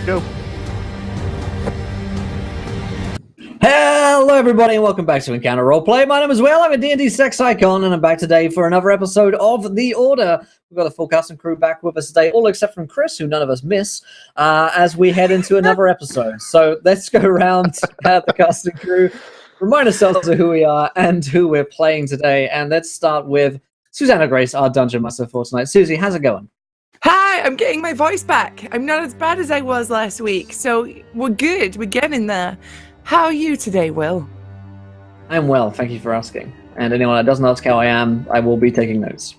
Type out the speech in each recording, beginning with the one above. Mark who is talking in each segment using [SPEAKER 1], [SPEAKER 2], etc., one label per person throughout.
[SPEAKER 1] Go.
[SPEAKER 2] Hello everybody and welcome back to Encounter Roleplay. My name is Will, I'm a D&D sex icon and I'm back today for another episode of The Order. We've got a full cast and crew back with us today, all except from Chris, who none of us miss, as we head into another episode. So let's go around the cast and crew, remind ourselves of who we are and who we're playing today, and let's start with Susanna Grace, our Dungeon Master for tonight. Susie, how's it going?
[SPEAKER 3] Hi, I'm getting my voice back. I'm not as bad as I was last week, so we're good. We're getting there. How are you today, Will?
[SPEAKER 2] I'm well, thank you for asking. And anyone that doesn't ask how I am, I will be taking notes.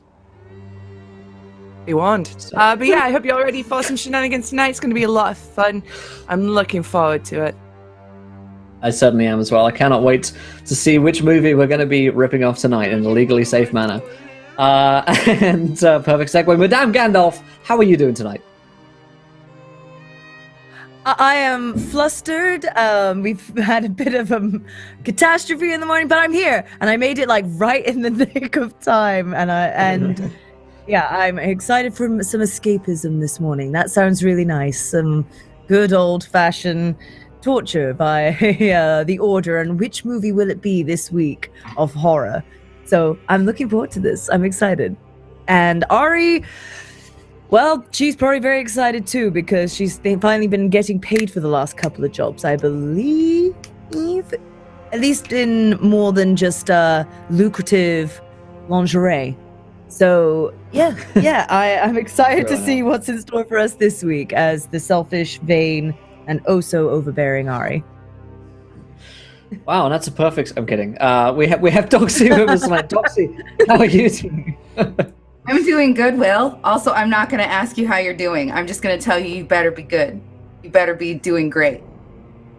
[SPEAKER 3] You want.
[SPEAKER 2] So.
[SPEAKER 3] But yeah, I hope you're ready for some shenanigans tonight. It's going to be a lot of fun. I'm looking forward to it.
[SPEAKER 2] I certainly am as well. I cannot wait to see which movie we're going to be ripping off tonight in a legally safe manner. Perfect segue. Madame Gandalf, how are you doing tonight?
[SPEAKER 4] I am flustered. We've had a bit of a catastrophe in the morning, but I'm here, and I made it like right in the nick of time. And yeah, I'm excited for some escapism this morning. That sounds really nice. Some good old-fashioned torture by the Order. And which movie will it be this week of horror? So I'm looking forward to this. I'm excited. And Ari, well, she's probably very excited too because she's finally been getting paid for the last couple of jobs, I believe. At least in more than just lucrative lingerie. So, yeah, I'm excited to see what's in store for us this week as the selfish, vain, and oh-so-overbearing Ari.
[SPEAKER 2] Wow, that's a perfect... I'm kidding. We have Doxy with us tonight. Doxy, how are you doing?
[SPEAKER 5] I'm doing good, Will. Also, I'm not going to ask you how you're doing. I'm just going to tell you better be good. You better be doing great.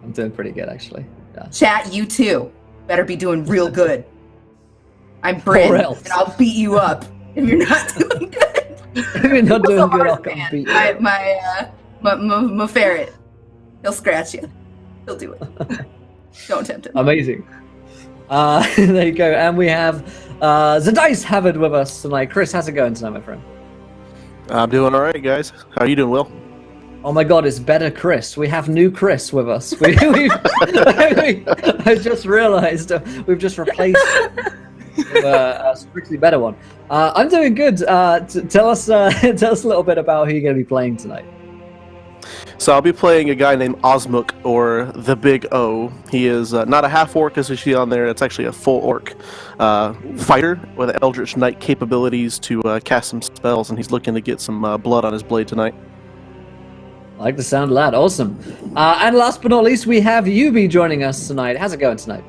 [SPEAKER 2] I'm doing pretty good, actually. Yeah.
[SPEAKER 5] Chat, you too. Better be doing real good. I'm Bryn, and I'll beat you up if you're not doing good.
[SPEAKER 2] If you're not doing good, I'll come beat you.
[SPEAKER 5] My ferret. He'll scratch you. He'll do it. Don't tempt him.
[SPEAKER 2] Amazing. There you go. And we have the Dice Havard with us tonight. Chris, how's it going tonight, my friend?
[SPEAKER 1] I'm doing all right, guys. How are you doing, Will?
[SPEAKER 2] Oh my God, it's better Chris. We have new Chris with us. I just realized we've just replaced a strictly better one. I'm doing good. Tell us a little bit about who you're going to be playing tonight.
[SPEAKER 1] So I'll be playing a guy named Osmuk, or the Big O. He is not a half-orc, as we see on there. It's actually a full-orc fighter with Eldritch Knight capabilities to cast some spells, and he's looking to get some blood on his blade tonight.
[SPEAKER 2] I like the sound of that. Awesome. And last but not least, we have Yubi joining us tonight. How's it going tonight?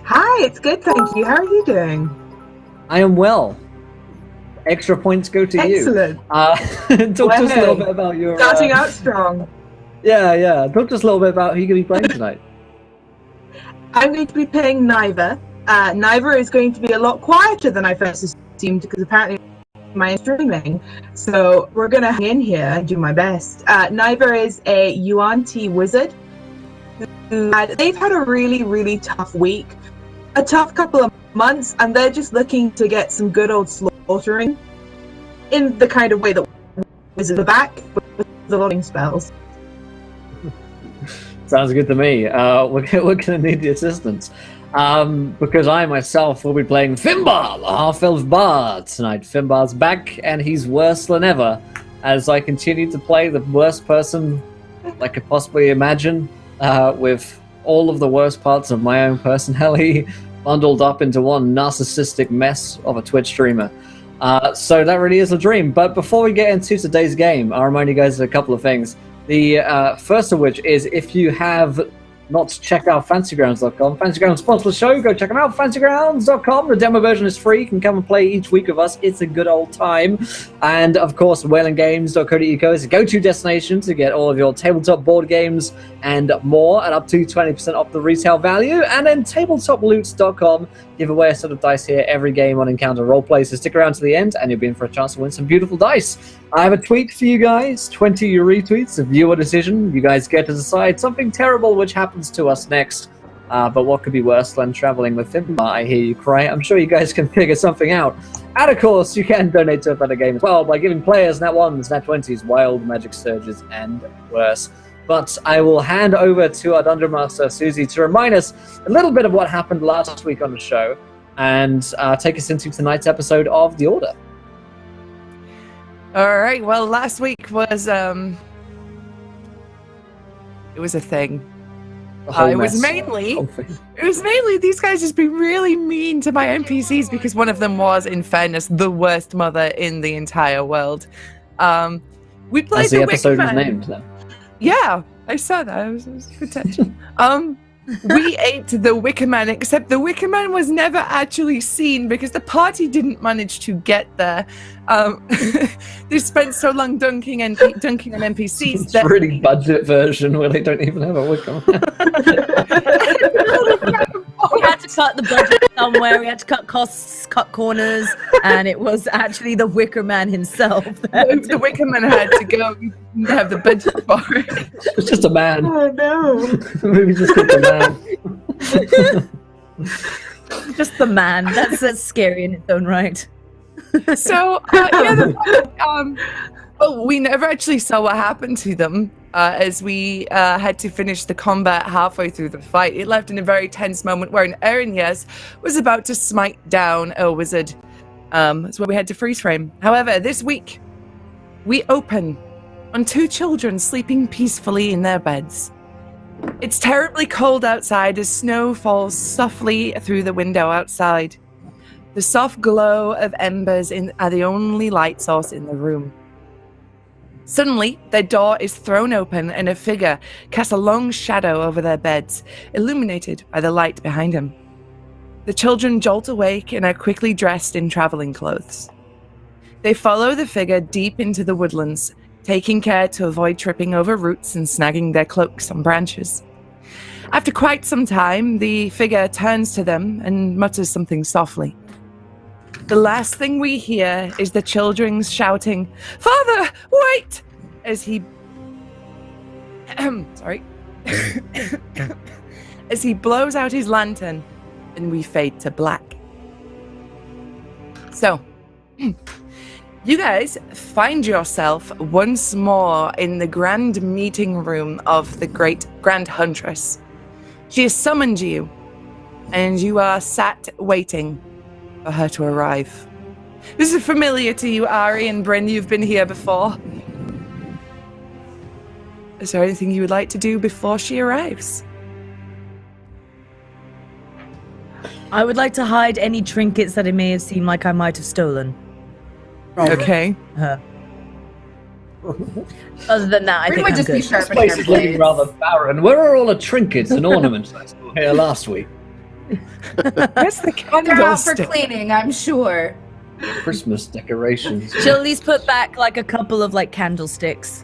[SPEAKER 6] Hi, it's good, thank you. How are you doing?
[SPEAKER 2] I am well. Extra points go to
[SPEAKER 6] Excellent.
[SPEAKER 2] You. Talk to us a little bit about your...
[SPEAKER 6] Starting out strong.
[SPEAKER 2] Yeah. Talk to us a little bit about who you're going to be playing tonight.
[SPEAKER 6] I'm going to be playing Niver. Niver is going to be a lot quieter than I first assumed because apparently my streaming. So we're going to hang in here and do my best. Niver is a Yuan-Ti wizard. They've had a really, really tough week. A tough couple of months, and they're just looking to get some good old slaughtering in the kind of way that wizards are back with the loading spells.
[SPEAKER 2] Sounds good to me. We're going to need the assistance. Because I myself will be playing Finbar, the half-elf bard tonight. Finbar's back, and he's worse than ever as I continue to play the worst person I could possibly imagine, with all of the worst parts of my own personality bundled up into one narcissistic mess of a Twitch streamer. So that really is a dream. But before we get into today's game, I'll remind you guys of a couple of things. The first of which is, if you have not checked out fantasygrounds.com, Fantasygrounds sponsor the show, go check them out, fantasygrounds.com. The demo version is free. You can come and play each week with us. It's a good old time. And of course, whalengames.co.uk is a go-to destination to get all of your tabletop board games and more at up to 20% off the retail value. And then tabletoploot.com give away a set of dice here every game on Encounter Roleplay, so stick around to the end and you'll be in for a chance to win some beautiful dice. I have a tweet for you guys, 20 retweets, a viewer decision. You guys get to decide something terrible which happens to us next. But what could be worse than traveling with Finbar? I hear you cry. I'm sure you guys can figure something out. And of course, you can donate to a better game as well by giving players nat 1s, nat 20s, wild magic surges, and worse. But I will hand over to our Dungeon Master, Susie, to remind us a little bit of what happened last week on the show and take us into tonight's episode of The Order.
[SPEAKER 3] All right. Well, last week was it was a thing. It was mainly these guys just being really mean to my NPCs because one of them was, in fairness, the worst mother in the entire world. We played
[SPEAKER 2] As the episode was named, though.
[SPEAKER 3] Yeah, I saw that. It was good tension. We ate the Wicker Man, except the Wicker Man was never actually seen because the party didn't manage to get there. They spent so long dunking on NPCs.
[SPEAKER 2] It's a really budget version where they don't even have a Wicker Man.
[SPEAKER 4] We had to cut the budget somewhere. We had to cut costs, cut corners, and it was actually the Wicker Man himself.
[SPEAKER 3] The Wicker Man had to go. We didn't have the budget for it.
[SPEAKER 2] It's just a man.
[SPEAKER 6] Oh no!
[SPEAKER 2] Maybe just called the man.
[SPEAKER 4] Just the man. That's scary in its own right.
[SPEAKER 3] So, we never actually saw what happened to them as we had to finish the combat halfway through the fight. It left in a very tense moment where an Erinyes was about to smite down a wizard. That's where we had to freeze frame. However, this week, we open on two children sleeping peacefully in their beds. It's terribly cold outside as snow falls softly through the window outside. The soft glow of embers are the only light source in the room. Suddenly, their door is thrown open and a figure casts a long shadow over their beds, illuminated by the light behind him. The children jolt awake and are quickly dressed in traveling clothes. They follow the figure deep into the woodlands, taking care to avoid tripping over roots and snagging their cloaks on branches. After quite some time, the figure turns to them and mutters something softly. The last thing we hear is the children shouting, "Father, wait!" as he as he blows out his lantern, and we fade to black. So, you guys find yourself once more in the grand meeting room of the great Grand Huntress. She has summoned you, and you are sat waiting for her to arrive. This is familiar to you, Ari and Bryn. You've been here before. Is there anything you would like to do before she arrives?
[SPEAKER 4] I would like to hide any trinkets that it may have seemed like I might have stolen.
[SPEAKER 3] Okay.
[SPEAKER 4] Other than that, I
[SPEAKER 5] Bryn
[SPEAKER 4] think
[SPEAKER 5] would
[SPEAKER 4] I'm
[SPEAKER 5] just be
[SPEAKER 4] good.
[SPEAKER 5] sharpening
[SPEAKER 2] This
[SPEAKER 5] her
[SPEAKER 2] place is looking
[SPEAKER 5] blades.
[SPEAKER 2] rather barren. Where are all the trinkets and ornaments I saw here last week?
[SPEAKER 3] Where's the
[SPEAKER 5] They're out for
[SPEAKER 3] candlestick?
[SPEAKER 5] cleaning, I'm sure.
[SPEAKER 2] Christmas decorations.
[SPEAKER 4] She'll at least put back like a couple of like candlesticks.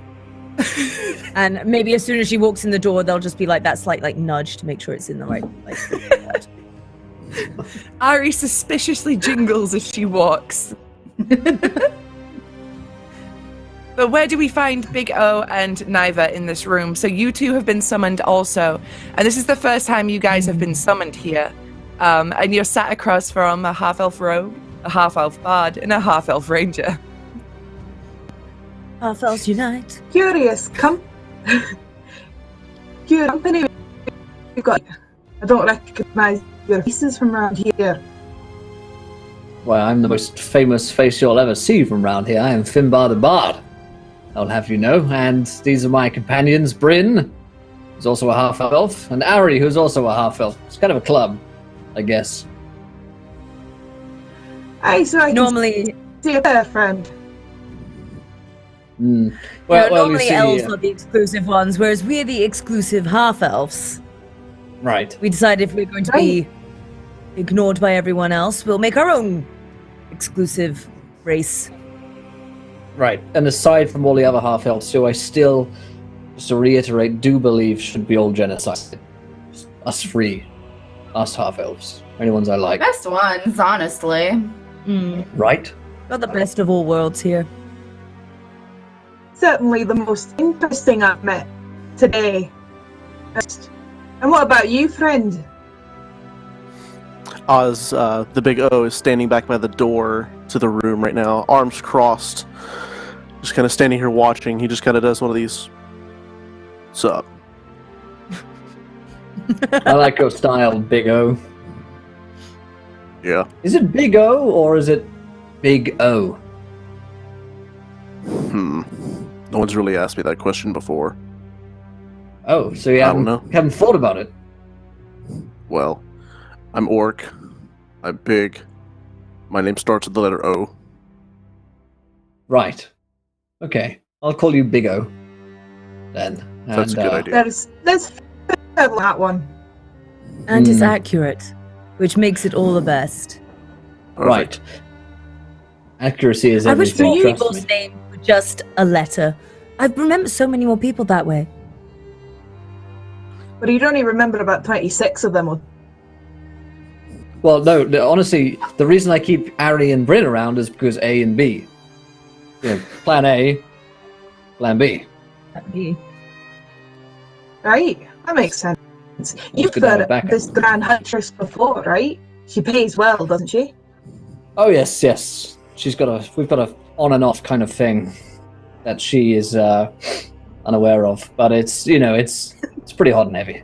[SPEAKER 4] And maybe as soon as she walks in the door, there'll just be like that slight like nudge to make sure it's in the right place.
[SPEAKER 3] Ari suspiciously jingles as she walks. But where do we find Big O and Niva in this room? So you two have been summoned also. And this is the first time you guys have been summoned here. And you're sat across from a half-elf rogue, a half-elf bard, and a half-elf ranger.
[SPEAKER 4] Half elves unite.
[SPEAKER 6] Curious company you got. I don't recognize your faces from around here.
[SPEAKER 2] Well, I'm the most famous face you'll ever see from round here. I am Finbar the Bard, I'll have you know. And these are my companions, Bryn, who's also a half-elf, and Ari, who's also a half-elf. It's kind of a club, I guess.
[SPEAKER 6] Aye, so I can
[SPEAKER 4] Normally,
[SPEAKER 6] see a better friend.
[SPEAKER 4] normally
[SPEAKER 2] you see,
[SPEAKER 4] elves are the exclusive ones, whereas we're the exclusive half elves.
[SPEAKER 2] right.
[SPEAKER 4] We decided if we're going to be ignored by everyone else, we'll make our own exclusive race.
[SPEAKER 2] Right, and aside from all the other half-elves, who I still, just to reiterate, do believe should be all genocided. Just us three. Us half-elves. Only ones I like.
[SPEAKER 5] Best ones, honestly.
[SPEAKER 2] Right?
[SPEAKER 4] Got the best of all worlds here.
[SPEAKER 6] Certainly the most interesting I've met today. And what about you, friend?
[SPEAKER 1] Oz, the big O, is standing back by the door to the room right now, arms crossed, just kind of standing here watching. He just kind of does one of these. Sup?
[SPEAKER 2] I like your style, Big O.
[SPEAKER 1] Yeah.
[SPEAKER 2] Is it Big O or is it Big O?
[SPEAKER 1] No one's really asked me that question before.
[SPEAKER 2] Oh, so you
[SPEAKER 1] I don't know.
[SPEAKER 2] haven't thought about it?
[SPEAKER 1] Well, I'm orc. I'm big. My name starts with the letter O.
[SPEAKER 2] Right. Okay. I'll call you Big O. Then.
[SPEAKER 1] That's a good idea.
[SPEAKER 6] That's fair on that one.
[SPEAKER 4] And it's accurate, which makes it all the best.
[SPEAKER 2] Right. Accuracy is
[SPEAKER 4] I wish
[SPEAKER 2] everything.
[SPEAKER 4] more
[SPEAKER 2] Trust
[SPEAKER 4] people's
[SPEAKER 2] me.
[SPEAKER 4] names were just a letter. I remember so many more people that way.
[SPEAKER 6] But you'd only remember about 26 of them.
[SPEAKER 2] Well, no, honestly, the reason I keep Ari and Bryn around is because A and B. You know, plan A, plan B.
[SPEAKER 6] Right? That makes sense. You've
[SPEAKER 2] good to have a
[SPEAKER 6] heard
[SPEAKER 2] backup.
[SPEAKER 6] this Grand Huntress before, right? She pays well, doesn't she?
[SPEAKER 2] Oh yes, yes. We've got a on and off kind of thing that she is unaware of, but it's pretty hot and heavy.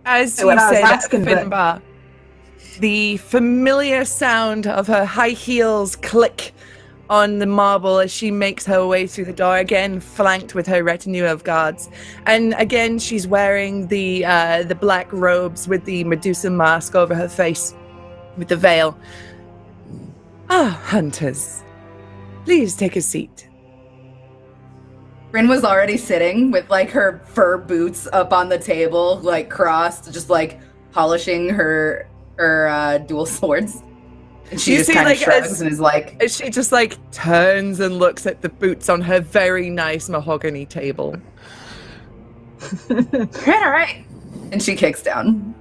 [SPEAKER 3] As you
[SPEAKER 6] When I was
[SPEAKER 3] say that,
[SPEAKER 6] asking, but-
[SPEAKER 3] Finbar, the familiar sound of her high heels click on the marble as she makes her way through the door, again flanked with her retinue of guards. And again, she's wearing the black robes with the Medusa mask over her face, with the veil. Ah, hunters, please take a seat.
[SPEAKER 5] Bryn was already sitting with like her fur boots up on the table, like crossed, just like polishing her dual swords. And she
[SPEAKER 3] You
[SPEAKER 5] just
[SPEAKER 3] see,
[SPEAKER 5] kind of
[SPEAKER 3] like,
[SPEAKER 5] shrugs
[SPEAKER 3] as-
[SPEAKER 5] and is like,
[SPEAKER 3] As she just like turns and looks at the boots on her very nice mahogany table.
[SPEAKER 5] all right. And she kicks down.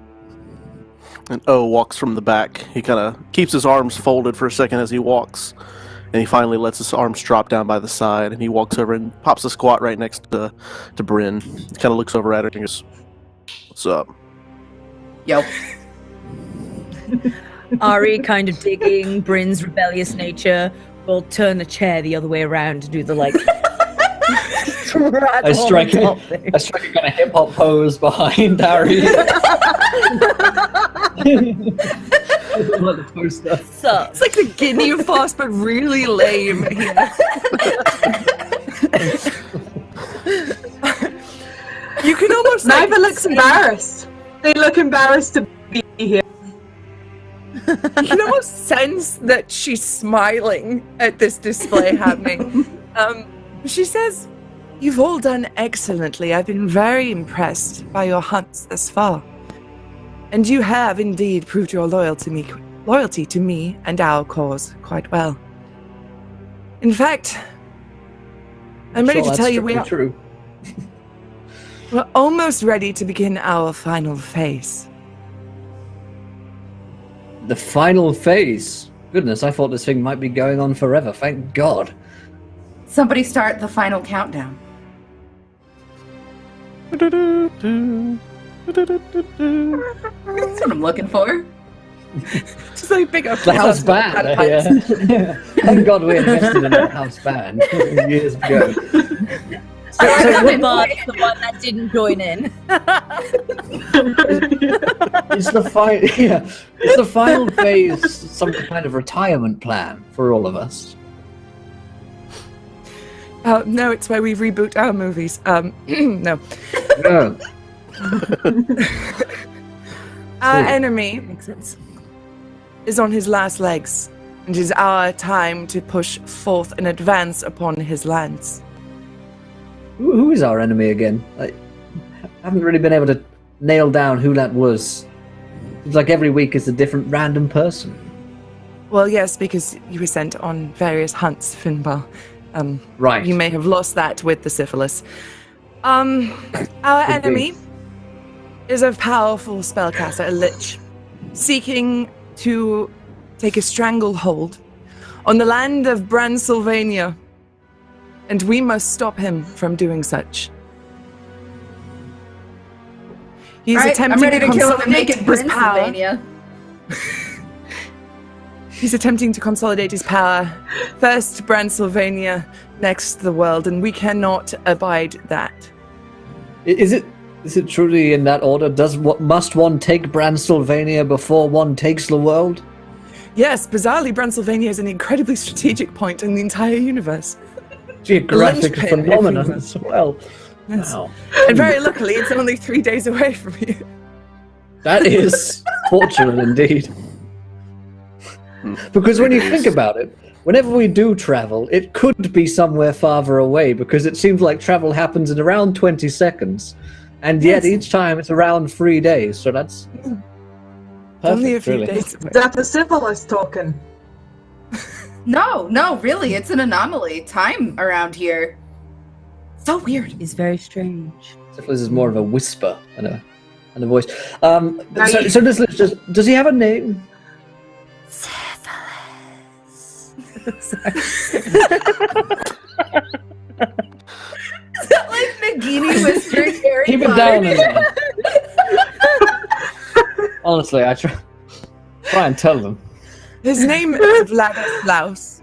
[SPEAKER 1] And O walks from the back. He kind of keeps his arms folded for a second as he walks. And he finally lets his arms drop down by the side. And he walks over and pops a squat right next to Bryn. He kind of looks over at her and goes, "What's up?"
[SPEAKER 5] Yo.
[SPEAKER 4] Ari, kind of digging Bryn's rebellious nature, will turn the chair the other way around to do the like.
[SPEAKER 2] I strike a kind of hip hop pose behind Ari. Like the poster.
[SPEAKER 4] So,
[SPEAKER 3] It's like the Guinea Force, but really lame. You can almost like,
[SPEAKER 6] Neither looks embarrassed. They look embarrassed to be here.
[SPEAKER 3] you can almost sense that she's smiling at this display happening. She says, "You've all done excellently. I've been very impressed by your hunts thus far. And you have indeed proved your loyalty to me and our cause quite well. In fact, I'm ready to tell you
[SPEAKER 2] we're true.
[SPEAKER 3] we're almost ready to begin our final phase."
[SPEAKER 2] The final phase. Goodness, I thought this thing might be going on forever. Thank God.
[SPEAKER 5] Somebody start the final countdown. That's what I'm looking for.
[SPEAKER 3] Just like big up
[SPEAKER 2] The house band. Yeah. Thank God we invested in that house band years ago.
[SPEAKER 4] I remember Bart, the one that didn't join in.
[SPEAKER 2] Is the final phase some kind of retirement plan for all of us?
[SPEAKER 3] No, it's where we reboot our movies. No.
[SPEAKER 2] No.
[SPEAKER 3] Our
[SPEAKER 2] Cool.
[SPEAKER 3] enemy
[SPEAKER 4] Makes sense.
[SPEAKER 3] is on his last legs, and it is our time to push forth and advance upon his lands.
[SPEAKER 2] Who is our enemy again? I haven't really been able to nail down who that was. It's like every week is a different random person.
[SPEAKER 3] Well, yes, because you were sent on various hunts, Finbar.
[SPEAKER 2] Right.
[SPEAKER 3] You may have lost that with the syphilis. Our enemy is a powerful spellcaster, a lich, seeking to take a stranglehold on the land of Bransylvania, and we must stop him from doing such. He's
[SPEAKER 5] Alright, I'm
[SPEAKER 3] attempting
[SPEAKER 5] ready
[SPEAKER 3] to
[SPEAKER 5] to kill the
[SPEAKER 3] consolidate
[SPEAKER 5] naked
[SPEAKER 3] his power.
[SPEAKER 5] Pennsylvania.
[SPEAKER 3] He's attempting to consolidate his power. First, Bransylvania, next the world, and we cannot abide that.
[SPEAKER 2] Is it truly in that order? Must one take Bransylvania before one takes the world?
[SPEAKER 3] Yes, bizarrely, Bransylvania is an incredibly strategic point in the entire universe.
[SPEAKER 2] Geographic
[SPEAKER 3] Linchpin, if you
[SPEAKER 2] phenomenon
[SPEAKER 3] will.
[SPEAKER 2] as well.
[SPEAKER 3] Yes.
[SPEAKER 2] Wow.
[SPEAKER 3] And very luckily, it's only 3 days away from you.
[SPEAKER 2] That is fortunate indeed. Because when you think about it, whenever we do travel, it could be somewhere farther away because it seems like travel happens in around 20 seconds. And yet
[SPEAKER 3] Yes.
[SPEAKER 2] each time it's around 3 days, so that's
[SPEAKER 3] Only a
[SPEAKER 2] perfect,
[SPEAKER 3] few
[SPEAKER 2] really.
[SPEAKER 3] days away.
[SPEAKER 6] Is that the syphilis token?
[SPEAKER 5] No, really, it's an anomaly. Time around here. So weird.
[SPEAKER 4] It's very strange.
[SPEAKER 2] Syphilis is more of a whisper and a voice.
[SPEAKER 6] Now
[SPEAKER 2] So,
[SPEAKER 6] you-
[SPEAKER 2] so does he have a name?
[SPEAKER 5] Is that like Nagini whispering Harry
[SPEAKER 2] Keep it
[SPEAKER 5] Potter?
[SPEAKER 2] down. Honestly, I try and tell them.
[SPEAKER 3] His name is Vladislaus.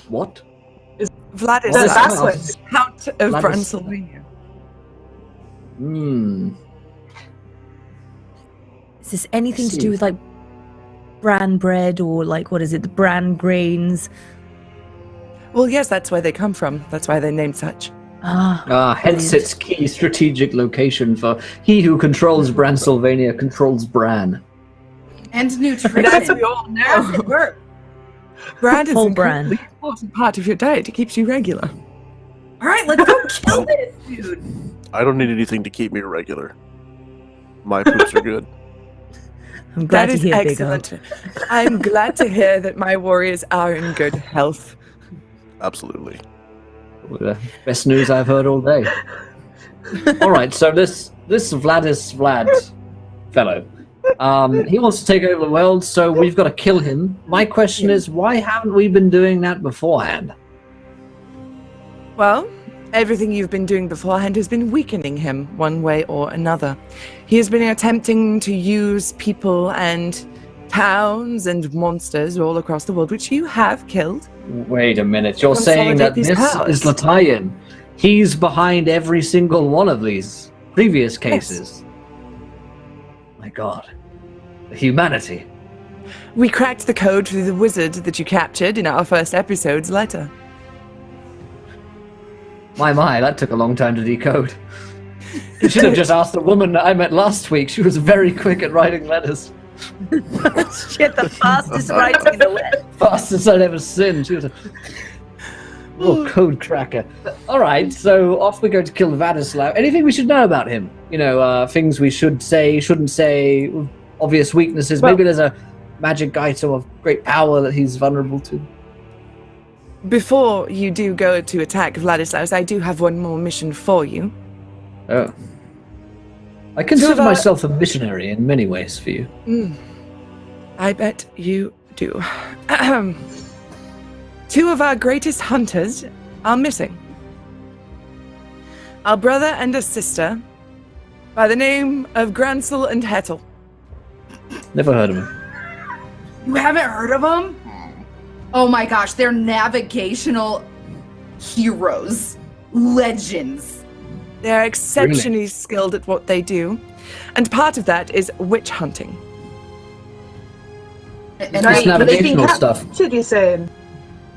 [SPEAKER 2] What?
[SPEAKER 3] Vladislaus,
[SPEAKER 6] Backwards.
[SPEAKER 3] Count of
[SPEAKER 2] Vladis-
[SPEAKER 3] Bransylvania.
[SPEAKER 2] Hmm.
[SPEAKER 4] Is this anything to
[SPEAKER 2] See.
[SPEAKER 4] do with like bran bread or like what is it, the bran grains?
[SPEAKER 3] Well, yes, that's where they come from. That's why they're named such.
[SPEAKER 2] Hence its key strategic location for he who controls Bransylvania controls Bran.
[SPEAKER 5] And
[SPEAKER 3] As
[SPEAKER 5] nutrition.
[SPEAKER 3] we all
[SPEAKER 5] How's
[SPEAKER 3] know,
[SPEAKER 5] it work?
[SPEAKER 3] bran is
[SPEAKER 4] Whole
[SPEAKER 3] an
[SPEAKER 4] bran.
[SPEAKER 3] incredibly important part of your diet. It keeps you regular.
[SPEAKER 5] All right, let's go kill this dude.
[SPEAKER 1] I don't need anything to keep me regular. My poops are good.
[SPEAKER 4] I'm glad
[SPEAKER 3] That
[SPEAKER 4] to
[SPEAKER 3] is
[SPEAKER 4] hear, Big O.
[SPEAKER 3] excellent. I'm glad to hear that my warriors are in good health.
[SPEAKER 1] Absolutely.
[SPEAKER 2] Best news I've heard all day. All right, so this Vlad fellow, he wants to take over the world, so we've got to kill him. My question is, why haven't we been doing that beforehand?
[SPEAKER 3] Well, everything you've been doing beforehand has been weakening him one way or another. He has been attempting to use people and towns and monsters all across the world, which you have killed.
[SPEAKER 2] Wait a minute, you're saying that
[SPEAKER 3] Consolidate
[SPEAKER 2] this
[SPEAKER 3] these powers.
[SPEAKER 2] is Latayan. He's behind every single one of these previous cases. My God. The humanity.
[SPEAKER 3] We cracked the code through the wizard that you captured in our first episode's letter.
[SPEAKER 2] My, that took a long time to decode. You should have just asked the woman that I met last week. She was very quick at writing letters.
[SPEAKER 4] She had the fastest writing in the West.
[SPEAKER 2] Fastest I'd ever seen. She was a little code cracker. All right, so off we go to kill Vladislav. Anything we should know about him? You know, things we should say, shouldn't say, obvious weaknesses.
[SPEAKER 3] Well-
[SPEAKER 2] Maybe there's a magic item of great power that he's vulnerable to.
[SPEAKER 3] Before you do go to attack Vladislaus, I do have one more mission for you.
[SPEAKER 2] Oh. I consider
[SPEAKER 3] our-
[SPEAKER 2] myself a missionary in many ways for you.
[SPEAKER 3] I bet you do. Two of our greatest hunters are missing. Our brother and a sister by the name of Granzel and Hettel.
[SPEAKER 2] Never heard of him.
[SPEAKER 5] You haven't heard of them? Oh my gosh, they're navigational heroes, legends.
[SPEAKER 3] They're exceptionally skilled at what they do, and part of that is witch hunting.
[SPEAKER 5] And
[SPEAKER 2] This
[SPEAKER 6] Right, but they've been
[SPEAKER 2] navigational stuff.
[SPEAKER 6] captured, you're saying?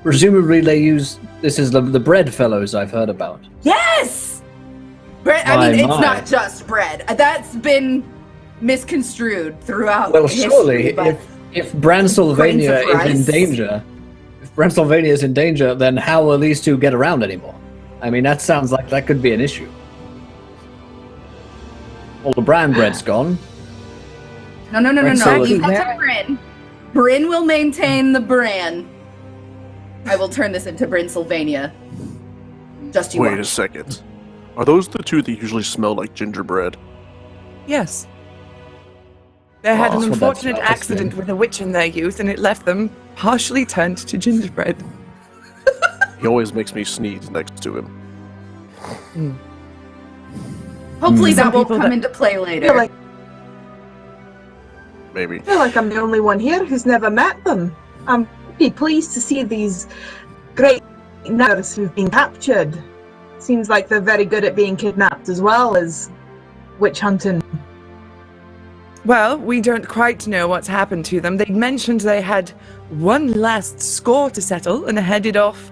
[SPEAKER 2] Presumably they use, this is the bread fellows I've heard about.
[SPEAKER 5] yes! Bread, I
[SPEAKER 2] My,
[SPEAKER 5] mean, it's
[SPEAKER 2] my.
[SPEAKER 5] not just bread. That's been misconstrued throughout
[SPEAKER 2] Well,
[SPEAKER 5] history,
[SPEAKER 2] surely,
[SPEAKER 5] but
[SPEAKER 2] if Bransylvania
[SPEAKER 5] Grains
[SPEAKER 2] is
[SPEAKER 5] of
[SPEAKER 2] in
[SPEAKER 5] rice.
[SPEAKER 2] danger, if Bransylvania is in danger, then how will these two get around anymore? I mean, that sounds like that could be an issue. All the bran bread's gone.
[SPEAKER 5] no.
[SPEAKER 2] Granzel
[SPEAKER 5] Leave
[SPEAKER 2] is-
[SPEAKER 5] that to Bryn. Bryn will maintain the bran. I will turn this into Bransylvania. Just you
[SPEAKER 1] Wait a
[SPEAKER 5] watch.
[SPEAKER 1] second. Are those the two that usually smell like gingerbread?
[SPEAKER 3] Yes. They had
[SPEAKER 2] Oh,
[SPEAKER 3] an
[SPEAKER 2] that's what that
[SPEAKER 3] unfortunate
[SPEAKER 2] smells
[SPEAKER 3] accident
[SPEAKER 2] like.
[SPEAKER 3] with a witch in their youth, and it left them partially turned to gingerbread.
[SPEAKER 1] He always makes me sneeze next to him.
[SPEAKER 5] Hopefully
[SPEAKER 3] Some
[SPEAKER 5] that won't
[SPEAKER 3] people
[SPEAKER 5] come
[SPEAKER 3] that-
[SPEAKER 5] into play
[SPEAKER 6] I
[SPEAKER 5] later.
[SPEAKER 6] feel like
[SPEAKER 1] Maybe.
[SPEAKER 6] I'm the only one here who's never met them. I'm pretty pleased to see these great knights who've been captured. Seems like they're very good at being kidnapped as well as witch hunting.
[SPEAKER 3] Well, we don't quite know what's happened to them. They mentioned they had one last score to settle and headed off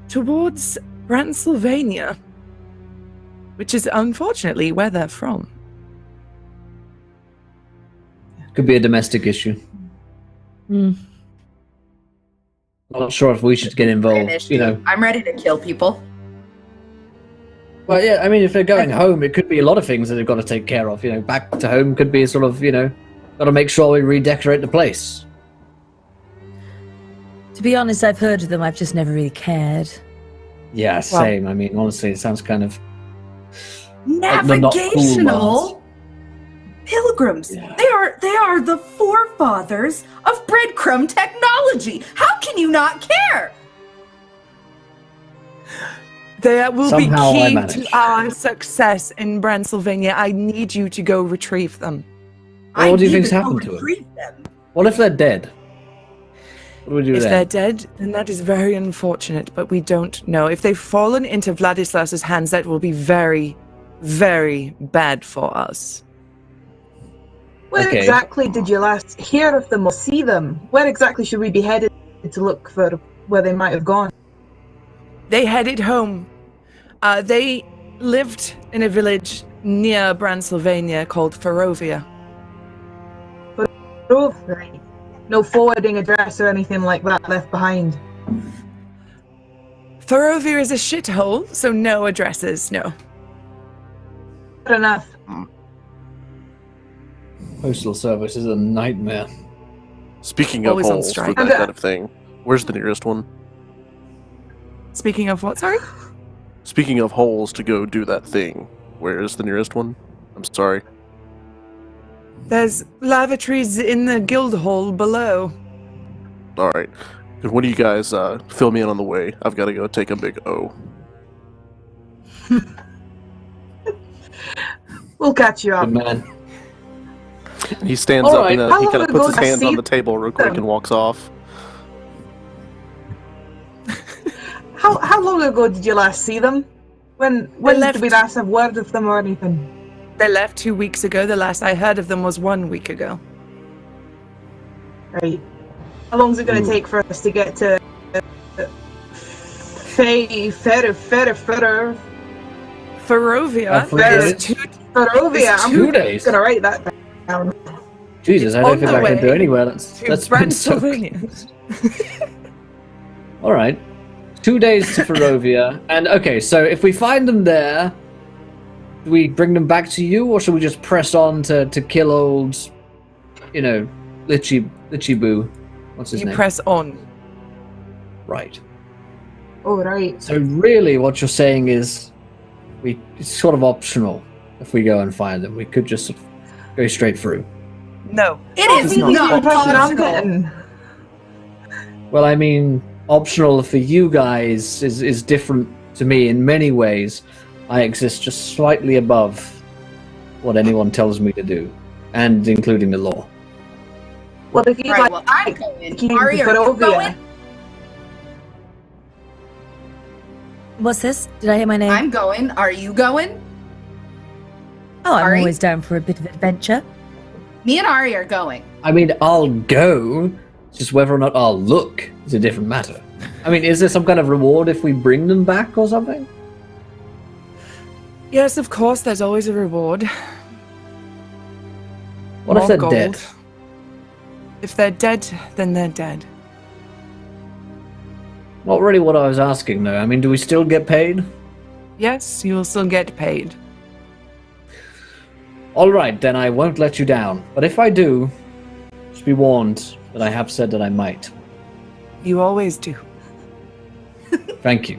[SPEAKER 3] towards Transylvania, which is unfortunately where they're from.
[SPEAKER 2] Could be a domestic issue.
[SPEAKER 4] Mm.
[SPEAKER 2] Not sure if we should get involved. You know.
[SPEAKER 5] I'm ready to kill people.
[SPEAKER 2] Well, yeah. I mean, if they're going home, it could be a lot of things that they've got to take care of. You know, back to home could be sort of, got to make sure we redecorate the place.
[SPEAKER 4] To be honest, I've heard of them. I've just never really cared.
[SPEAKER 2] Yeah, same. I mean, honestly, it sounds kind of like the not cool
[SPEAKER 5] Navigational
[SPEAKER 2] ones.
[SPEAKER 5] pilgrims.
[SPEAKER 2] Yeah.
[SPEAKER 5] They are the forefathers of breadcrumb technology. How can you not care?
[SPEAKER 3] They will
[SPEAKER 2] Somehow I
[SPEAKER 3] be key
[SPEAKER 2] managed.
[SPEAKER 3] to our success in Transylvania. I need you to go retrieve them.
[SPEAKER 2] Well, what do you
[SPEAKER 5] need
[SPEAKER 2] think's
[SPEAKER 5] to go
[SPEAKER 2] happened to them?
[SPEAKER 5] retrieve them.
[SPEAKER 2] What if they're dead? What do we do
[SPEAKER 3] If
[SPEAKER 2] then?
[SPEAKER 3] they're dead, then that is very unfortunate, but we don't know. If they've fallen into Vladislas's hands, that will be very, very bad for us.
[SPEAKER 6] Where
[SPEAKER 2] Okay.
[SPEAKER 6] exactly did you last hear of them or see them? Where exactly should we be headed to look for where they might have gone?
[SPEAKER 3] They headed home. They lived in a village near Transylvania called Ferovia.
[SPEAKER 6] Oh, right. No forwarding address or anything like that left behind.
[SPEAKER 3] Ferovia is a shithole, so no addresses, no.
[SPEAKER 6] Good enough.
[SPEAKER 2] Postal service is a nightmare.
[SPEAKER 1] Speaking of
[SPEAKER 3] Always on
[SPEAKER 1] holes for
[SPEAKER 3] strike.
[SPEAKER 1] that kind of thing, where's the nearest one?
[SPEAKER 3] Speaking of what, sorry?
[SPEAKER 1] Speaking of holes to go do that thing, where is the nearest one? I'm sorry.
[SPEAKER 3] There's lavatories in the guild hall below.
[SPEAKER 1] All right. When do you guys fill me in on the way? I've got to go take a big O.
[SPEAKER 6] We'll catch you up.
[SPEAKER 2] Good man.
[SPEAKER 1] And he stands
[SPEAKER 2] All
[SPEAKER 1] up
[SPEAKER 2] right.
[SPEAKER 1] and
[SPEAKER 6] How
[SPEAKER 1] he
[SPEAKER 6] long
[SPEAKER 1] kind of
[SPEAKER 6] ago
[SPEAKER 1] puts his
[SPEAKER 6] did I
[SPEAKER 1] hands
[SPEAKER 6] see
[SPEAKER 1] on the table real quick
[SPEAKER 6] them?
[SPEAKER 1] and walks off.
[SPEAKER 6] How long ago did you last see them? When
[SPEAKER 3] left-
[SPEAKER 6] did we last have word of them or anything?
[SPEAKER 3] They left 2 weeks ago. The last I heard of them was 1 week ago.
[SPEAKER 6] Right. How long is it going to take for us to get to
[SPEAKER 3] Ferovia
[SPEAKER 2] Okay.
[SPEAKER 3] is
[SPEAKER 6] Ferovia?
[SPEAKER 3] It's
[SPEAKER 6] I'm
[SPEAKER 2] 2 days.
[SPEAKER 6] gonna write that down.
[SPEAKER 2] Jesus, I
[SPEAKER 3] on
[SPEAKER 2] don't think
[SPEAKER 3] the
[SPEAKER 2] I can do
[SPEAKER 3] way
[SPEAKER 2] anywhere.
[SPEAKER 3] to
[SPEAKER 2] That's been so
[SPEAKER 3] Transylvania.
[SPEAKER 2] All right. 2 days to Ferovia. And okay, so if we find them there, do we bring them back to you, or should we just press on to kill old, Litchy Boo? What's his
[SPEAKER 3] You
[SPEAKER 2] name?
[SPEAKER 3] press on.
[SPEAKER 2] Right.
[SPEAKER 6] Oh, right.
[SPEAKER 2] So really what you're saying is it's sort of optional if we go and find them. We could just sort of go straight through.
[SPEAKER 3] No.
[SPEAKER 5] It is
[SPEAKER 6] That's the
[SPEAKER 5] not
[SPEAKER 6] impression I'm
[SPEAKER 5] optional.
[SPEAKER 6] getting.
[SPEAKER 2] Well, I mean, optional for you guys is different to me in many ways. I exist just slightly above what anyone tells me to do, and including the law.
[SPEAKER 6] Well, if you'd
[SPEAKER 5] Right,
[SPEAKER 6] like
[SPEAKER 5] well, I'm going.
[SPEAKER 6] to
[SPEAKER 5] Ari, are you
[SPEAKER 6] Ferovia,
[SPEAKER 5] going?
[SPEAKER 4] What's this? Did I hear my name?
[SPEAKER 5] I'm going. Are you going?
[SPEAKER 4] Oh, I'm
[SPEAKER 5] Ari?
[SPEAKER 4] always down for a bit of adventure.
[SPEAKER 5] Me and Ari are going.
[SPEAKER 2] I mean, I'll go. It's just whether or not I'll look is a different matter. I mean, is there some kind of reward if we bring them back or something?
[SPEAKER 3] Yes, of course, there's always a reward.
[SPEAKER 2] What if
[SPEAKER 3] More
[SPEAKER 2] they're
[SPEAKER 3] gold.
[SPEAKER 2] dead?
[SPEAKER 3] If they're dead, then they're dead.
[SPEAKER 2] Not really what I was asking, though. I mean, do we still get paid?
[SPEAKER 3] Yes, you will still get paid.
[SPEAKER 2] All right, then I won't let you down. But if I do, just be warned that I have said that I might.
[SPEAKER 3] You always do.
[SPEAKER 2] Thank you.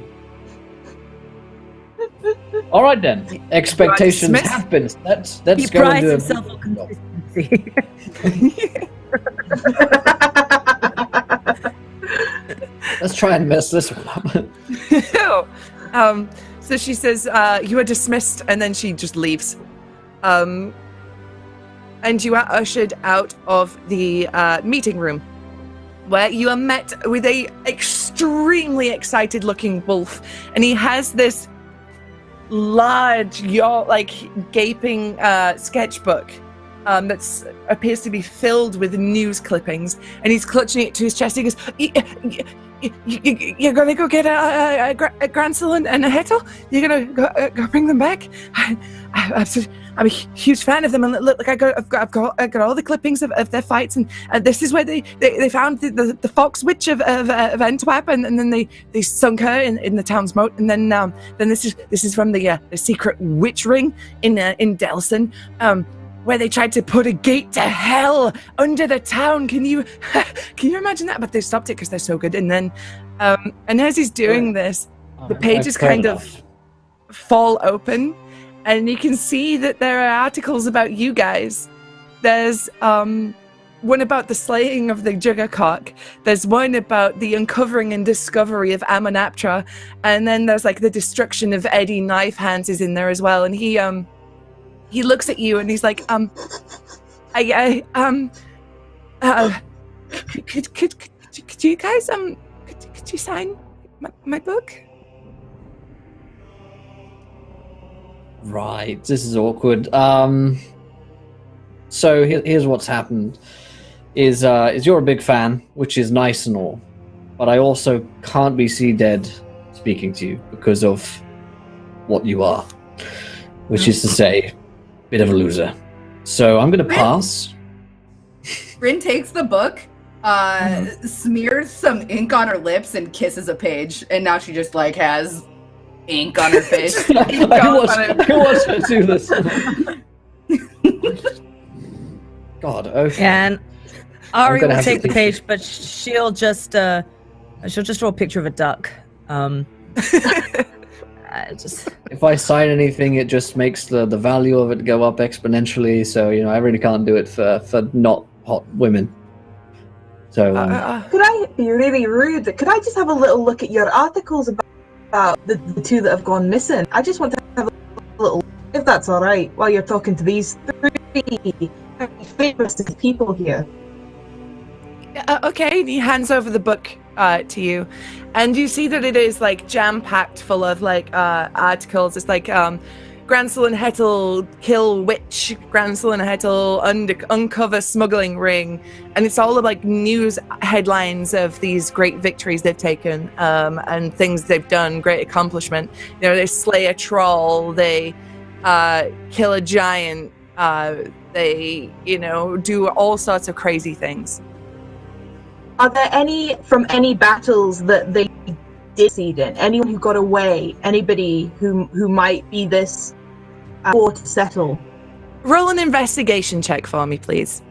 [SPEAKER 2] All right, then. Expectations
[SPEAKER 3] Smith?
[SPEAKER 2] have been set.
[SPEAKER 4] He
[SPEAKER 2] Let's go and
[SPEAKER 4] prides
[SPEAKER 2] do
[SPEAKER 4] himself on consistency.
[SPEAKER 2] Let's try and mess this one up.
[SPEAKER 3] So she says, you are dismissed, and then she just leaves. And you are ushered out of the meeting room, where you are met with a extremely excited looking wolf, and he has this large, gaping sketchbook that appears to be filled with news clippings, and he's clutching it to his chest. He goes, "You're gonna go get a Granzel and a Hettel? You're gonna go bring them back? I'm a huge fan of them, and look, I've got all the clippings of their fights, and this is where they found the Fox Witch of Antwerp, and then they sunk her in the town's moat, and then this is from the secret witch ring in Delson, where they tried to put a gate to hell under the town. Can you imagine that? But they stopped it because they're so good. And then and as he's doing this, the pages kind of fall open. And you can see that there are articles about you guys. There's one about the slaying of the Juggercock. There's one about the uncovering and discovery of Amonaptra. And then there's the destruction of Eddie Knife Hands is in there as well. And he looks at you and he's like, could you guys, could you sign my book?
[SPEAKER 2] Right, this is awkward. So here's what's happened. Is you're a big fan, which is nice and all, but I also can't be seen dead speaking to you because of what you are, which is to say, bit of a loser. So I'm gonna pass.
[SPEAKER 5] Bryn takes the book, smears some ink on her lips, and kisses a page, and now she just has ink on her face.
[SPEAKER 2] Who wants to do this? God, okay.
[SPEAKER 4] And Ari will take the page, but she'll just draw a picture of a duck.
[SPEAKER 2] If I sign anything, it just makes the value of it go up exponentially. So I really can't do it for not hot women. So
[SPEAKER 6] could I be really rude? Could I just have a little look at your articles about the two that have gone missing? I just want to have a little, if that's all right, while you're talking to these three famous people here.
[SPEAKER 3] Okay, and he hands over the book to you, and you see that it is jam-packed full of articles. It's Granzel and Hettel kill witch, Granzel and Hettel uncover smuggling ring, and it's all of news headlines of these great victories they've taken, and things they've done, great accomplishment. They slay a troll, they kill a giant, they do all sorts of crazy things.
[SPEAKER 6] Are there any from any battles that they did succeed in? Anyone who got away? Anybody who might be this war to settle?
[SPEAKER 3] Roll an investigation check for me, please.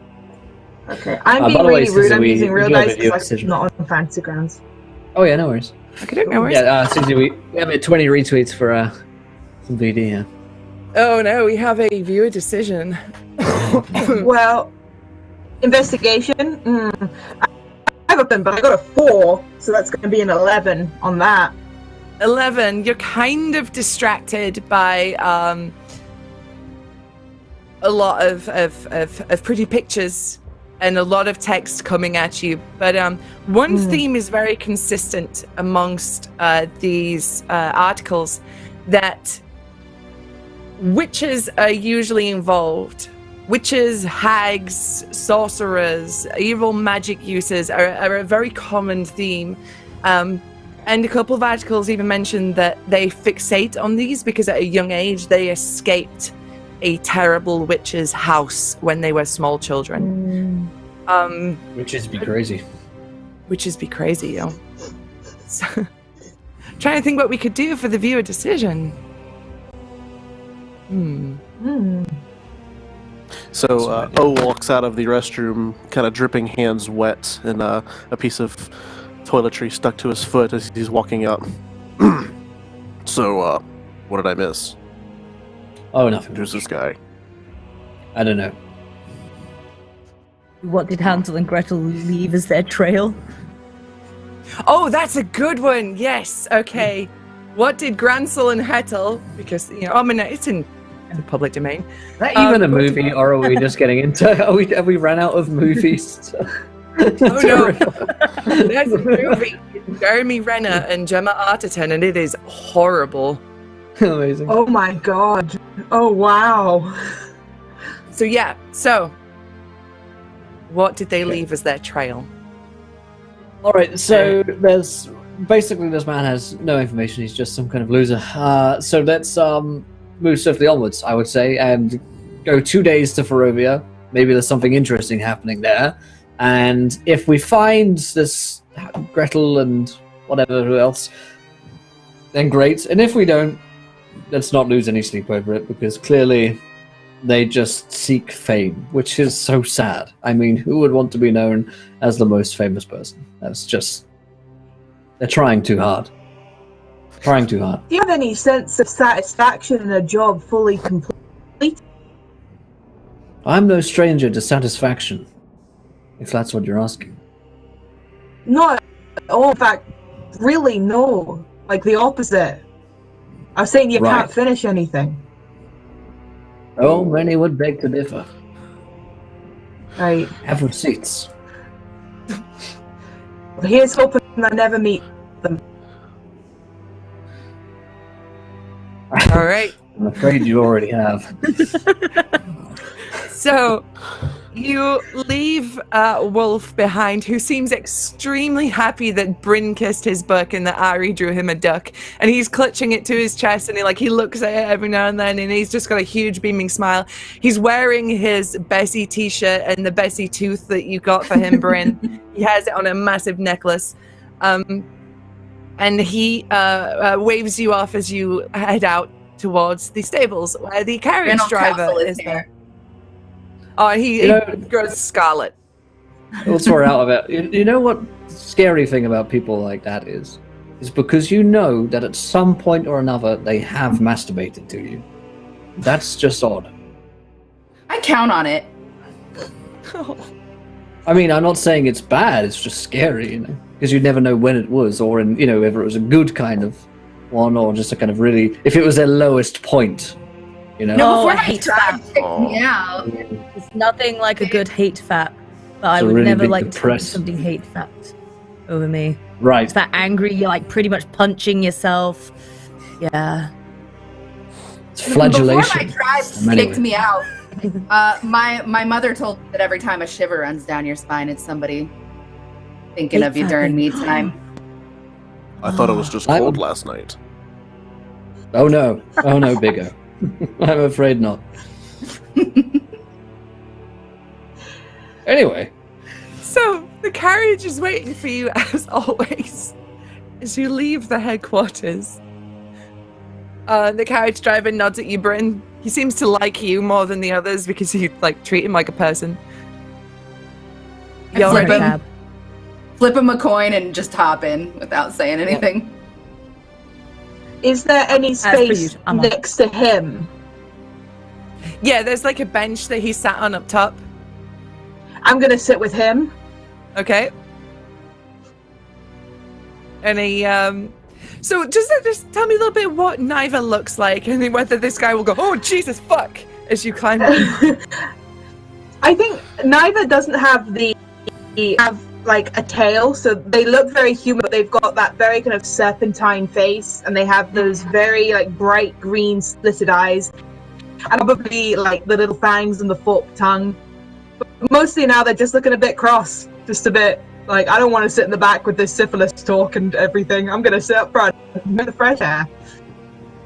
[SPEAKER 6] Okay, I'm being really rude. I'm using real dice because I'm not on fancy grounds.
[SPEAKER 2] Oh yeah, no worries.
[SPEAKER 3] Okay, no worries.
[SPEAKER 2] Yeah, Susie, we have 20 retweets for some VD. Yeah.
[SPEAKER 3] Oh no, we have a viewer decision.
[SPEAKER 6] Well, investigation. I have them, but I got a 4, so that's going to be an 11 on that.
[SPEAKER 3] 11. You're kind of distracted by a lot of pretty pictures and a lot of text coming at you. But one theme is very consistent amongst these articles, that witches are usually involved. Witches, hags, sorcerers, evil magic users are a very common theme. And a couple of articles even mention that they fixate on these because at a young age they escaped a terrible witch's house when they were small children.
[SPEAKER 2] Witches be crazy.
[SPEAKER 3] Witches be crazy, yo. So, trying to think what we could do for the viewer decision.
[SPEAKER 1] So O walks out of the restroom, kind of dripping hands wet, and a piece of toiletry stuck to his foot as he's walking up. So, what did I miss?
[SPEAKER 2] Oh, nothing.
[SPEAKER 1] Who's this guy?
[SPEAKER 2] I don't know.
[SPEAKER 4] What did Hansel and Gretel leave as their trail?
[SPEAKER 3] Oh, that's a good one. Yes. Okay. what did Granzel and Hettel, because, I mean, it's in the public domain.
[SPEAKER 2] Is that even a movie, or are we just getting into? Have we run out of movies?
[SPEAKER 3] Oh no, there's a movie. Jeremy Renner and Gemma Arterton, and it is horrible.
[SPEAKER 2] Amazing.
[SPEAKER 6] Oh my god. Oh wow.
[SPEAKER 3] So what did they leave as their trail?
[SPEAKER 2] All right, so there's basically this man has no information. He's just some kind of loser. So let's move swiftly onwards, I would say, and go 2 days to Ferovia. Maybe there's something interesting happening there. And if we find this Gretel and whatever else, then great. And if we don't, let's not lose any sleep over it, because clearly they just seek fame, which is so sad. I mean, who would want to be known as the most famous person? That's just... They're trying too hard. Trying too hard.
[SPEAKER 6] Do you have any sense of satisfaction in a job fully complete?
[SPEAKER 2] I'm no stranger to satisfaction, if that's what you're asking.
[SPEAKER 6] Not at all. In fact, really no. Like the opposite. I was saying you
[SPEAKER 2] Right.
[SPEAKER 6] can't finish anything.
[SPEAKER 2] Oh, many would beg to differ.
[SPEAKER 6] Right.
[SPEAKER 2] Have receipts.
[SPEAKER 6] Well, here's hoping I never meet them.
[SPEAKER 3] All right.
[SPEAKER 2] I'm afraid you already have.
[SPEAKER 3] So you leave Wolf behind, who seems extremely happy that Bryn kissed his book and that Ari drew him a duck, and he's clutching it to his chest, and he looks at it every now and then, and he's just got a huge beaming smile. He's wearing his Bessie t-shirt and the Bessie tooth that you got for him, Bryn. He has it on a massive necklace, and he waves you off as you head out towards the stables where the carriage
[SPEAKER 5] Randall
[SPEAKER 3] driver
[SPEAKER 5] Castle
[SPEAKER 3] is there. Oh, he grows scarlet.
[SPEAKER 2] We'll sort out of it. You know what the scary thing about people like that is because you know that at some point or another they have masturbated to you. That's just odd.
[SPEAKER 5] I count on it.
[SPEAKER 2] I mean, I'm not saying it's bad, it's just scary, because you'd never know when it was, or in, whether it was a good kind of one, or just a kind of really, if it was their lowest point,
[SPEAKER 5] No,
[SPEAKER 4] Oh,
[SPEAKER 5] before
[SPEAKER 4] I
[SPEAKER 5] my
[SPEAKER 4] hate
[SPEAKER 5] tribe
[SPEAKER 4] that.
[SPEAKER 5] kicked me out.
[SPEAKER 4] It's nothing like a good hate fap, but I
[SPEAKER 2] It's a
[SPEAKER 4] would
[SPEAKER 2] really
[SPEAKER 4] never
[SPEAKER 2] big
[SPEAKER 4] like to
[SPEAKER 2] depress.
[SPEAKER 4] something hate fapped over me.
[SPEAKER 2] Right.
[SPEAKER 4] It's that angry, you're like pretty much punching yourself. Yeah.
[SPEAKER 2] It's flagellation.
[SPEAKER 5] Before my tribe kicked me out, my mother told me that every time a shiver runs down your spine, it's somebody thinking of you during me time.
[SPEAKER 1] I thought it was just
[SPEAKER 2] I-
[SPEAKER 1] cold last night.
[SPEAKER 2] Oh no, Biggo. I'm afraid not. Anyway,
[SPEAKER 3] So the carriage is waiting for you as always as you leave the headquarters. The carriage driver nods at you, Bryn. He seems to like you more than the others because you treat him like a person. Yell
[SPEAKER 5] Flip
[SPEAKER 3] at
[SPEAKER 5] him.
[SPEAKER 3] him.
[SPEAKER 5] Flip him a coin and just hop in without saying anything.
[SPEAKER 6] Is there any
[SPEAKER 4] per
[SPEAKER 6] space
[SPEAKER 4] usual, I'm on.
[SPEAKER 6] next to him?
[SPEAKER 3] Yeah, there's a bench that he sat on up top.
[SPEAKER 6] I'm gonna sit with him.
[SPEAKER 3] Okay. And he so just tell me a little bit what Niva looks like and whether this guy will go, oh Jesus fuck, as you climb up.
[SPEAKER 6] I think neither doesn't have like a tail, so they look very human, but they've got that very kind of serpentine face, and they have those very bright green slitted eyes, and probably the little fangs and the forked tongue. But mostly now they're just looking a bit cross, just a bit I don't want to sit in the back with this syphilis talk and everything. I'm gonna sit up front with the fresh air.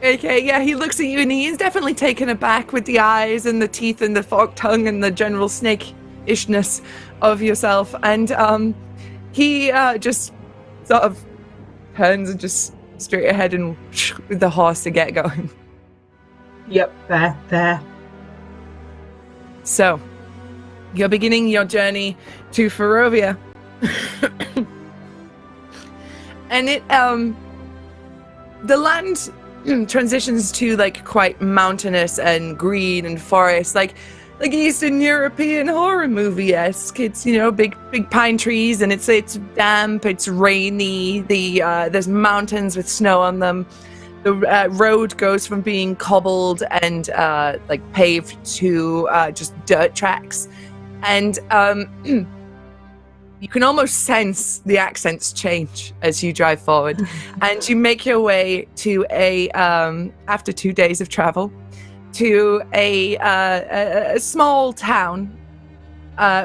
[SPEAKER 3] Okay, yeah, he looks at you and he is definitely taken aback with the eyes and the teeth and the forked tongue and the general snake-ishness of yourself. And he just sort of turns and just straight ahead and with the horse to get going.
[SPEAKER 6] Yep, there.
[SPEAKER 3] So, you're beginning your journey to Ferovia. And it, the land transitions to quite mountainous and green and forest, like Eastern European horror movie-esque. It's big pine trees, and it's damp, it's rainy. There's mountains with snow on them, The road goes from being cobbled and like paved to just dirt tracks, and you can almost sense the accents change as you drive forward. And you make your way to after 2 days of travel, to a small town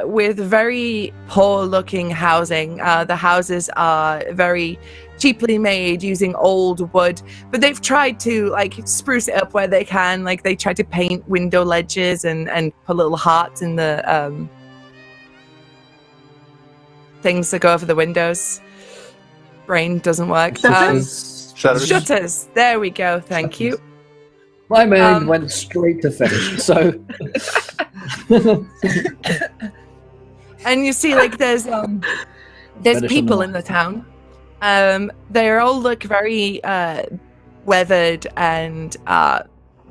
[SPEAKER 3] with very poor-looking housing. The houses are very cheaply made using old wood, but they've tried to like spruce it up where they can. Like they try to paint window ledges and put little hearts in the things that go over the windows. Brain doesn't work. Shutters. There we go. Thank you.
[SPEAKER 2] My mind went straight to fetish. So,
[SPEAKER 3] and you see, like there's people in the town. They all look very weathered and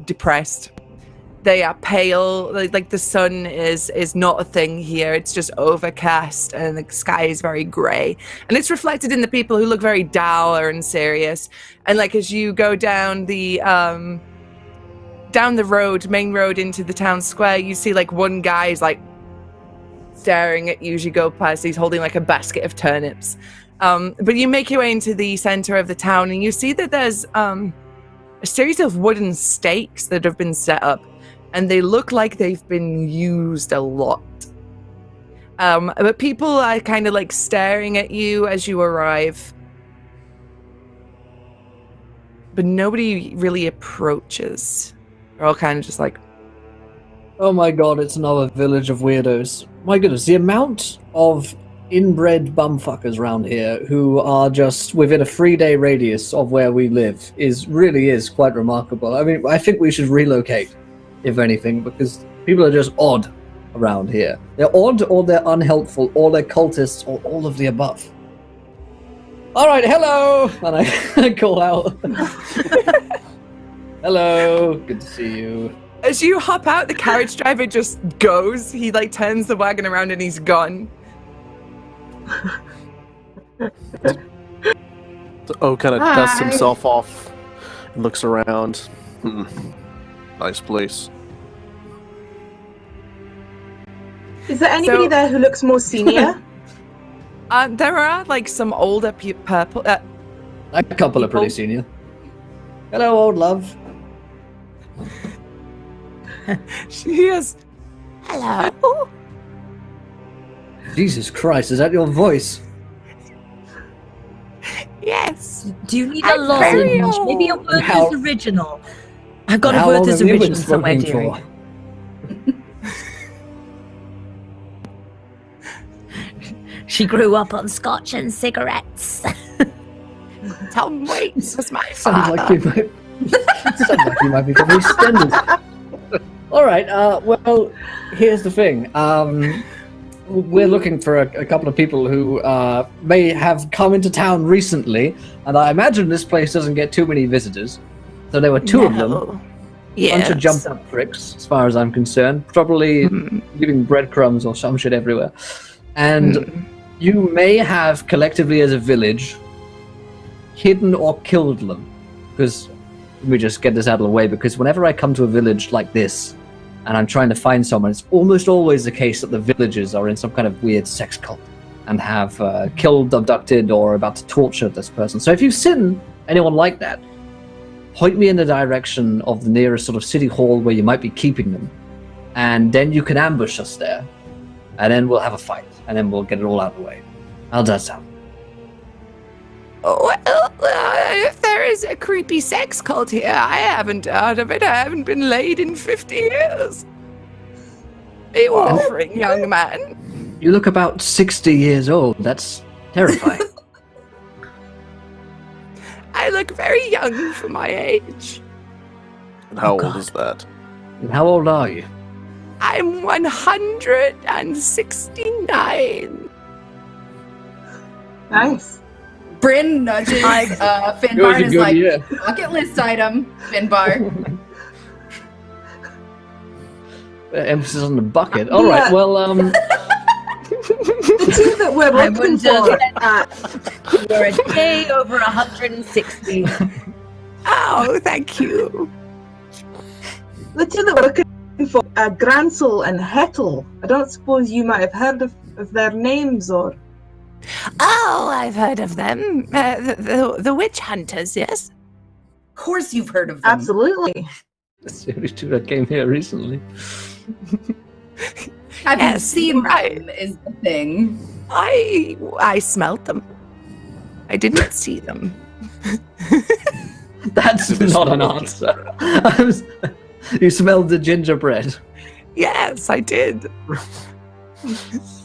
[SPEAKER 3] depressed. They are pale. Like the sun is not a thing here. It's just overcast, and the sky is very grey. And it's reflected in the people who look very dour and serious. And like as you go down the main road into the town square, you see like one guy is like staring at you as you go past. He's holding like a basket of turnips. But you make your way into the center of the town, and you see that there's a series of wooden stakes that have been set up, and they look like they've been used a lot. But people are kind of like staring at you as you arrive, but nobody really approaches. They're all kind of just like,
[SPEAKER 2] oh my god, it's another village of weirdos. My goodness, the amount of inbred bumfuckers around here who are just within a 3-day radius of where we live really is quite remarkable. I mean, I think we should relocate, if anything, because people are just odd around here. They're odd, or they're unhelpful, or they're cultists, or all of the above. All right, hello! And I call out. Hello, good to see you.
[SPEAKER 3] As you hop out, the carriage driver just goes. He like turns the wagon around and he's gone.
[SPEAKER 1] O kind of dusts himself off and looks around. Nice place.
[SPEAKER 6] Is there anybody there who looks more senior?
[SPEAKER 3] There are like some older purple.
[SPEAKER 2] A couple are pretty senior. Hello, old love.
[SPEAKER 3] She is. Hello.
[SPEAKER 2] Jesus Christ, is that your voice?
[SPEAKER 3] Yes.
[SPEAKER 4] Do you need a lozenge? Maybe a word is original. I've got a word that's original somewhere, dearie. She grew up on scotch and cigarettes.
[SPEAKER 3] Tom Waits was my
[SPEAKER 2] Sounds
[SPEAKER 3] father.
[SPEAKER 2] like you might be very extended. All right. Well, here's the thing. We're looking for a couple of people who may have come into town recently, and I imagine this place doesn't get too many visitors. So there were two of them.
[SPEAKER 3] Yes.
[SPEAKER 2] Bunch of jumped up pricks, as far as I'm concerned. Probably leaving breadcrumbs or some shit everywhere. And you may have collectively as a village hidden or killed them. Because, let me just get this out of the way, because whenever I come to a village like this, and I'm trying to find someone, it's almost always the case that the villagers are in some kind of weird sex cult and have killed, abducted, or about to torture this person. So if you've seen anyone like that, point me in the direction of the nearest sort of city hall where you might be keeping them, and then you can ambush us there, and then we'll have a fight, and then we'll get it all out of the way. How's that sound?
[SPEAKER 3] Well, if there is a creepy sex cult here, I haven't heard of it. I haven't been laid in 50 years. Be offering, young man.
[SPEAKER 2] You look about 60 years old. That's terrifying.
[SPEAKER 3] I look very young for my age.
[SPEAKER 1] And how old is that?
[SPEAKER 2] And how old are you?
[SPEAKER 3] I'm 169.
[SPEAKER 6] Nice.
[SPEAKER 5] Bryn nudges Finbar and is like, bucket list item, Finbar.
[SPEAKER 2] Emphasis on the bucket. All right, well,
[SPEAKER 6] The two that we're looking for.
[SPEAKER 4] You're a day over 160.
[SPEAKER 3] Oh, thank you.
[SPEAKER 6] The two that we're looking for are Granzel and Hettel. I don't suppose you might have heard of their names, or...
[SPEAKER 3] Oh, I've heard of them. The witch hunters, yes?
[SPEAKER 5] Of course you've heard of them.
[SPEAKER 6] Absolutely.
[SPEAKER 2] That's the only two that came here recently.
[SPEAKER 5] Have you
[SPEAKER 3] Yes,
[SPEAKER 5] seen
[SPEAKER 3] right.
[SPEAKER 5] them is the thing.
[SPEAKER 3] I smelled them. I didn't see them.
[SPEAKER 2] That's not an answer. You smelled the gingerbread.
[SPEAKER 3] Yes, I did.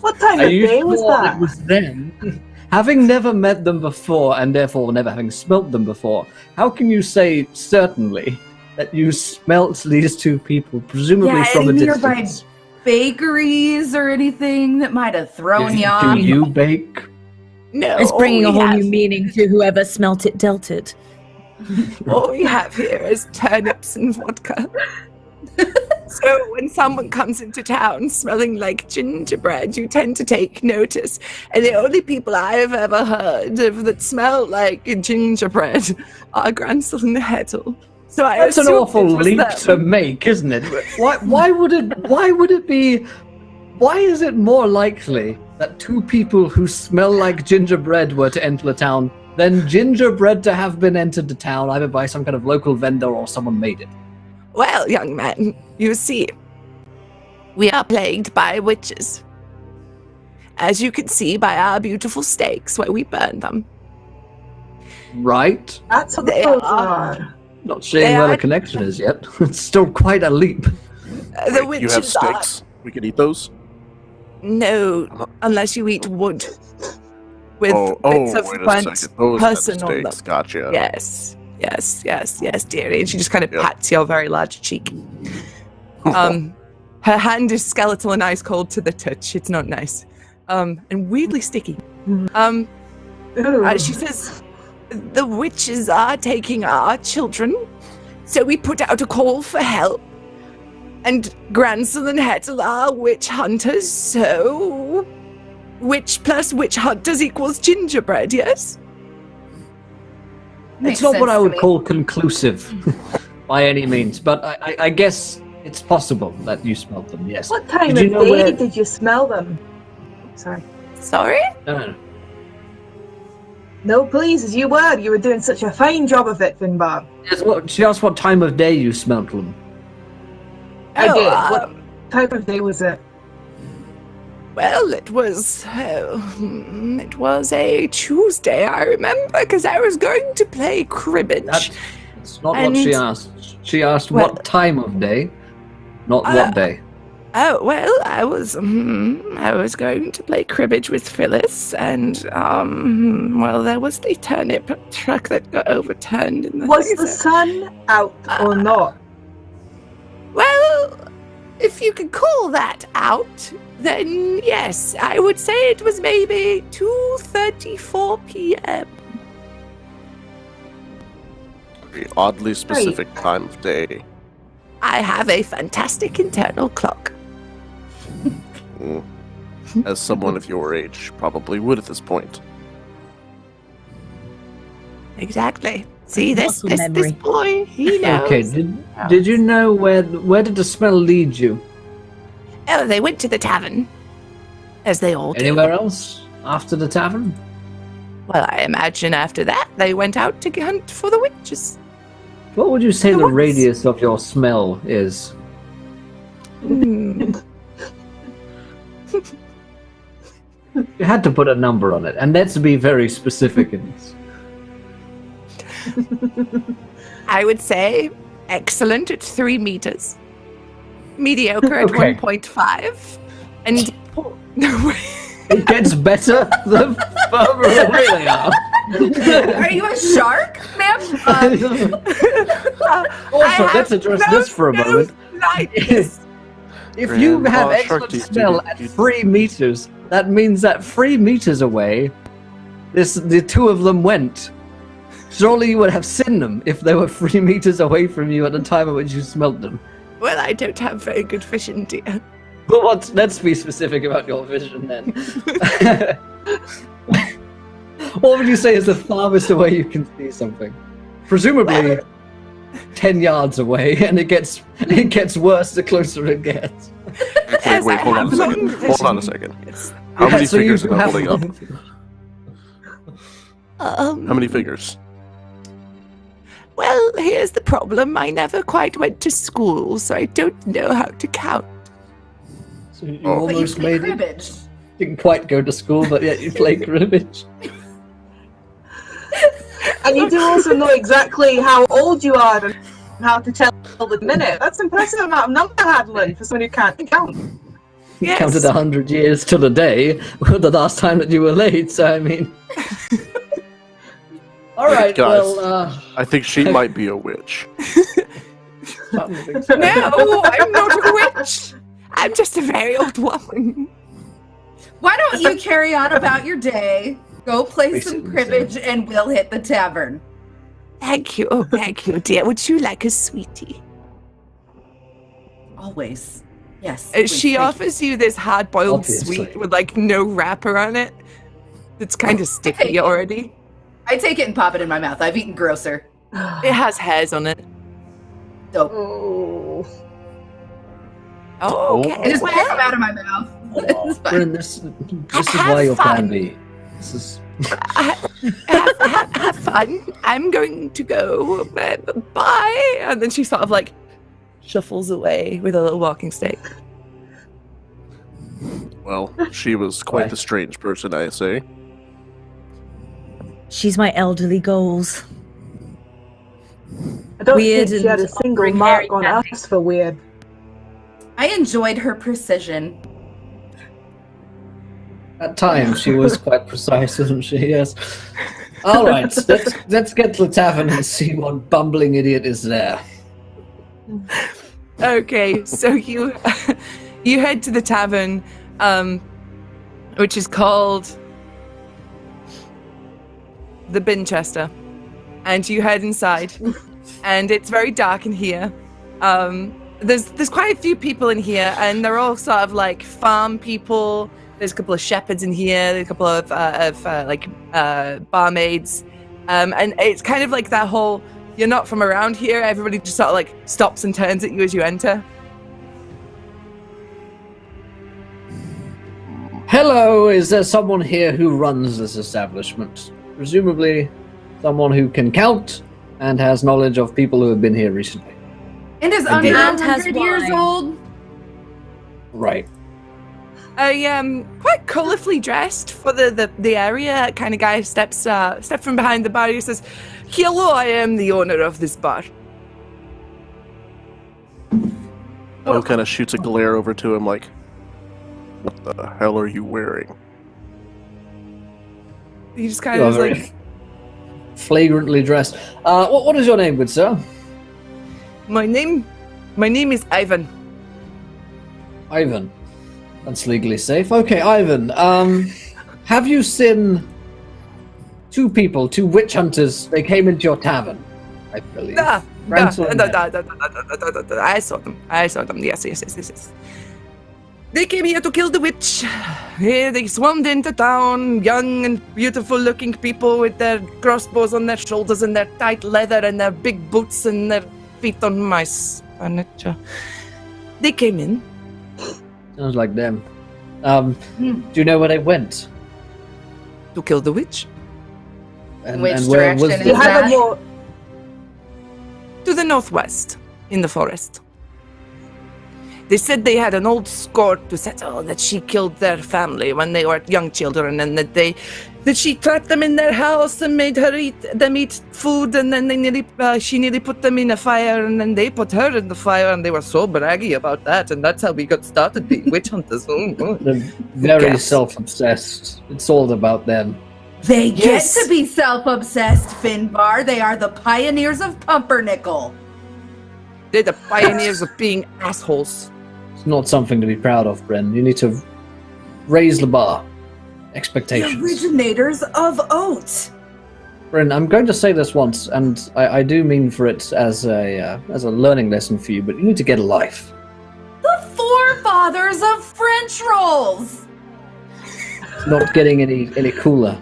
[SPEAKER 6] What time
[SPEAKER 2] Are
[SPEAKER 6] of
[SPEAKER 2] you
[SPEAKER 6] day was
[SPEAKER 2] sure
[SPEAKER 6] that?
[SPEAKER 2] it was them? Having never met them before, and therefore never having smelt them before, how can you say certainly that you smelt these two people, presumably from a
[SPEAKER 5] nearby
[SPEAKER 2] distance?
[SPEAKER 5] bakeries or anything that might have thrown you
[SPEAKER 2] Do
[SPEAKER 5] off.
[SPEAKER 2] you bake?
[SPEAKER 3] No,
[SPEAKER 4] It's bringing a
[SPEAKER 3] all we
[SPEAKER 4] whole
[SPEAKER 3] have-
[SPEAKER 4] new meaning to whoever smelt it, dealt it.
[SPEAKER 3] All we have here is turnips and vodka. So when someone comes into town smelling like gingerbread, you tend to take notice. And the only people I've ever heard of that smell like gingerbread are Granzel and Hettel. So I
[SPEAKER 2] That's an
[SPEAKER 3] assumed
[SPEAKER 2] awful
[SPEAKER 3] it was
[SPEAKER 2] leap
[SPEAKER 3] them.
[SPEAKER 2] to make, isn't it? Why would it be? Why is it more likely that two people who smell like gingerbread were to enter the town than gingerbread to have been entered the town either by some kind of local vendor or someone made it?
[SPEAKER 3] Well, young man, you see, we are plagued by witches. As you can see by our beautiful stakes where we burn them.
[SPEAKER 2] Right?
[SPEAKER 6] That's what
[SPEAKER 3] They
[SPEAKER 6] those
[SPEAKER 3] are.
[SPEAKER 6] are.
[SPEAKER 2] Not seeing
[SPEAKER 3] They
[SPEAKER 2] where
[SPEAKER 3] are-
[SPEAKER 2] the connection is yet. It's still quite a leap.
[SPEAKER 3] The
[SPEAKER 1] Wait, you have
[SPEAKER 3] witches are...
[SPEAKER 1] steaks? We can eat those?
[SPEAKER 3] No, unless you eat wood. With
[SPEAKER 1] oh,
[SPEAKER 3] bits of
[SPEAKER 1] wait a
[SPEAKER 3] burnt
[SPEAKER 1] second. Those kind of
[SPEAKER 3] person on them.
[SPEAKER 1] steaks. Gotcha.
[SPEAKER 3] Yes, dearie. And she just kind of
[SPEAKER 1] Yep.
[SPEAKER 3] pats your very large cheek. Her hand is skeletal and ice cold to the touch. It's not nice. And weirdly sticky.
[SPEAKER 6] Ooh.
[SPEAKER 3] She says, the witches are taking our children, so we put out a call for help. And Granzel and Hettel are witch hunters, so witch plus witch hunters equals gingerbread, yes?
[SPEAKER 5] Makes
[SPEAKER 2] It's not what
[SPEAKER 5] sense
[SPEAKER 2] I
[SPEAKER 5] to
[SPEAKER 2] would
[SPEAKER 5] me.
[SPEAKER 2] call conclusive by any means, but I guess it's possible that you smelled them, yes.
[SPEAKER 6] What time
[SPEAKER 2] Did you
[SPEAKER 6] of
[SPEAKER 2] know
[SPEAKER 6] day
[SPEAKER 2] where-
[SPEAKER 6] did you smell them? Sorry.
[SPEAKER 3] Sorry?
[SPEAKER 2] No.
[SPEAKER 6] No, please, you were doing such a fine job of it, Finbar.
[SPEAKER 2] Yes, she asked what time of day you smelled them.
[SPEAKER 6] I
[SPEAKER 3] Oh,
[SPEAKER 6] did. What type of day was it?
[SPEAKER 3] Well, it was a Tuesday, I remember, because I was going to play cribbage.
[SPEAKER 2] That's not what she
[SPEAKER 3] And-
[SPEAKER 2] asked. She asked
[SPEAKER 3] Well-
[SPEAKER 2] what time of day, not what day.
[SPEAKER 3] Oh, well, I was going to play cribbage with Phyllis, and, well, there was the turnip truck that got overturned in the
[SPEAKER 6] Was
[SPEAKER 3] thing,
[SPEAKER 6] the
[SPEAKER 3] so-
[SPEAKER 6] sun out or not?
[SPEAKER 3] Well, if you could call that out, then yes, I would say it was maybe 2:34 p.m.
[SPEAKER 1] Very oddly specific time of day.
[SPEAKER 3] I have a fantastic internal clock.
[SPEAKER 1] Mm. As someone of your age probably would at this point.
[SPEAKER 3] Exactly. See, this
[SPEAKER 4] Muscle
[SPEAKER 3] this
[SPEAKER 4] memory.
[SPEAKER 3] boy, he knows.
[SPEAKER 2] Okay, did you know where did the smell lead you?
[SPEAKER 3] Oh, they went to the tavern, as they all do.
[SPEAKER 2] Anywhere else after the tavern?
[SPEAKER 3] Well, I imagine after that they went out to hunt for the witches.
[SPEAKER 2] What would you say the
[SPEAKER 3] What's-
[SPEAKER 2] radius of your smell is?
[SPEAKER 3] Hmm.
[SPEAKER 2] You had to put a number on it, and let's be very specific in this.
[SPEAKER 3] I would say excellent at 3 meters, mediocre at
[SPEAKER 2] Okay.
[SPEAKER 3] 1.5, and
[SPEAKER 2] It gets better the further away they are.
[SPEAKER 5] Are you a shark, ma'am?
[SPEAKER 2] Also, let's address this for a moment. If you
[SPEAKER 1] Grandpa
[SPEAKER 2] have
[SPEAKER 1] Shark
[SPEAKER 2] excellent
[SPEAKER 1] Teeth,
[SPEAKER 2] smell
[SPEAKER 1] dude.
[SPEAKER 2] at 3 meters, that means that 3 meters away, the two of them went. Surely you would have seen them if they were 3 meters away from you at the time at which you smelt them.
[SPEAKER 3] Well, I don't have very good vision, dear.
[SPEAKER 2] But let's be specific about your vision then. What would you say is the farthest away you can see something? presumably 10 yards away, and it gets worse the closer it gets.
[SPEAKER 1] Wait, hold on a second. Hold on a second. How many fingers am I holding up? How many fingers?
[SPEAKER 3] Well, here's the problem. I never quite went to school, so I don't know how to count.
[SPEAKER 2] So you
[SPEAKER 1] Oh.
[SPEAKER 5] But you
[SPEAKER 2] almost
[SPEAKER 5] play
[SPEAKER 2] made it.
[SPEAKER 5] cribbage.
[SPEAKER 2] Didn't quite go to school, but yet you play cribbage.
[SPEAKER 6] And you do also know exactly how old you are and how to tell the minute. That's impressive amount of number handling for someone who can't count.
[SPEAKER 2] You
[SPEAKER 3] Yes.
[SPEAKER 2] counted 100 years to the day, the last time that you were late, so I mean... Alright,
[SPEAKER 1] Guys.
[SPEAKER 2] well,
[SPEAKER 1] I think she might be a witch.
[SPEAKER 3] No, I'm not a witch. I'm just a very old woman.
[SPEAKER 5] Why don't you carry on about your day? Go play some
[SPEAKER 2] Basically,
[SPEAKER 5] cribbage, and we'll hit the tavern.
[SPEAKER 3] Thank you, dear. Would you like a sweetie?
[SPEAKER 5] Always. Yes.
[SPEAKER 3] She
[SPEAKER 5] please, thank you.
[SPEAKER 3] offers you this hard-boiled
[SPEAKER 2] Obviously.
[SPEAKER 3] sweet with like no wrapper on it. It's kind of sticky already.
[SPEAKER 5] I take it and pop it in my mouth. I've eaten grosser.
[SPEAKER 3] It has hairs on it.
[SPEAKER 5] Dope.
[SPEAKER 6] Oh.
[SPEAKER 3] Oh, okay.
[SPEAKER 5] It just won't come
[SPEAKER 3] Well,
[SPEAKER 5] out of my mouth. It's fine.
[SPEAKER 2] Bryn, this is why you're plan B. This is...
[SPEAKER 3] have fun. I'm going to go. Bye. And then she sort of like shuffles away with a little walking stick.
[SPEAKER 1] Well, she was quite
[SPEAKER 2] Why?
[SPEAKER 1] the strange person, I say.
[SPEAKER 4] She's my elderly goals.
[SPEAKER 6] I don't
[SPEAKER 4] Weird
[SPEAKER 6] think she had a
[SPEAKER 4] and
[SPEAKER 6] single
[SPEAKER 4] offering
[SPEAKER 6] mark
[SPEAKER 4] Harry
[SPEAKER 6] on
[SPEAKER 4] candy.
[SPEAKER 6] us for weird.
[SPEAKER 5] I enjoyed her precision.
[SPEAKER 2] At times, she was quite precise, wasn't she? Yes. All right, let's get to the tavern and see what bumbling idiot is there.
[SPEAKER 3] Okay, so you you head to the tavern, which is called the Binchester, and you head inside, and it's very dark in here. There's quite a few people in here, and they're all sort of like farm people. There's a couple of shepherds in here. There's a couple of barmaids, and it's kind of like that whole "you're not from around here." Everybody just sort of like stops and turns at you as you enter.
[SPEAKER 2] Hello, is there someone here who runs this establishment? Presumably, someone who can count and has knowledge of people who have been here recently.
[SPEAKER 5] And is
[SPEAKER 2] Indeed.
[SPEAKER 5] under
[SPEAKER 4] And has
[SPEAKER 5] 100 years
[SPEAKER 4] wine.
[SPEAKER 5] old.
[SPEAKER 2] Right.
[SPEAKER 3] Quite colorfully dressed for the area kind of guy steps from behind the bar. He says, "Hello, I am the owner of this bar."
[SPEAKER 1] Oh, kind of shoots a glare over to him like, what the hell are you wearing?
[SPEAKER 3] He just kind
[SPEAKER 2] You
[SPEAKER 3] of
[SPEAKER 2] are
[SPEAKER 3] is
[SPEAKER 2] very
[SPEAKER 3] like,
[SPEAKER 2] flagrantly dressed. What is your name, good sir?
[SPEAKER 3] My name is Ivan.
[SPEAKER 2] Ivan. That's legally safe. Okay, Ivan. Have you seen two witch hunters? They came into your tavern, I believe. Granzel and Hettel.
[SPEAKER 3] I saw them. Yes. They came here to kill the witch. Here they swarmed into town, young and beautiful-looking people with their crossbows on their shoulders and their tight leather and their big boots and their feet on my furniture. They came in.
[SPEAKER 2] Sounds like them. Do you know where they went?
[SPEAKER 3] To kill the witch?
[SPEAKER 5] Which
[SPEAKER 2] where was
[SPEAKER 5] direction
[SPEAKER 6] You
[SPEAKER 5] is
[SPEAKER 2] the...
[SPEAKER 6] have a
[SPEAKER 5] that?
[SPEAKER 6] more.
[SPEAKER 3] To the northwest, in the forest. They said they had an old score to settle, that she killed their family when they were young children, and that she trapped them in their house and made her eat food, and then she nearly put them in a fire, and then they put her in the fire, and they were so braggy about that, and that's how we got started being witch hunters.
[SPEAKER 2] They're very
[SPEAKER 3] Yes.
[SPEAKER 2] self-obsessed. It's all about them.
[SPEAKER 5] They
[SPEAKER 3] Yes.
[SPEAKER 5] get to be self-obsessed, Finbar. They are the pioneers of Pumpernickel.
[SPEAKER 3] They're the pioneers of being assholes.
[SPEAKER 2] It's not something to be proud of, Bren. You need to raise the bar.
[SPEAKER 5] The
[SPEAKER 2] Expectations.
[SPEAKER 5] originators of oat.
[SPEAKER 2] Bren, I'm going to say this once, and I do mean for it as a learning lesson for you, but you need to get a life.
[SPEAKER 5] The forefathers of French rolls.
[SPEAKER 2] It's not getting any cooler,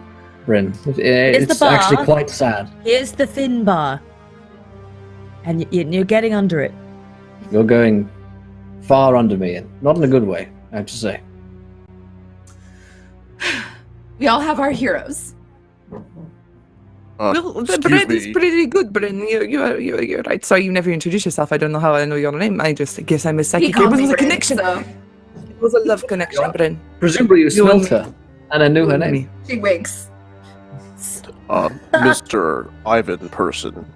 [SPEAKER 2] Bren. It's
[SPEAKER 4] the bar.
[SPEAKER 2] actually quite sad.
[SPEAKER 4] Here's the thin bar. and you're getting under it.
[SPEAKER 2] You're going far under me, and not in a good way, I have to say.
[SPEAKER 5] We all have our heroes.
[SPEAKER 3] Well, the
[SPEAKER 1] excuse
[SPEAKER 3] bread
[SPEAKER 1] me.
[SPEAKER 3] is pretty good, Bryn. You're right. Sorry, you never introduced yourself. I don't know how I know your name. I just guess I'm a
[SPEAKER 5] He
[SPEAKER 3] psychic. It
[SPEAKER 5] called
[SPEAKER 3] was
[SPEAKER 5] me
[SPEAKER 3] a
[SPEAKER 5] Bryn,
[SPEAKER 3] connection.
[SPEAKER 5] so
[SPEAKER 3] It was a love connection, Bryn.
[SPEAKER 2] Presumably you
[SPEAKER 3] You and
[SPEAKER 2] smelt her, and I knew her name.
[SPEAKER 5] she winks.
[SPEAKER 1] Mr. Ivan person,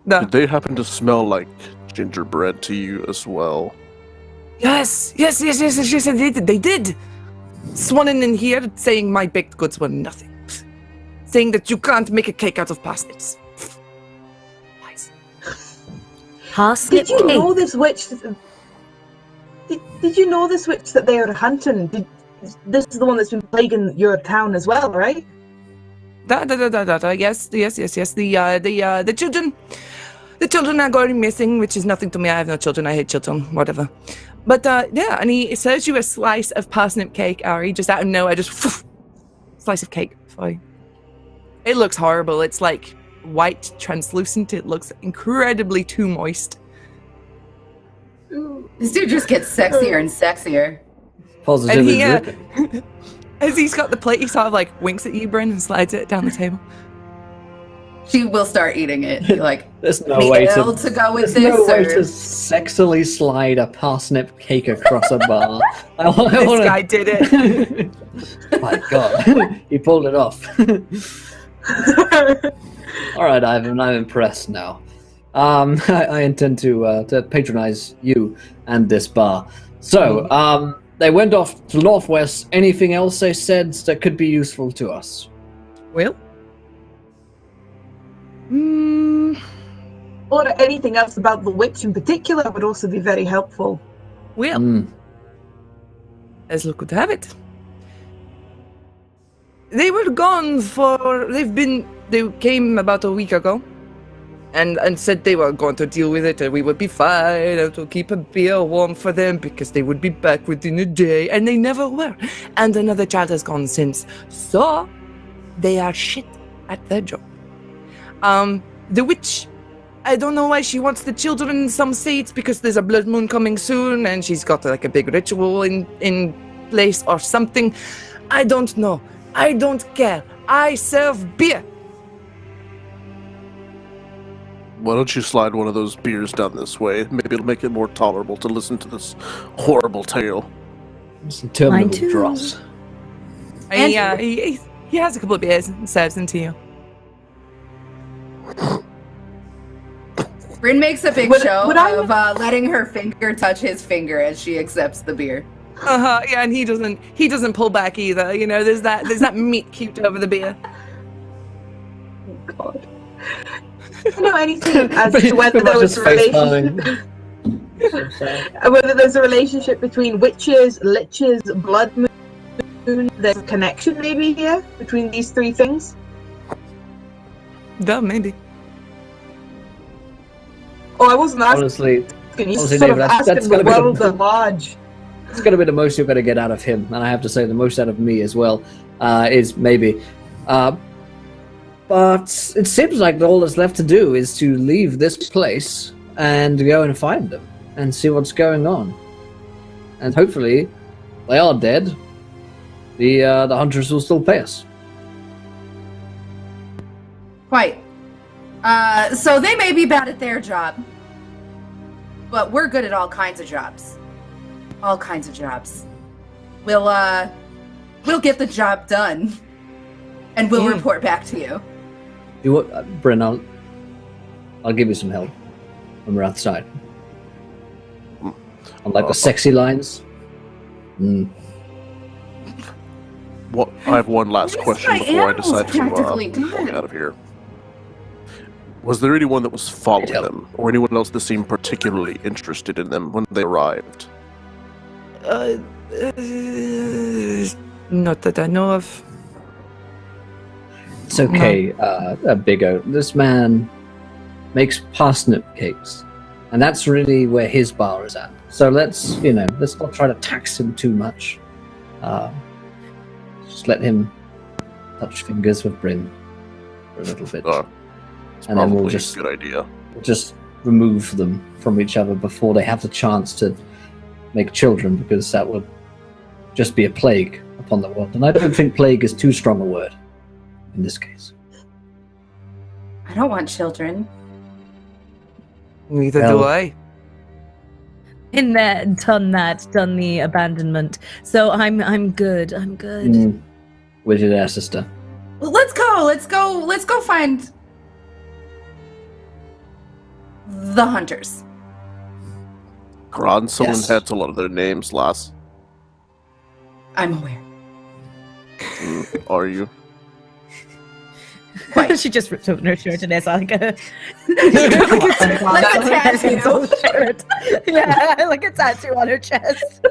[SPEAKER 3] No.
[SPEAKER 1] did they happen to smell like gingerbread to you as well?
[SPEAKER 3] Yes, they did. Swanning in here saying my baked goods were nothing. Saying that you can't make a cake out of parsnips. Nice.
[SPEAKER 4] Parsnip
[SPEAKER 6] Did you
[SPEAKER 4] cake.
[SPEAKER 6] know this witch? Did you know this witch that they are hunting? This is the one that's been plaguing your town as well, right?
[SPEAKER 3] Yes. The children. The children are going missing, which is nothing to me. I have no children. I hate children. Whatever. But yeah, and he serves you a slice of parsnip cake, Ari, just out of nowhere, just slice of cake for you. It looks horrible. It's like white, translucent. It looks incredibly too moist.
[SPEAKER 5] This dude just gets sexier and sexier.
[SPEAKER 2] Positively
[SPEAKER 3] And he,
[SPEAKER 2] dripping.
[SPEAKER 3] as he's got the plate, he sort of like winks at you, Bryn, and slides it down the table.
[SPEAKER 5] She will start eating it. Be like,
[SPEAKER 2] There's no
[SPEAKER 5] any
[SPEAKER 2] way
[SPEAKER 5] ale
[SPEAKER 2] to...
[SPEAKER 5] to go with
[SPEAKER 2] There's no way
[SPEAKER 5] this?
[SPEAKER 2] to
[SPEAKER 5] Or...
[SPEAKER 2] sexily slide a parsnip cake across a bar. I
[SPEAKER 3] This
[SPEAKER 2] wanna...
[SPEAKER 3] guy did it.
[SPEAKER 2] My God, he pulled it off. All right, Ivan, I'm impressed now. I intend to patronize you and this bar. So, they went off to Northwest. Anything else they said that could be useful to us?
[SPEAKER 3] Well?
[SPEAKER 6] Or anything else about the witch in particular would also be very helpful.
[SPEAKER 3] Well,
[SPEAKER 2] Mm.
[SPEAKER 3] as luck would have it. They were gone they came about a week ago and said they were going to deal with it and we would be fine and to keep a beer warm for them because they would be back within a day, and they never were. And another child has gone since. So they are shit at their job. The witch, I don't know why she wants the children. Some say it's because there's a blood moon coming soon and she's got like a big ritual in place or something. I don't know. I don't care. I serve beer.
[SPEAKER 1] Why don't you slide one of those beers down this way? Maybe it'll make it more tolerable to listen to this horrible tale.
[SPEAKER 2] It's interminable
[SPEAKER 4] Mine too.
[SPEAKER 2] dross.
[SPEAKER 3] And he has a couple of beers and serves them to you.
[SPEAKER 5] Bryn makes a big
[SPEAKER 6] Would
[SPEAKER 5] show
[SPEAKER 6] I-
[SPEAKER 5] of letting her finger touch his finger as she accepts the beer.
[SPEAKER 3] Yeah, and he doesn't pull back either. You know, there's that meat cute over the beer.
[SPEAKER 6] God. Do you know anything as to
[SPEAKER 2] Pretty
[SPEAKER 6] whether there
[SPEAKER 2] much
[SPEAKER 6] was
[SPEAKER 2] just
[SPEAKER 6] a
[SPEAKER 2] face
[SPEAKER 6] relationship,
[SPEAKER 2] palming.
[SPEAKER 6] whether there's a relationship between witches, liches, blood moon? There's a connection maybe here between these three things.
[SPEAKER 3] Duh, maybe.
[SPEAKER 6] Oh, I wasn't asking.
[SPEAKER 2] Honestly,
[SPEAKER 6] You
[SPEAKER 2] honestly,
[SPEAKER 6] sort of
[SPEAKER 2] David, that's
[SPEAKER 6] asking
[SPEAKER 2] gonna
[SPEAKER 6] the
[SPEAKER 2] be the-
[SPEAKER 6] world at large.
[SPEAKER 2] it's going to be the most you're going to get out of him, and I have to say the most out of me as well is maybe. But it seems like all that's left to do is to leave this place and go and find them and see what's going on. And hopefully, they are dead. The hunters will still pay us.
[SPEAKER 5] Quite. So they may be bad at their job, but we're good at all kinds of jobs. All kinds of jobs. We'll get the job done, and we'll report back to you.
[SPEAKER 2] You what, Bryn? I'll give you some help when we're outside. I like the sexy lines.
[SPEAKER 1] What? I have one last
[SPEAKER 5] Where's
[SPEAKER 1] question
[SPEAKER 5] my
[SPEAKER 1] before I
[SPEAKER 5] animals
[SPEAKER 1] decide to
[SPEAKER 5] practically
[SPEAKER 1] walk
[SPEAKER 5] done?
[SPEAKER 1] out of here. Was there anyone that was following
[SPEAKER 2] Hettel.
[SPEAKER 1] them, or anyone else that seemed particularly interested in them when they arrived?
[SPEAKER 3] Not that I know of.
[SPEAKER 2] It's okay, Big O. This man makes parsnip cakes, and that's really where his bar is at. So let's not try to tax him too much. Just let him touch fingers with Bryn for a little bit,
[SPEAKER 1] It's
[SPEAKER 2] and then
[SPEAKER 1] probably
[SPEAKER 2] we'll just
[SPEAKER 1] a good idea.
[SPEAKER 2] remove them from each other before they have the chance to make children, because that would just be a plague upon the world. And I don't think plague is too strong a word in this case.
[SPEAKER 5] I don't want children.
[SPEAKER 3] Neither
[SPEAKER 2] Well,
[SPEAKER 3] do I.
[SPEAKER 4] In there, done the abandonment. So I'm good. I'm good.
[SPEAKER 2] With your there, sister.
[SPEAKER 5] Well, let's go find the hunters.
[SPEAKER 1] Granzel and
[SPEAKER 2] Yes.
[SPEAKER 1] Hettel are their names, lass.
[SPEAKER 5] I'm aware.
[SPEAKER 1] Are you?
[SPEAKER 4] She just ripped open her shirt and it's like a
[SPEAKER 5] Like a tattoo.
[SPEAKER 4] shirt. Yeah, like a tattoo on her chest.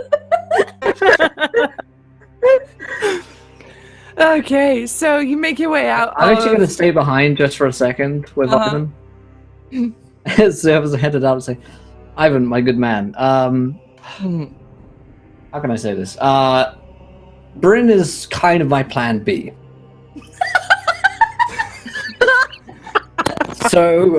[SPEAKER 3] Okay, so you make your way out.
[SPEAKER 2] I'm actually
[SPEAKER 3] of-
[SPEAKER 2] going to stay behind just for a second with Ivan. So I was headed out and say, Ivan, my good man, how can I say this? Bryn is kind of my plan B. So,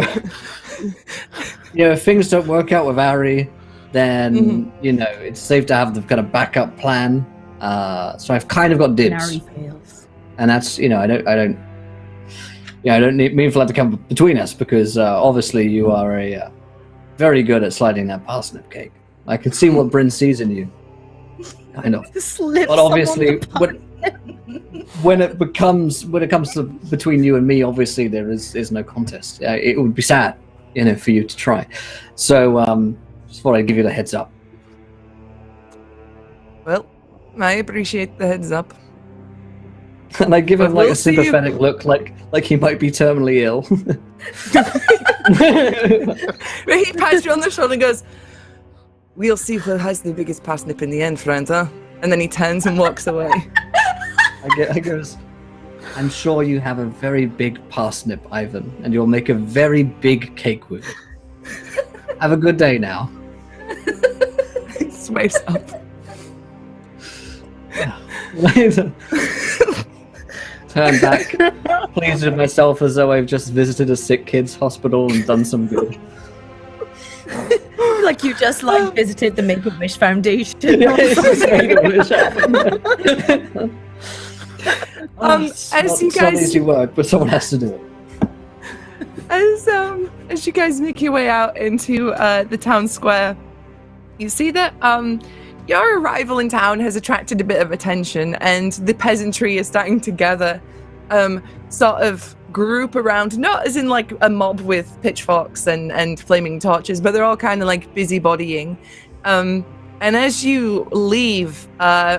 [SPEAKER 2] if things don't work out with Ari, then, it's safe to have the kind of backup plan. So I've kind of got dibs.
[SPEAKER 4] Harry fails.
[SPEAKER 2] And that's, I don't mean for that to come between us, because obviously you are very good at sliding that parsnip cake. I can see what Bryn sees in you. Kind of. But obviously, when it comes to between you and me, obviously there is no contest. It would be sad, for you to try. So, just thought I'd give you the heads up.
[SPEAKER 3] Well, I appreciate the heads up.
[SPEAKER 2] And I give him
[SPEAKER 3] But
[SPEAKER 2] like
[SPEAKER 3] we'll
[SPEAKER 2] a
[SPEAKER 3] see you-
[SPEAKER 2] sympathetic look, like he might be terminally ill.
[SPEAKER 3] But he pats you on the shoulder and goes, "We'll see who has the biggest parsnip in the end, friend, huh?" And then he turns and walks away.
[SPEAKER 2] I goes, I'm sure you have a very big parsnip, Ivan, and you'll make a very big cake with it. Have a good day now.
[SPEAKER 3] He swipes up.
[SPEAKER 2] Turn back, pleased with myself as though I've just visited a sick kids hospital and done some good.
[SPEAKER 4] Like you just visited the Make-A-Wish Foundation.
[SPEAKER 3] As you
[SPEAKER 2] it's not
[SPEAKER 3] guys-
[SPEAKER 2] easy work, but someone has to do it.
[SPEAKER 3] As you guys make your way out into the town square, you see that your arrival in town has attracted a bit of attention, and the peasantry is starting to gather, sort of group around, not as in like a mob with pitchforks and flaming torches, but they're all kind of like busybodying. And as you leave,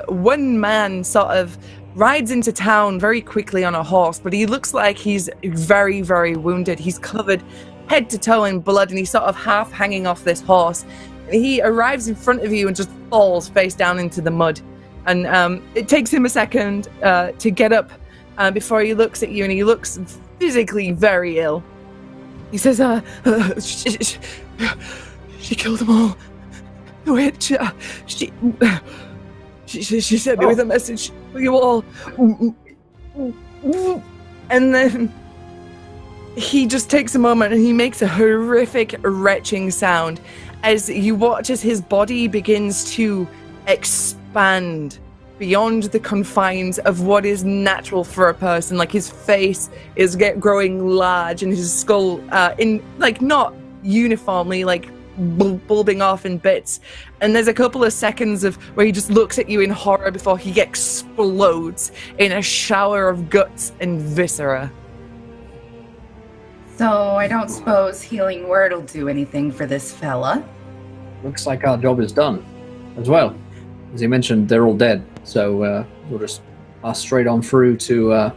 [SPEAKER 3] one man sort of rides into town very quickly on a horse, but he looks like he's very, very wounded. He's covered head to toe in blood, and he's sort of half hanging off this horse. And he arrives in front of you and just falls face down into the mud. And it takes him a second to get up before he looks at you, and he looks physically very ill. He says, she killed them all. The witch, she sent me with a message for you all. And then he just takes a moment and he makes a horrific retching sound as you watch as his body begins to expand beyond the confines of what is natural for a person. Like his face is growing large and his skull not uniformly bulbing off in bits, and there's a couple of seconds of where he just looks at you in horror before he explodes in a shower of guts and viscera.
[SPEAKER 5] So I don't suppose healing word will do anything for this fella.
[SPEAKER 2] Looks like our job is done as well. As you mentioned, they're all dead, so we'll just pass straight on through to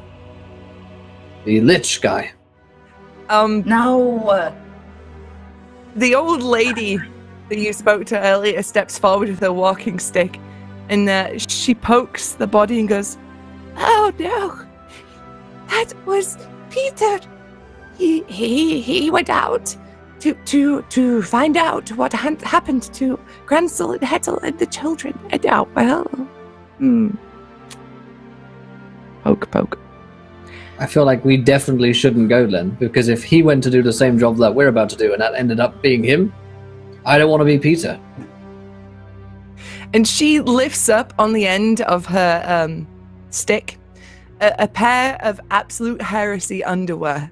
[SPEAKER 2] the Lich guy.
[SPEAKER 5] No.
[SPEAKER 3] The old lady that you spoke to earlier steps forward with her walking stick, and she pokes the body and goes, "Oh no, that was Peter. He went out to find out what happened to Granzel and Hettel and the children. And poke.
[SPEAKER 2] I feel like we definitely shouldn't go then, because if he went to do the same job that we're about to do and that ended up being him, I don't want to be Peter.
[SPEAKER 3] And she lifts up on the end of her stick a pair of absolute heresy underwear.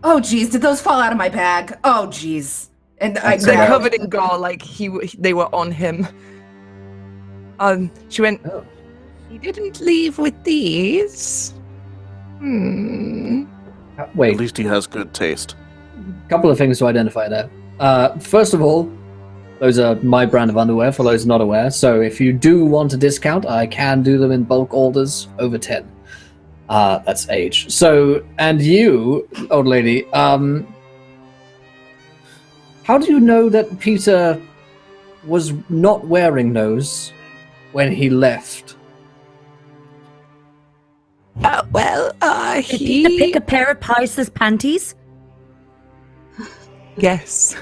[SPEAKER 5] Oh, geez, did those fall out of my bag? Oh, geez. And
[SPEAKER 3] They're covered in gore, like they were on him. She went,
[SPEAKER 2] Oh.
[SPEAKER 3] He didn't leave with these.
[SPEAKER 2] Wait,
[SPEAKER 1] At least he has good taste.
[SPEAKER 2] couple of things to identify there. First of all, those are my brand of underwear, for those not aware. So if you do want a discount, I can do them in bulk orders over 10. That's age. So, and you, old lady, how do you know that Peter was not wearing those when he left?
[SPEAKER 4] Did Peter pick a pair of priceless panties?
[SPEAKER 3] Yes.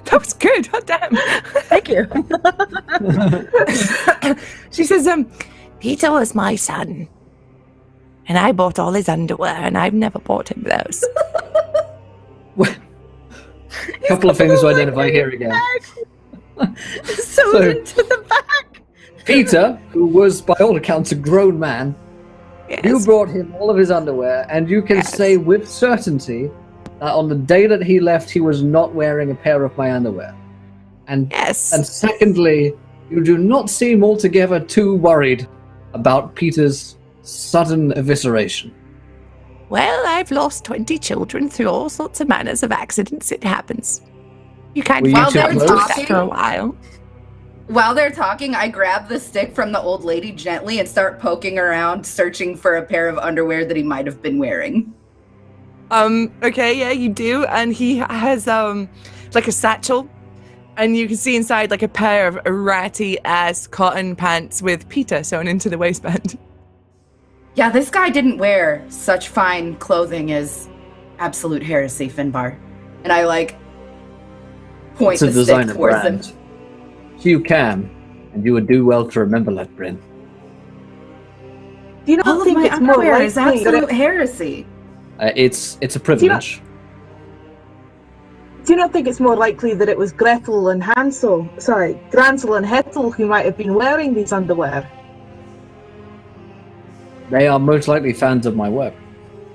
[SPEAKER 3] That was good. Oh, damn.
[SPEAKER 4] Thank you.
[SPEAKER 3] She says, Peter was my son. And I bought all his underwear, and I've never bought him those.
[SPEAKER 2] Couple of things to identify here again.
[SPEAKER 4] So into the back.
[SPEAKER 2] Peter, who was by all accounts a grown man, you brought him all of his underwear, and you can say with certainty that on the day that he left, he was not wearing a pair of my underwear. And and secondly, you do not seem altogether too worried about Peter's sudden evisceration.
[SPEAKER 3] Well, I've lost 20 children through all sorts of manners of accidents. It happens. You can't
[SPEAKER 2] Were you
[SPEAKER 3] find
[SPEAKER 2] too
[SPEAKER 3] out
[SPEAKER 2] close?
[SPEAKER 3] after a while.
[SPEAKER 5] While they're talking, I grab the stick from the old lady gently and start poking around, searching for a pair of underwear that he might have been wearing.
[SPEAKER 3] Okay, yeah, you do. And he has, like a satchel. And you can see inside, like, a pair of ratty-ass cotton pants with Peter sewn into the waistband.
[SPEAKER 5] Yeah, this guy didn't wear such fine clothing as absolute heresy, Finbar. And I, like, point
[SPEAKER 2] It's a
[SPEAKER 5] the stick
[SPEAKER 2] designer
[SPEAKER 5] towards
[SPEAKER 2] brand.
[SPEAKER 5] him.
[SPEAKER 2] You can, and you would do well to remember that, Bryn.
[SPEAKER 6] Do you not
[SPEAKER 5] All of
[SPEAKER 6] think
[SPEAKER 5] my
[SPEAKER 6] it's more
[SPEAKER 5] underwear is
[SPEAKER 6] likely that
[SPEAKER 5] absolute heresy.
[SPEAKER 2] It's a privilege.
[SPEAKER 6] Do you not think it's more likely that it was Granzel and Hettel who might have been wearing these underwear?
[SPEAKER 2] They are most likely fans of my work.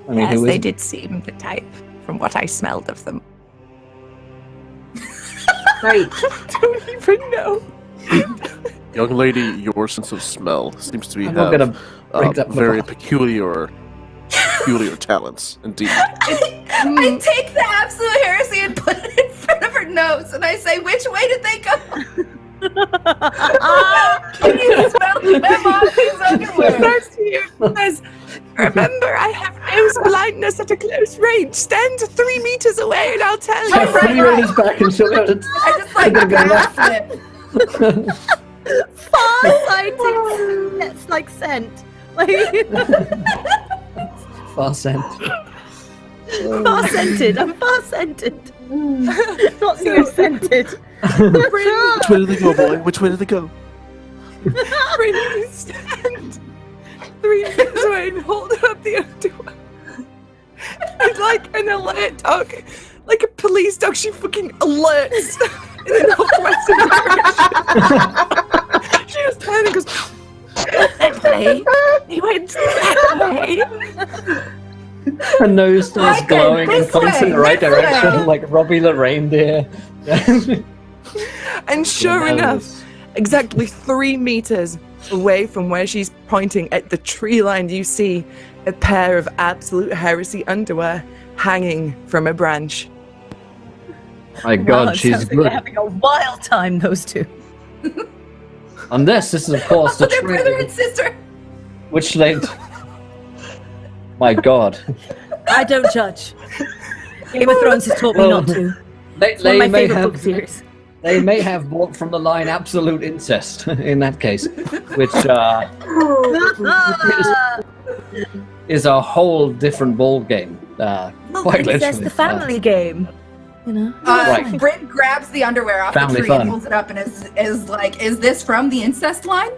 [SPEAKER 2] I mean,
[SPEAKER 3] Yes,
[SPEAKER 2] who
[SPEAKER 3] they
[SPEAKER 2] isn't?
[SPEAKER 3] did seem the type, from what I smelled of them.
[SPEAKER 6] Right.
[SPEAKER 3] I don't even know.
[SPEAKER 1] Young lady, your sense of smell seems to be
[SPEAKER 2] I'm not gonna break that
[SPEAKER 1] very
[SPEAKER 2] bubble.
[SPEAKER 1] peculiar talents, indeed.
[SPEAKER 5] I take the absolute heresy and put it in front of her nose, and I say, which way did they go? Can you smell them off his underwear?
[SPEAKER 3] Says, remember, I have nose blindness at a close range. Stand 3 meters away and I'll tell you.
[SPEAKER 2] Have three riders back and she'll be able to...
[SPEAKER 5] I just like grasp it.
[SPEAKER 4] Far-sighted. It's like scent. Like,
[SPEAKER 2] Far sent.
[SPEAKER 4] far-scented. I'm far-scented. Not zero-scented.
[SPEAKER 1] Which way did they go, boy? Which way did they go?
[SPEAKER 3] Bring you stand 3 meters away and hold up the underwear. And like an alert dog, like a police dog, she fucking alerts in the northwestern direction. She just turns and goes, that way. He went that way.
[SPEAKER 2] Her nose starts
[SPEAKER 5] Okay,
[SPEAKER 2] glowing and
[SPEAKER 5] this
[SPEAKER 2] points in
[SPEAKER 5] way,
[SPEAKER 2] the right
[SPEAKER 5] this
[SPEAKER 2] direction,
[SPEAKER 5] way.
[SPEAKER 2] like Robbie the reindeer.
[SPEAKER 3] And sure enough, exactly 3 meters away from where she's pointing at the tree line, you see a pair of absolute heresy underwear hanging from a branch.
[SPEAKER 2] My God,
[SPEAKER 4] Wow, it
[SPEAKER 2] she's
[SPEAKER 4] sounds like
[SPEAKER 2] good.
[SPEAKER 4] they're having a wild time, those two.
[SPEAKER 2] Unless this is, of course, the
[SPEAKER 5] They're brother
[SPEAKER 2] tree
[SPEAKER 5] and sister.
[SPEAKER 2] which they... My God.
[SPEAKER 4] I don't judge. Game of Thrones has taught me not to. It's one of my
[SPEAKER 2] may
[SPEAKER 4] favorite
[SPEAKER 2] have
[SPEAKER 4] book series.
[SPEAKER 2] they may have bought from the line absolute incest in that case, which is a whole different ball game. Quite
[SPEAKER 4] It's
[SPEAKER 2] literally.
[SPEAKER 4] the family game. You know?
[SPEAKER 2] Right.
[SPEAKER 5] Bryn grabs the underwear off
[SPEAKER 2] Family
[SPEAKER 5] the tree
[SPEAKER 2] fun.
[SPEAKER 5] and holds it up and is like, is this from the incest line?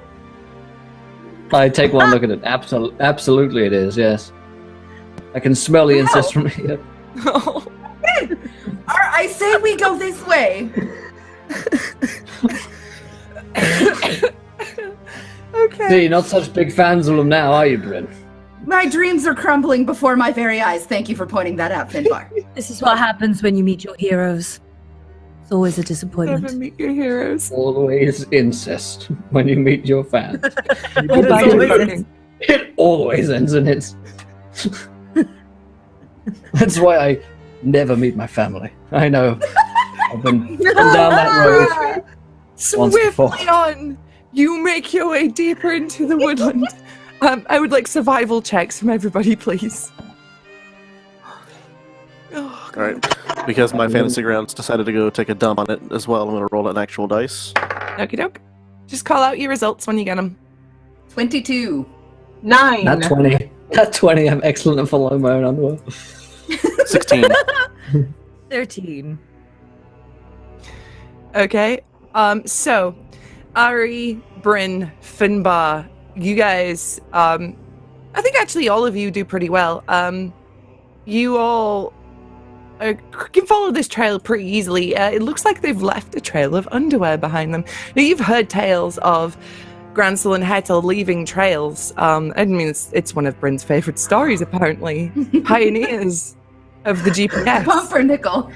[SPEAKER 2] I take one look at it. Absolutely it is, yes. I can smell the incest from here.
[SPEAKER 3] Oh.
[SPEAKER 5] I say we go this way.
[SPEAKER 3] Okay.
[SPEAKER 2] See, not such big fans of them now, are you, Bryn?
[SPEAKER 5] My dreams are crumbling before my very eyes. Thank you for pointing that out, Finbar.
[SPEAKER 4] This is what happens when you meet your heroes. It's always a
[SPEAKER 3] Never
[SPEAKER 4] disappointment.
[SPEAKER 3] meet your heroes.
[SPEAKER 2] Always incest when you meet your fans.
[SPEAKER 3] It
[SPEAKER 2] It always ends in incest. That's why I never meet my family. I know. I've been down that road. Once before.
[SPEAKER 3] Swiftly on. You make your way deeper into the woodland. I would like survival checks from everybody, please. Oh,
[SPEAKER 1] All right. Because my fantasy grounds decided to go take a dump on it as well, I'm going to roll an actual dice.
[SPEAKER 3] okie doke. Just call out your results when you get them.
[SPEAKER 5] 22.
[SPEAKER 6] 9.
[SPEAKER 2] Not 20. Not 20. I'm excellent at following my own underwear.
[SPEAKER 1] 16.
[SPEAKER 4] 13.
[SPEAKER 3] Okay. So, Ari, Bryn, Finbar, you guys, I think actually all of you do pretty well. You all can follow this trail pretty easily. It looks like they've left a trail of underwear behind them. Now, you've heard tales of Granzel and Hettel leaving trails. I mean, it's one of Bryn's favorite stories, apparently. Pioneers of the GPS.
[SPEAKER 5] Pumpernickel.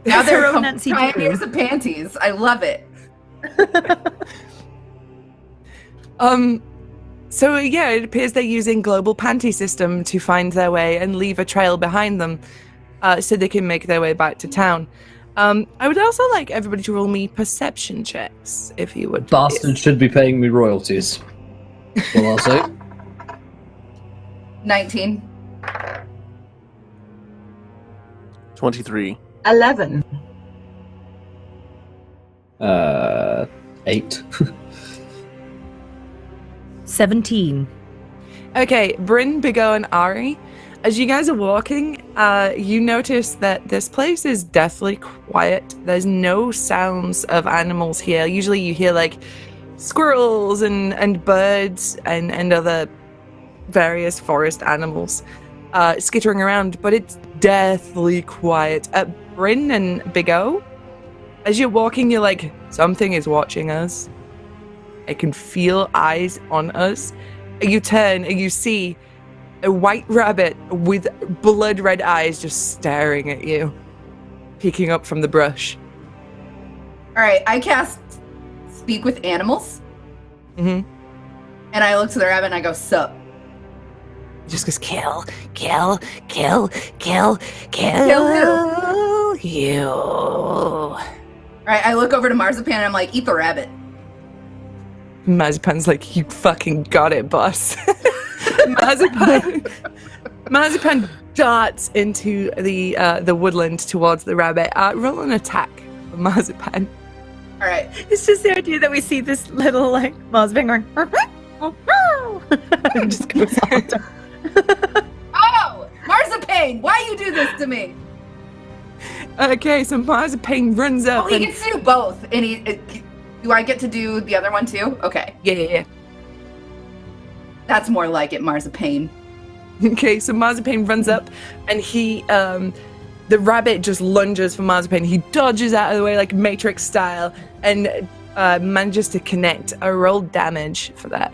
[SPEAKER 5] Now they're
[SPEAKER 4] Her own Nancy Drew.
[SPEAKER 5] pioneers of panties. I love it.
[SPEAKER 3] So yeah, it appears they're using global panty system to find their way and leave a trail behind them, so they can make their way back to town. I would also like everybody to roll me perception checks, if you would.
[SPEAKER 2] Bastard should be paying me royalties. Well, I'll say.
[SPEAKER 5] 19.
[SPEAKER 1] 23.
[SPEAKER 6] 11.
[SPEAKER 2] 8.
[SPEAKER 4] 17.
[SPEAKER 3] Okay, Bryn, Bigo, and Ari, as you guys are walking, you notice that this place is deathly quiet. There's no sounds of animals here. Usually you hear like squirrels and birds and other various forest animals skittering around, but it's deathly quiet. Bryn and Bigo, as you're walking, you're like, something is watching us. I can feel eyes on us. You turn and you see a white rabbit with blood red eyes just staring at you, peeking up from the brush.
[SPEAKER 5] All right, I cast Speak with Animals,
[SPEAKER 3] Mm-hmm.
[SPEAKER 5] and I look to the rabbit and I go, sup.
[SPEAKER 3] Just goes, kill, kill, kill, kill, kill,
[SPEAKER 5] Kill
[SPEAKER 3] you.
[SPEAKER 5] All right, I look over to Marzipan and I'm like, eat the rabbit.
[SPEAKER 3] Marzipan's like, you fucking got it, boss. Marzipan darts into the woodland towards the rabbit. Roll an attack for Marzipan.
[SPEAKER 5] All right.
[SPEAKER 4] It's just the idea that we see this little, like, marzipan going,
[SPEAKER 3] And just goes after.
[SPEAKER 5] Oh, Marzipan, why you do this to me?
[SPEAKER 3] Okay, so Marzipan runs up
[SPEAKER 5] Oh, he
[SPEAKER 3] and
[SPEAKER 5] gets to do both. And do I get to do the other one too? Okay.
[SPEAKER 3] yeah.
[SPEAKER 5] That's more like it, Marzipan.
[SPEAKER 3] Okay, so Marzipan runs up and he the rabbit just lunges for Marzipan. He dodges out of the way like Matrix style and manages to connect. I rolled damage for that.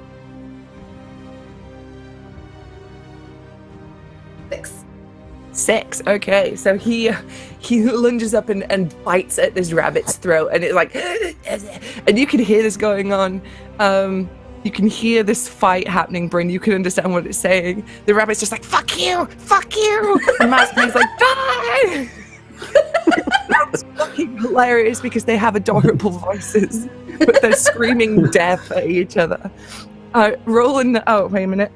[SPEAKER 3] 6. Okay, so he lunges up and bites at this rabbit's throat, and it's like, and you can hear this going on. You can hear this fight happening, Bryn. You can understand what it's saying. The rabbit's just like, fuck you, and Marzipan's like, die. That's fucking hilarious because they have adorable voices, but they're screaming death at each other. Roland, oh wait a minute.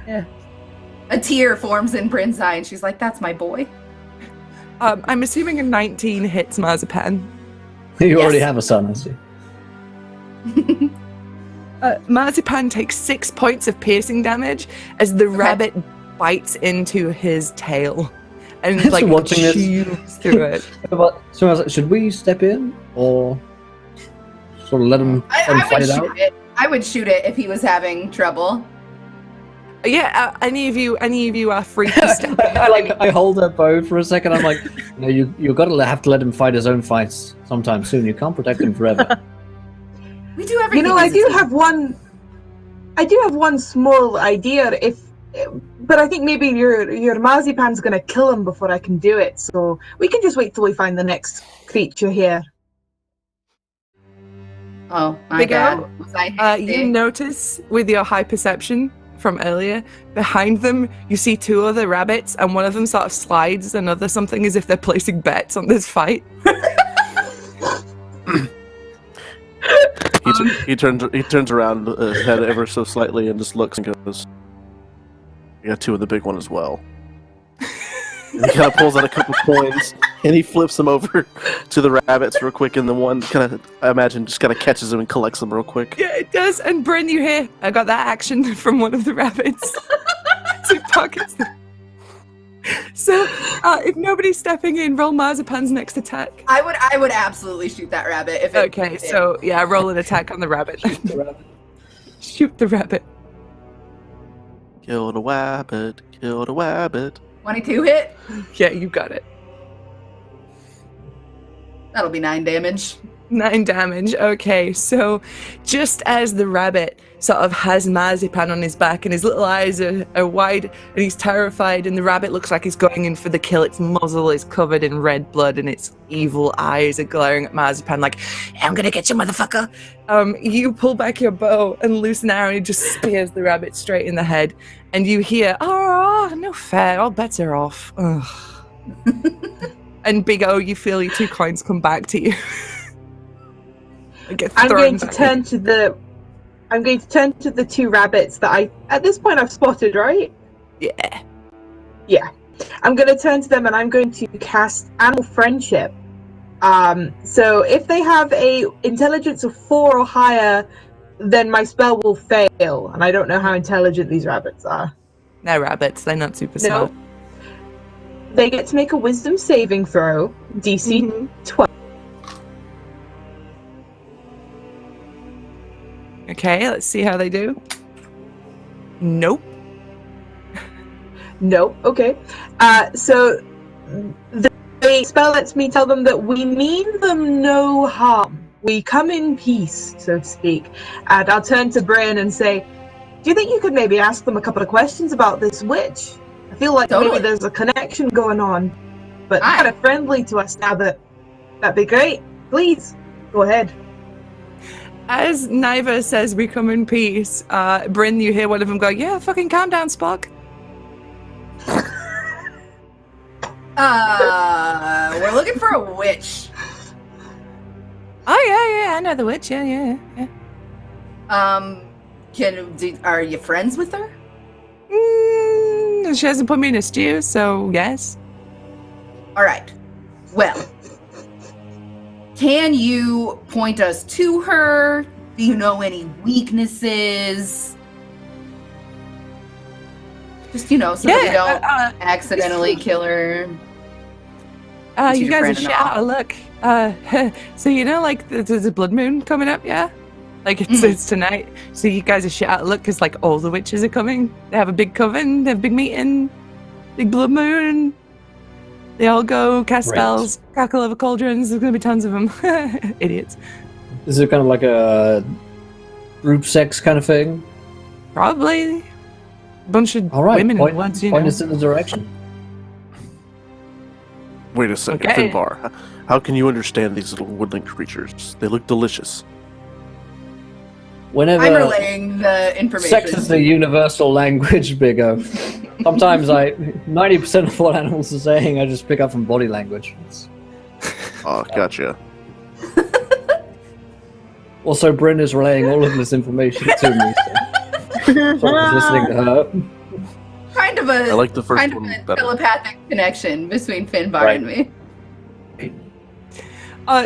[SPEAKER 3] Yeah.
[SPEAKER 5] A tear forms in Bryn's eye, and she's like, that's my boy.
[SPEAKER 3] I'm assuming a 19 hits Marzipan.
[SPEAKER 2] You already have a son, has he?
[SPEAKER 3] Marzipan takes 6 points of piercing damage as the rabbit bites into his tail and
[SPEAKER 2] After
[SPEAKER 3] like
[SPEAKER 2] watching this-
[SPEAKER 3] chews through it.
[SPEAKER 2] So I was like, should we step in or sort of let him
[SPEAKER 5] I
[SPEAKER 2] fight
[SPEAKER 5] would
[SPEAKER 2] it out?
[SPEAKER 5] shoot it. I would shoot it if he was having trouble.
[SPEAKER 3] Yeah, any of you are free to step in.
[SPEAKER 2] I hold her bow for a second. I'm like, no, you've got to have to let him fight his own fights sometime soon. You can't protect him forever.
[SPEAKER 5] We do everything.
[SPEAKER 6] I do have one small idea. But I think maybe your marzipan's gonna kill him before I can do it. So we can just wait till we find the next creature here.
[SPEAKER 5] Oh, my
[SPEAKER 3] Big
[SPEAKER 5] bad.
[SPEAKER 3] O,
[SPEAKER 5] Was I hasty?
[SPEAKER 3] you notice with your high perception from earlier, behind them you see two other rabbits, and one of them sort of slides another something as if they're placing bets on this fight.
[SPEAKER 1] He turns around his head ever so slightly and just looks and goes, "I got two of the big one as well." And he kind of pulls out a couple coins and he flips them over to the rabbits real quick, and the one kind of, I imagine, just kind of catches them and collects them real quick.
[SPEAKER 3] Yeah, it does. And Bryn, you hear, I got that action from one of the rabbits. So he pockets them. So, if nobody's stepping in, roll Marzipan's next attack.
[SPEAKER 5] I would absolutely shoot that rabbit if it.
[SPEAKER 3] Okay, so yeah, roll an attack on the rabbit. Shoot the rabbit.
[SPEAKER 1] Kill the wabbit, kill the wabbit.
[SPEAKER 5] 22 hit.
[SPEAKER 3] Yeah, you got it.
[SPEAKER 5] That'll be 9 damage.
[SPEAKER 3] 9 damage. Okay, so just as the rabbit sort of has Marzipan on his back and his little eyes are wide and he's terrified, and the rabbit looks like he's going in for the kill. Its muzzle is covered in red blood and its evil eyes are glaring at Marzipan like, I'm gonna get you, motherfucker. You pull back your bow and loose an arrow and it just spears the rabbit straight in the head. And you hear, oh, no fair, all bets are off. Ugh. And Big O, you feel your 2 coins come back to you.
[SPEAKER 6] I'm going to turn to the 2 rabbits that at this point I've spotted, right?
[SPEAKER 3] Yeah.
[SPEAKER 6] Yeah. I'm going to turn to them and I'm going to cast Animal Friendship. So if they have a intelligence of 4 or higher, then my spell will fail. And I don't know how intelligent these rabbits are.
[SPEAKER 3] They're rabbits. They're not super smart.
[SPEAKER 6] They get to make a wisdom saving throw, DC 12.
[SPEAKER 3] Okay, let's see how they do. Nope.
[SPEAKER 6] Nope. Okay. So the spell lets me tell them that we mean them no harm. We come in peace, so to speak. And I'll turn to Bryn and say, do you think you could maybe ask them a couple of questions about this witch? I feel like maybe there's a connection going on, but they're kind of friendly to us now. That'd be great. Please, go ahead.
[SPEAKER 3] As Niva says we come in peace, Bryn, you hear one of them go, yeah, fucking calm down, Spock.
[SPEAKER 5] We're looking for a witch.
[SPEAKER 3] Oh, yeah, I know the witch, yeah.
[SPEAKER 5] Are you friends with her?
[SPEAKER 3] She hasn't put me in a stew, so yes.
[SPEAKER 5] All right. Well, can you point us to her? Do you know any weaknesses? Just, so that we don't accidentally kill her.
[SPEAKER 3] You guys are shit out of luck. So like there's a blood moon coming up, yeah? Like it's tonight. So you guys are shit out of luck because like all the witches are coming. They have a big coven, they have a big meeting, big blood moon. They all go cast spells, crackle over cauldrons. There's gonna be tons of them. Idiots.
[SPEAKER 2] Is it kind of like a group sex kind of thing?
[SPEAKER 3] Probably. A bunch of women at once,
[SPEAKER 2] Point us in the direction.
[SPEAKER 1] Wait a second,
[SPEAKER 3] Okay.
[SPEAKER 1] Finbar. How can you understand these little woodland creatures? They look delicious.
[SPEAKER 2] Whenever
[SPEAKER 5] I'm relaying the information.
[SPEAKER 2] Sex is the universal language, Big O. Sometimes 90% of what animals are saying, I just pick up from body language.
[SPEAKER 1] Oh, gotcha.
[SPEAKER 2] Also, Bryn is relaying all of this information to me. So I was listening to her.
[SPEAKER 5] Kind of a
[SPEAKER 1] I like the first
[SPEAKER 5] kind of
[SPEAKER 1] one
[SPEAKER 5] a
[SPEAKER 1] better.
[SPEAKER 5] telepathic connection between Finbar and me.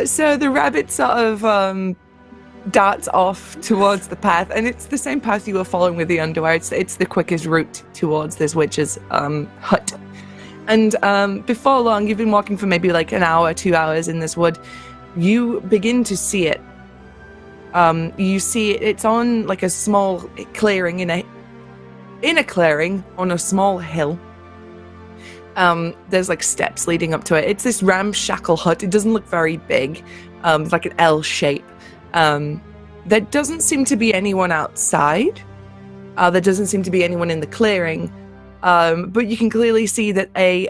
[SPEAKER 3] So the rabbit sort of darts off towards the path, and it's the same path you were following with the underwear. It's the quickest route towards this witch's hut. And before long, you've been walking for maybe like an hour, 2 hours in this wood. You begin to see it You see it's on like a small clearing in a clearing on a small hill. There's like steps leading up to it. It's this ramshackle hut. It doesn't look very big. It's like an L shape. There doesn't seem to be anyone outside. There doesn't seem to be anyone in the clearing. But you can clearly see that a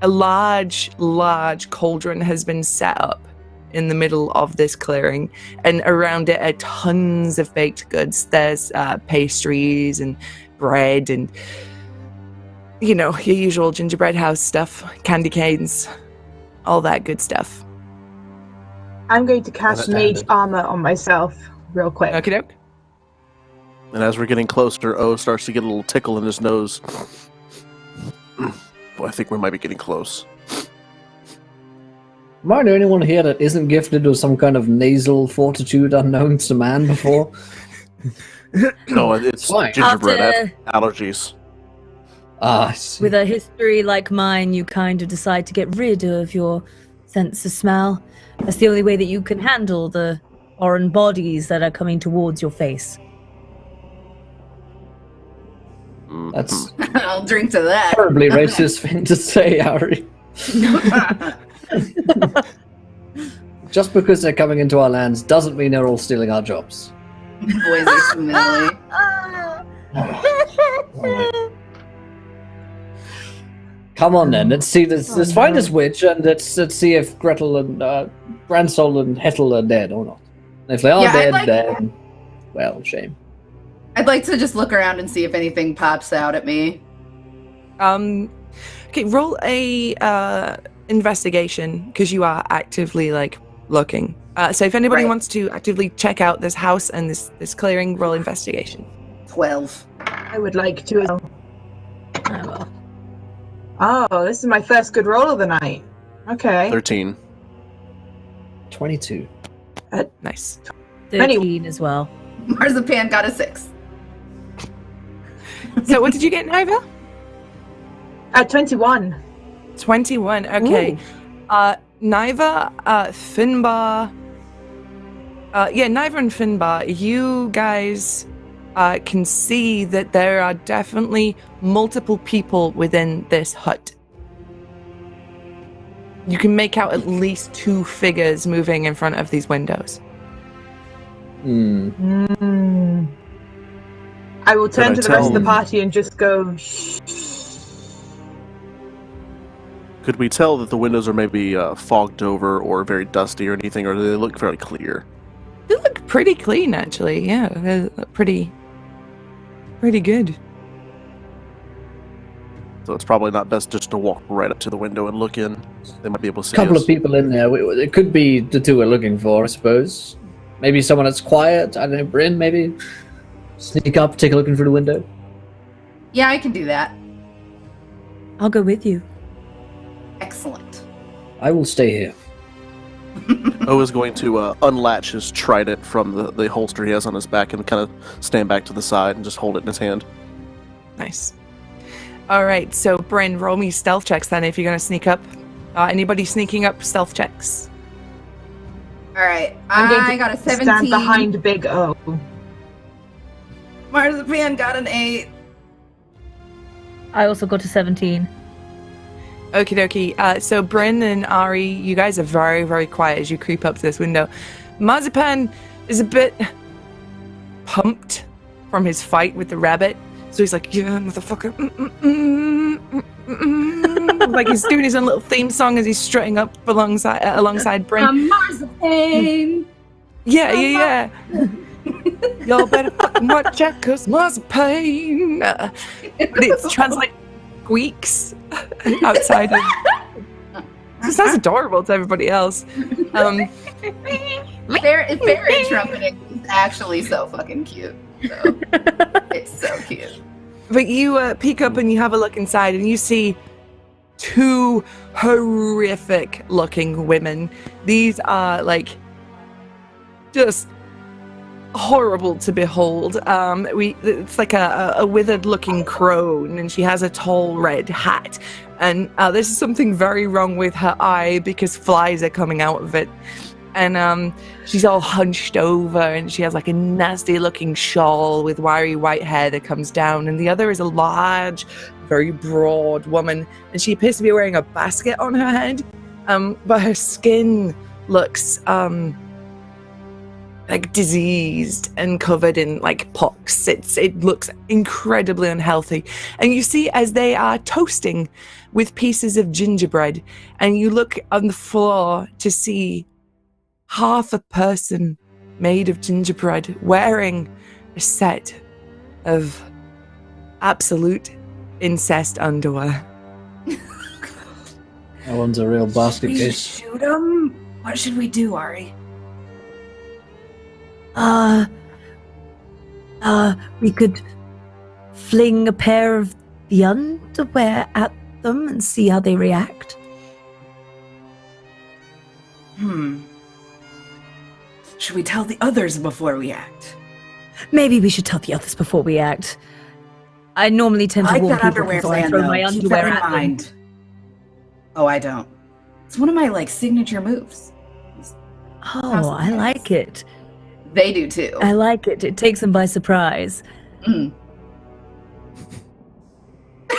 [SPEAKER 3] large cauldron has been set up in the middle of this clearing, and around it are tons of baked goods. There's pastries and bread and, you know, your usual gingerbread house stuff, candy canes, all that good stuff.
[SPEAKER 6] I'm going to cast Mage Armor on myself real quick.
[SPEAKER 3] Okie doke.
[SPEAKER 1] And as we're getting closer, O starts to get a little tickle in his nose. Well, I think we might be getting close.
[SPEAKER 2] Am I the only one here that isn't gifted with some kind of nasal fortitude unknown to man before?
[SPEAKER 1] No, it's
[SPEAKER 2] Fine.
[SPEAKER 1] gingerbread allergies.
[SPEAKER 2] I see.
[SPEAKER 4] With a history like mine, you kind of decide to get rid of your sense of smell. That's the only way that you can handle the foreign bodies that are coming towards your face.
[SPEAKER 2] That's
[SPEAKER 5] I'll drink to that.
[SPEAKER 2] terribly racist thing to say, Harry. Just because they're coming into our lands doesn't mean they're all stealing our jobs.
[SPEAKER 5] Boys are smelly.
[SPEAKER 2] Come on then, let's see. Let's find this witch and let's see if Gretel and Granzel and Hettel are dead or not. And if they are dead, then well, shame.
[SPEAKER 5] I'd like to just look around and see if anything pops out at me.
[SPEAKER 3] Okay, roll a investigation, because you are actively like looking. So if anybody wants to actively check out this house and this clearing, roll investigation.
[SPEAKER 5] 12.
[SPEAKER 6] I would like to as well.
[SPEAKER 4] I will.
[SPEAKER 6] Oh, this is my first good roll of the night. Okay.
[SPEAKER 1] 13.
[SPEAKER 2] 22.
[SPEAKER 3] Nice.
[SPEAKER 4] 13 as well.
[SPEAKER 5] Marzipan got a 6.
[SPEAKER 3] So what did you get, Niva?
[SPEAKER 6] 21.
[SPEAKER 3] 21. Okay. Niva, Finbar. Niva and Finbar, you guys can see that there are definitely multiple people within this hut. You can make out at least 2 figures moving in front of these windows.
[SPEAKER 6] I will turn to the rest of the
[SPEAKER 1] them?
[SPEAKER 6] party and just go, shh.
[SPEAKER 1] Could we tell that the windows are maybe fogged over or very dusty or anything, or do they look fairly clear?
[SPEAKER 3] They look pretty clean, actually. Yeah, they're pretty good.
[SPEAKER 1] So it's probably not best just to walk right up to the window and look in. They might be able to see
[SPEAKER 2] Couple
[SPEAKER 1] us.
[SPEAKER 2] of people in there. It could be the two we're looking for, I suppose. Maybe someone that's quiet. I don't know, Bryn, maybe? Sneak up, take a look in through the window.
[SPEAKER 5] Yeah, I can do that.
[SPEAKER 4] I'll go with you.
[SPEAKER 5] Excellent.
[SPEAKER 2] I will stay here.
[SPEAKER 1] O is going to unlatch his trident from the holster he has on his back and kind of stand back to the side and just hold it in his hand.
[SPEAKER 3] Nice. All right, so Bryn, roll me stealth checks then if you're going to sneak up. Anybody sneaking up, stealth checks.
[SPEAKER 5] All right,
[SPEAKER 6] I'm going
[SPEAKER 5] I
[SPEAKER 6] to
[SPEAKER 5] got a 17.
[SPEAKER 6] stand behind Big O.
[SPEAKER 5] Marzipan got an 8.
[SPEAKER 4] I also got a 17.
[SPEAKER 3] Okie dokie. So Bryn and Ari, you guys are very, very quiet as you creep up to this window. Marzipan is a bit pumped from his fight with the rabbit. So he's like, yeah, motherfucker. Like he's doing his own little theme song as he's strutting up alongside Bryn.
[SPEAKER 5] Marzipan.
[SPEAKER 3] Yeah. Y'all better fucking watch out, cause Marzipan. But it's translate squeaks outside of. It sounds adorable to everybody else.
[SPEAKER 5] Fairy trumpeting is actually so fucking cute. So. It's so cute.
[SPEAKER 3] But you peek up and you have a look inside and you see 2 horrific looking women. These are like just horrible to behold. It's like a withered looking crone and she has a tall red hat. And there's something very wrong with her eye because flies are coming out of it. And she's all hunched over, and she has like a nasty looking shawl with wiry white hair that comes down. And the other is a large, very broad woman, and she appears to be wearing a basket on her head. But her skin looks like diseased and covered in like pox. It looks incredibly unhealthy. And you see as they are toasting with pieces of gingerbread, and you look on the floor to see half a person made of gingerbread wearing a set of absolute incest underwear.
[SPEAKER 2] That one's a real basket
[SPEAKER 5] We
[SPEAKER 2] case.
[SPEAKER 5] shoot him? What should we do, Ari?
[SPEAKER 4] We could fling a pair of the underwear at them and see how they react.
[SPEAKER 5] Should we tell the others before we act?
[SPEAKER 4] Maybe we should tell the others before we act. I normally tend
[SPEAKER 5] I
[SPEAKER 4] to
[SPEAKER 5] like
[SPEAKER 4] warn
[SPEAKER 5] that
[SPEAKER 4] people
[SPEAKER 5] underwear
[SPEAKER 4] before I
[SPEAKER 5] plan,
[SPEAKER 4] throw
[SPEAKER 5] though.
[SPEAKER 4] my
[SPEAKER 5] Keep
[SPEAKER 4] underwear
[SPEAKER 5] that in
[SPEAKER 4] at them.
[SPEAKER 5] mind. Oh, I don't. It's one of my, like, signature moves.
[SPEAKER 4] Oh, I like it.
[SPEAKER 5] They do, too.
[SPEAKER 4] I like it. It takes them by surprise.
[SPEAKER 5] Mm.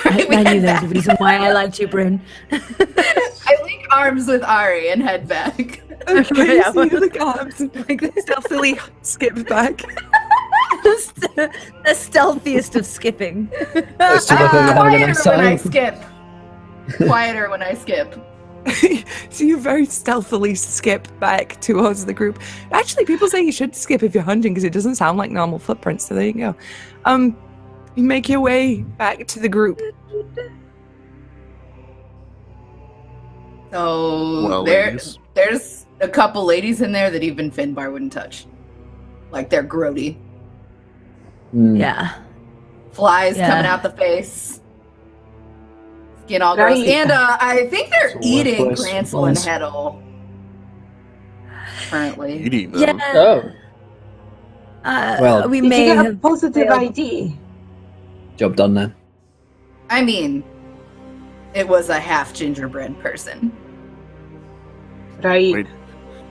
[SPEAKER 4] I knew there was a reason why I liked you, Bryn.
[SPEAKER 5] I link arms with Ari and head back.
[SPEAKER 3] Okay, so you look arms and like stealthily skip back.
[SPEAKER 4] The stealthiest of skipping.
[SPEAKER 2] Let's do like we're having a nice
[SPEAKER 5] Quieter when I
[SPEAKER 2] time.
[SPEAKER 5] skip. Quieter when I skip.
[SPEAKER 3] So you very stealthily skip back towards the group. Actually, people say you should skip if you're hunting because it doesn't sound like normal footprints. So there you go. You make your way back to the group.
[SPEAKER 5] So
[SPEAKER 1] Well, ladies.
[SPEAKER 5] there's a couple ladies in there that even Finbar wouldn't touch. Like they're grody.
[SPEAKER 4] Yeah.
[SPEAKER 5] Flies
[SPEAKER 4] Yeah.
[SPEAKER 5] coming out the face. Skin all gross.
[SPEAKER 6] Right.
[SPEAKER 5] And I think they're
[SPEAKER 2] It's a
[SPEAKER 5] eating
[SPEAKER 2] workplace
[SPEAKER 5] Granzel and
[SPEAKER 2] supplies.
[SPEAKER 5] Hettel. Currently.
[SPEAKER 1] Eating them.
[SPEAKER 4] Yeah.
[SPEAKER 2] Oh, Well,
[SPEAKER 4] we
[SPEAKER 6] Did
[SPEAKER 4] may
[SPEAKER 6] you get a
[SPEAKER 4] have
[SPEAKER 6] positive
[SPEAKER 4] failed.
[SPEAKER 6] ID?
[SPEAKER 2] job done then.
[SPEAKER 5] I mean, it was a half gingerbread person.
[SPEAKER 6] Right.
[SPEAKER 1] Wait.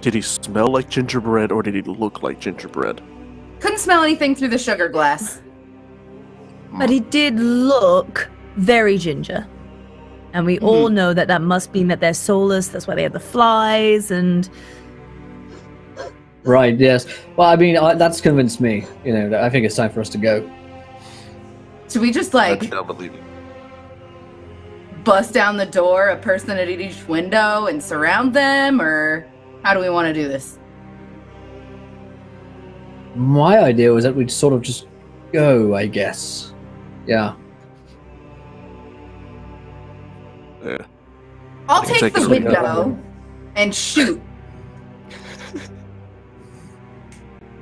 [SPEAKER 1] Did he smell like gingerbread or did he look like gingerbread?
[SPEAKER 5] Couldn't smell anything through the sugar glass.
[SPEAKER 4] But he did look very ginger. And we all know that that must mean that they're soulless. That's why they have the flies. And
[SPEAKER 2] Right, yes. Well, I mean, that's convinced me. You know, I think it's time for us to go.
[SPEAKER 5] Should we just
[SPEAKER 1] I
[SPEAKER 5] like
[SPEAKER 1] don't believe it.
[SPEAKER 5] bust down the door, a person at each window, and surround them, or how do we want to do this?
[SPEAKER 2] My idea was that we'd sort of just go, I guess. Yeah.
[SPEAKER 1] Yeah.
[SPEAKER 5] I'll
[SPEAKER 1] can
[SPEAKER 5] take
[SPEAKER 1] take
[SPEAKER 5] the
[SPEAKER 1] this
[SPEAKER 5] window and shoot.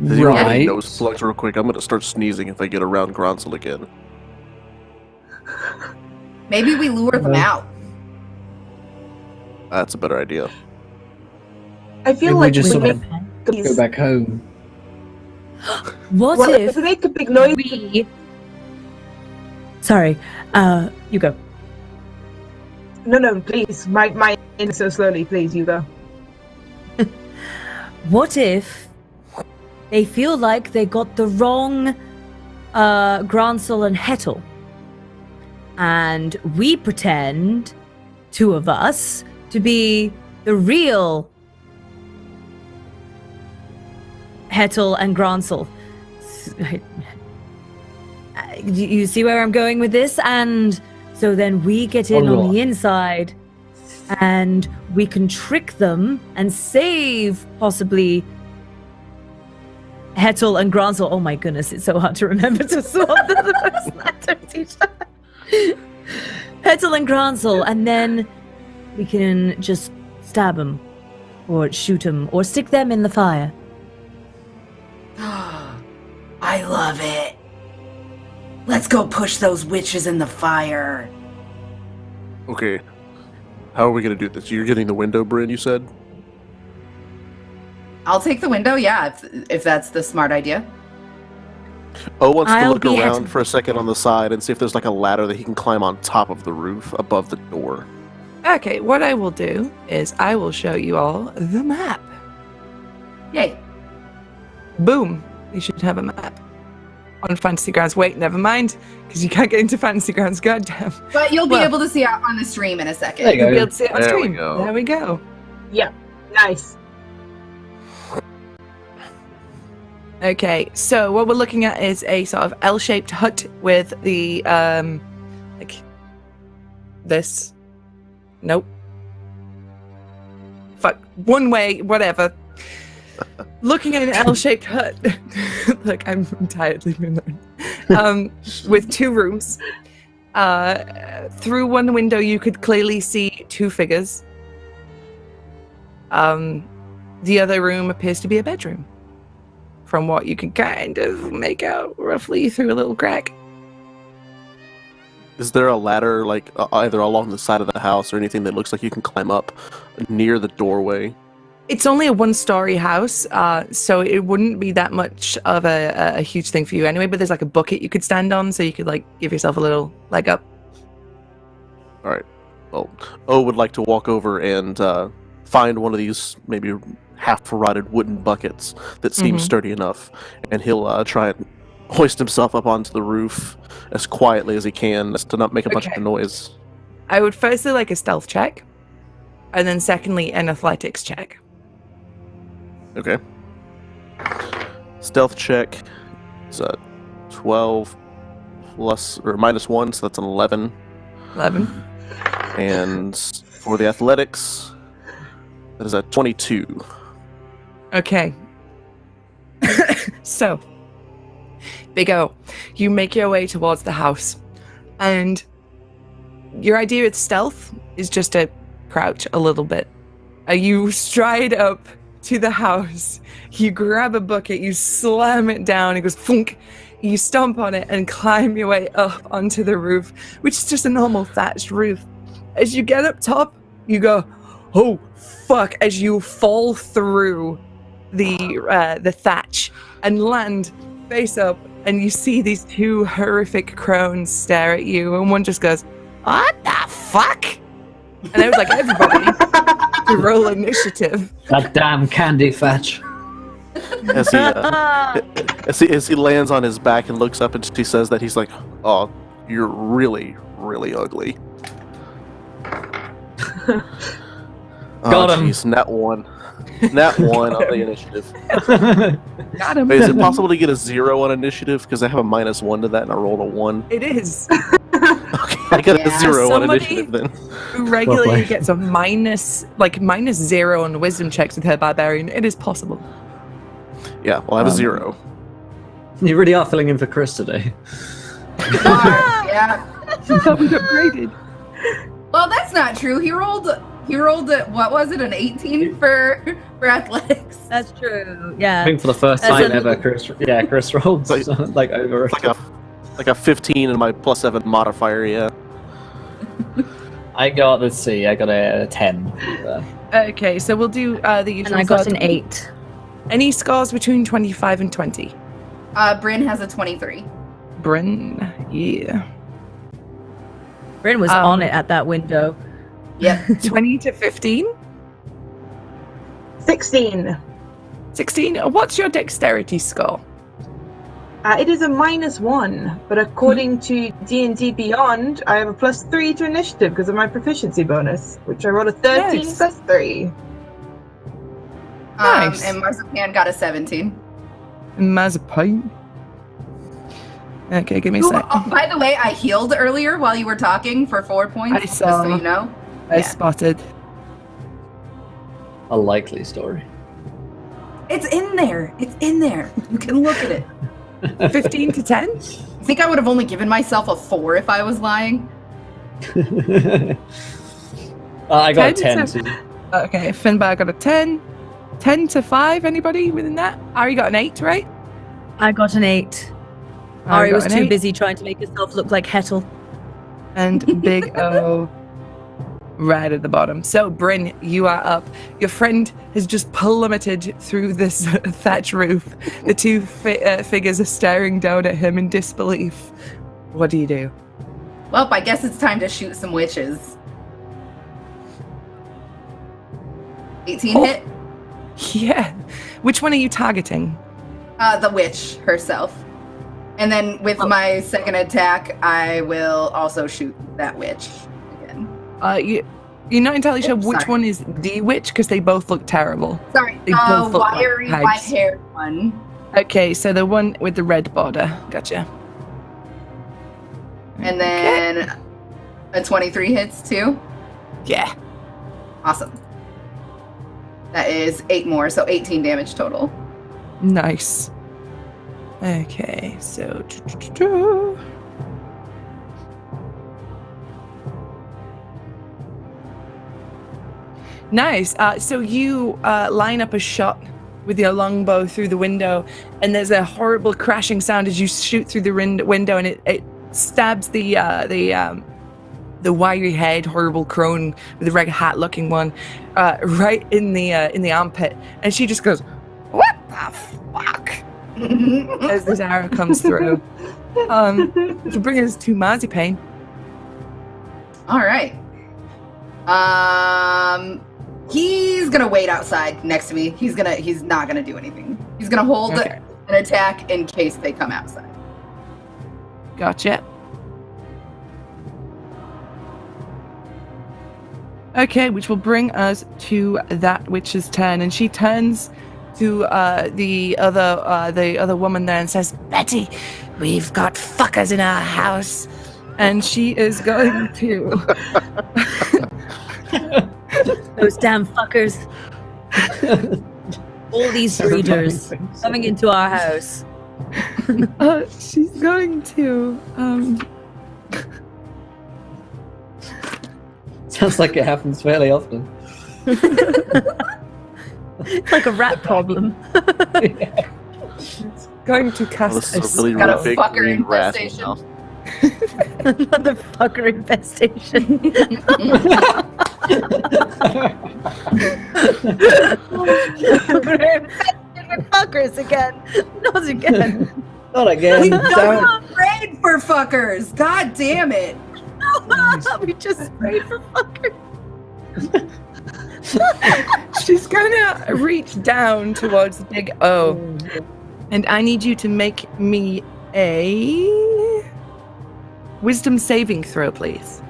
[SPEAKER 1] Does anyone have any
[SPEAKER 2] Right.
[SPEAKER 1] nose plugs real quick? I'm gonna start sneezing if I get around Granzel again.
[SPEAKER 5] Maybe we lure them out.
[SPEAKER 1] That's a better idea.
[SPEAKER 6] I feel
[SPEAKER 2] Maybe we
[SPEAKER 6] like
[SPEAKER 2] just
[SPEAKER 6] we
[SPEAKER 2] sort
[SPEAKER 6] make
[SPEAKER 2] of go
[SPEAKER 6] these.
[SPEAKER 2] back home.
[SPEAKER 4] what
[SPEAKER 6] Well,
[SPEAKER 4] if
[SPEAKER 6] if we make a big noise,
[SPEAKER 4] we... Sorry, you go.
[SPEAKER 6] no, please. My in so slowly, please. You go.
[SPEAKER 4] What if they feel like they got the wrong Granzel and Hettel? And we pretend, two of us, to be the real Hettel and Granzel. You see where I'm going with this? And so then we get in on the inside and we can trick them and save possibly Hettel and Granzel. Oh my goodness, it's so hard to remember to swap the person that don't teach that. Hettel and Granzel, and then we can just stab them or shoot them or stick them in the fire.
[SPEAKER 5] I love it. Let's go push those witches in the fire.
[SPEAKER 1] Okay. How are we gonna do this? You're getting the window, Bryn, you said?
[SPEAKER 5] I'll take the window, yeah, if that's the smart idea.
[SPEAKER 1] Oh wants to
[SPEAKER 4] I'll
[SPEAKER 1] look
[SPEAKER 4] be
[SPEAKER 1] around
[SPEAKER 4] at-
[SPEAKER 1] for a second on the side and see if there's like a ladder that he can climb on top of the roof above the door.
[SPEAKER 3] Okay, what I will do is I will show you all the map.
[SPEAKER 5] Yay.
[SPEAKER 3] Boom. You should have a map on Fantasy Grounds. Wait, never mind, because you can't get into Fantasy Grounds. Goddamn.
[SPEAKER 5] But you'll be
[SPEAKER 3] Well-
[SPEAKER 5] able to see it on the stream in a second.
[SPEAKER 2] There you
[SPEAKER 3] You'll
[SPEAKER 2] go.
[SPEAKER 3] be able to see it on
[SPEAKER 1] There we
[SPEAKER 3] stream.
[SPEAKER 1] go.
[SPEAKER 3] There we go.
[SPEAKER 6] Yeah, nice.
[SPEAKER 3] Okay, so what we're looking at is a sort of L-shaped hut with the like this. Nope. Fuck. One way, whatever. Looking at an L-shaped hut. Look, I'm entirely with 2 rooms. Through one window, you could clearly see 2 figures. The other room appears to be a bedroom, from what you can kind of make out roughly through a little crack.
[SPEAKER 1] Is there a ladder, like, either along the side of the house or anything that looks like you can climb up near the doorway?
[SPEAKER 3] It's only a 1-story house, so it wouldn't be that much of a huge thing for you anyway, but there's like a bucket you could stand on, so you could like give yourself a little leg up.
[SPEAKER 1] All right. Well, O would like to walk over and find one of these maybe half-rotted wooden buckets that seems sturdy enough, and he'll try and hoist himself up onto the roof as quietly as he can, as to not make a bunch
[SPEAKER 3] Okay.
[SPEAKER 1] of noise.
[SPEAKER 3] I would firstly like a stealth check, and then secondly an athletics check.
[SPEAKER 1] Okay. Stealth check is a 12 plus or minus 1, so that's an 11.
[SPEAKER 3] 11.
[SPEAKER 1] And for the athletics, that is a 22.
[SPEAKER 3] Okay. So, Big O, you make your way towards the house, and your idea with stealth is just to crouch a little bit. You stride up to the house, you grab a bucket, you slam it down, it goes thunk, you stomp on it and climb your way up onto the roof, which is just a normal thatched roof. As you get up top, you go, oh fuck, as you fall through the thatch and land face up, and you see these 2 horrific crones stare at you, and one just goes, what the fuck? And I was like, everybody to roll initiative.
[SPEAKER 2] That damn candy fetch.
[SPEAKER 1] As he lands on his back and looks up and she says that, he's like, oh, you're really, really ugly.
[SPEAKER 2] Got him.
[SPEAKER 1] Jeez, nat 1. Nat 1 on the initiative.
[SPEAKER 3] Got him.
[SPEAKER 1] Wait, is it possible to get a 0 on initiative? Because I have a minus 1 to that and I rolled a 1.
[SPEAKER 3] It is.
[SPEAKER 1] Okay, I got a 0 on
[SPEAKER 3] Somebody-
[SPEAKER 1] initiative then.
[SPEAKER 3] Who regularly
[SPEAKER 2] Lovely.
[SPEAKER 3] gets a minus 0 on wisdom checks with her barbarian. It is possible.
[SPEAKER 1] Yeah, well, I have a 0.
[SPEAKER 2] You really are filling in for Chris today.
[SPEAKER 5] Yeah.
[SPEAKER 3] We upgraded.
[SPEAKER 5] Well, that's not true. He rolled what was it, an 18 for athletics?
[SPEAKER 4] That's true.
[SPEAKER 2] I
[SPEAKER 4] Yeah.
[SPEAKER 2] think for the first
[SPEAKER 4] As
[SPEAKER 2] time
[SPEAKER 4] a-
[SPEAKER 2] ever, Chris rolled
[SPEAKER 1] Like-
[SPEAKER 2] like over.
[SPEAKER 1] Like a 15 and my plus 7 modifier, yeah.
[SPEAKER 2] I got, let's see, I got a 10.
[SPEAKER 3] Okay, so we'll do the usual.
[SPEAKER 4] And I got
[SPEAKER 3] scores.
[SPEAKER 4] an 8.
[SPEAKER 3] Any scores between 25 and 20?
[SPEAKER 5] Bryn has a 23.
[SPEAKER 3] Bryn, yeah.
[SPEAKER 4] Bryn was on it at that window.
[SPEAKER 5] Yep.
[SPEAKER 3] 20 to 15?
[SPEAKER 6] 16.
[SPEAKER 3] 16? What's your dexterity score?
[SPEAKER 6] It is a -1, but according to D&D Beyond, I have a +3 to initiative because of my proficiency bonus, which I rolled a 13
[SPEAKER 3] Nice.
[SPEAKER 6] plus 3.
[SPEAKER 3] Nice.
[SPEAKER 5] And Marzipan got a 17.
[SPEAKER 3] Mazepine. Okay, give me a
[SPEAKER 5] Ooh,
[SPEAKER 3] sec.
[SPEAKER 5] oh, by the way, I healed earlier while you were talking for 4 points.
[SPEAKER 3] I
[SPEAKER 5] Just
[SPEAKER 3] saw.
[SPEAKER 5] so you know.
[SPEAKER 3] I
[SPEAKER 5] yeah.
[SPEAKER 3] spotted.
[SPEAKER 2] A likely story.
[SPEAKER 5] It's in there. It's in there. You can look at it.
[SPEAKER 3] 15 to 10?
[SPEAKER 5] I think I would have only given myself a 4 if I was lying.
[SPEAKER 2] I got a
[SPEAKER 3] 10
[SPEAKER 2] 10.
[SPEAKER 3] to-
[SPEAKER 2] too.
[SPEAKER 3] Okay, Finbar got a 10. 10 to 5, anybody within that? Ari got an 8, right?
[SPEAKER 4] I got an 8.
[SPEAKER 3] Ari
[SPEAKER 4] Ari was
[SPEAKER 3] got an
[SPEAKER 4] too
[SPEAKER 3] 8.
[SPEAKER 4] busy trying to make herself look like Hettel.
[SPEAKER 3] And Big O right at the bottom. So, Bryn, you are up. Your friend has just plummeted through this thatch roof. The 2 figures are staring down at him in disbelief. What do you do?
[SPEAKER 5] Well, I guess it's time to shoot some witches. 18
[SPEAKER 3] Oh.
[SPEAKER 5] hit.
[SPEAKER 3] Yeah. Which one are you targeting?
[SPEAKER 5] The witch herself. And then with my second attack, I will also shoot that witch again.
[SPEAKER 3] You're not entirely sure which
[SPEAKER 5] sorry.
[SPEAKER 3] one is the witch because they both look terrible.
[SPEAKER 5] Sorry,
[SPEAKER 3] They both look like
[SPEAKER 5] wiry,
[SPEAKER 3] hags.
[SPEAKER 5] white-haired one.
[SPEAKER 3] Okay, so the one with the red border. Gotcha.
[SPEAKER 5] And then a 23 hits too.
[SPEAKER 3] Yeah.
[SPEAKER 5] Awesome. That is 8 more, so 18 damage total.
[SPEAKER 3] Nice. Okay, so. Nice. So you line up a shot with your longbow through the window, and there's a horrible crashing sound as you shoot through the window, and it stabs the wiry-haired, horrible crone with the red hat-looking one right in the armpit, and she just goes, "What the fuck?" as this arrow comes through. To bring us to Marzipan.
[SPEAKER 5] All right. He's gonna wait outside next to me. He's not gonna do anything. He's gonna hold
[SPEAKER 3] Okay.
[SPEAKER 5] an attack in case they come outside.
[SPEAKER 3] Gotcha. Okay, which will bring us to that witch's turn, and she turns to the other woman there and says, "Betty, we've got fuckers in our house," and she is going to.
[SPEAKER 4] Those damn fuckers. All these readers coming into our house.
[SPEAKER 3] She's going to.
[SPEAKER 2] Sounds like it happens fairly often.
[SPEAKER 4] It's like a rat problem.
[SPEAKER 3] Going to cast
[SPEAKER 1] This is a really,
[SPEAKER 5] Got a
[SPEAKER 1] really big
[SPEAKER 5] fucker
[SPEAKER 1] green rat.
[SPEAKER 5] infestation.
[SPEAKER 4] Another fucker infestation. We're infested with fuckers again. Not again.
[SPEAKER 2] Not again.
[SPEAKER 5] We
[SPEAKER 2] Don't.
[SPEAKER 5] don't afraid for fuckers. God damn it.
[SPEAKER 4] We just prayed for fuckers.
[SPEAKER 3] She's gonna reach down towards the big O, and I need you to make me a wisdom saving throw, please.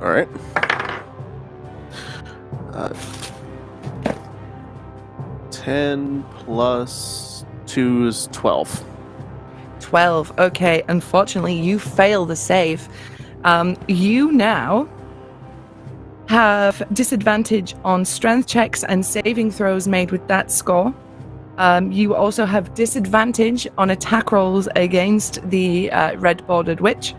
[SPEAKER 1] All right. 10 plus 2 is 12.
[SPEAKER 3] 12. Okay, unfortunately, you fail the save. You now have disadvantage on strength checks and saving throws made with that score. You also have disadvantage on attack rolls against the red bordered witch.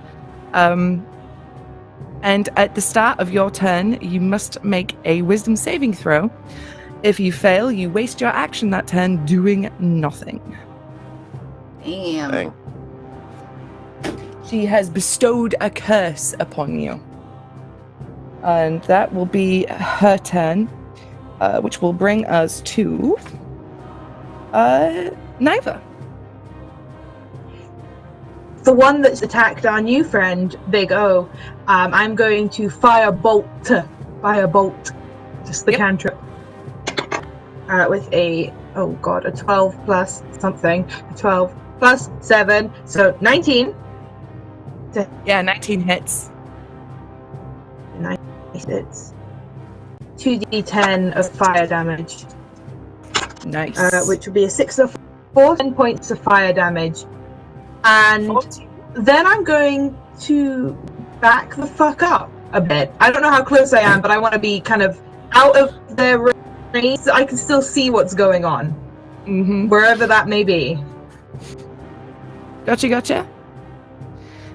[SPEAKER 3] And at the start of your turn, you must make a wisdom saving throw. If you fail, you waste your action that turn doing nothing.
[SPEAKER 5] Damn.
[SPEAKER 1] Dang.
[SPEAKER 3] She has bestowed a curse upon you. And that will be her turn, which will bring us to Niva.
[SPEAKER 6] The one that's attacked our new friend, Big O, I'm going to firebolt, just the
[SPEAKER 3] Yep.
[SPEAKER 6] cantrip, with a 12 plus something, 12 plus 7, so 19.
[SPEAKER 3] Yeah, 19 hits.
[SPEAKER 6] It's 2d10 of fire damage,
[SPEAKER 3] Nice.
[SPEAKER 6] which would be a 6 of 10 points of fire damage. And
[SPEAKER 3] 14.
[SPEAKER 6] then I'm going to back the fuck up a bit. I don't know how close I am, but I want to be kind of out of their range so I can still see what's going on,
[SPEAKER 3] Mm-hmm.
[SPEAKER 6] wherever that may be.
[SPEAKER 3] Gotcha.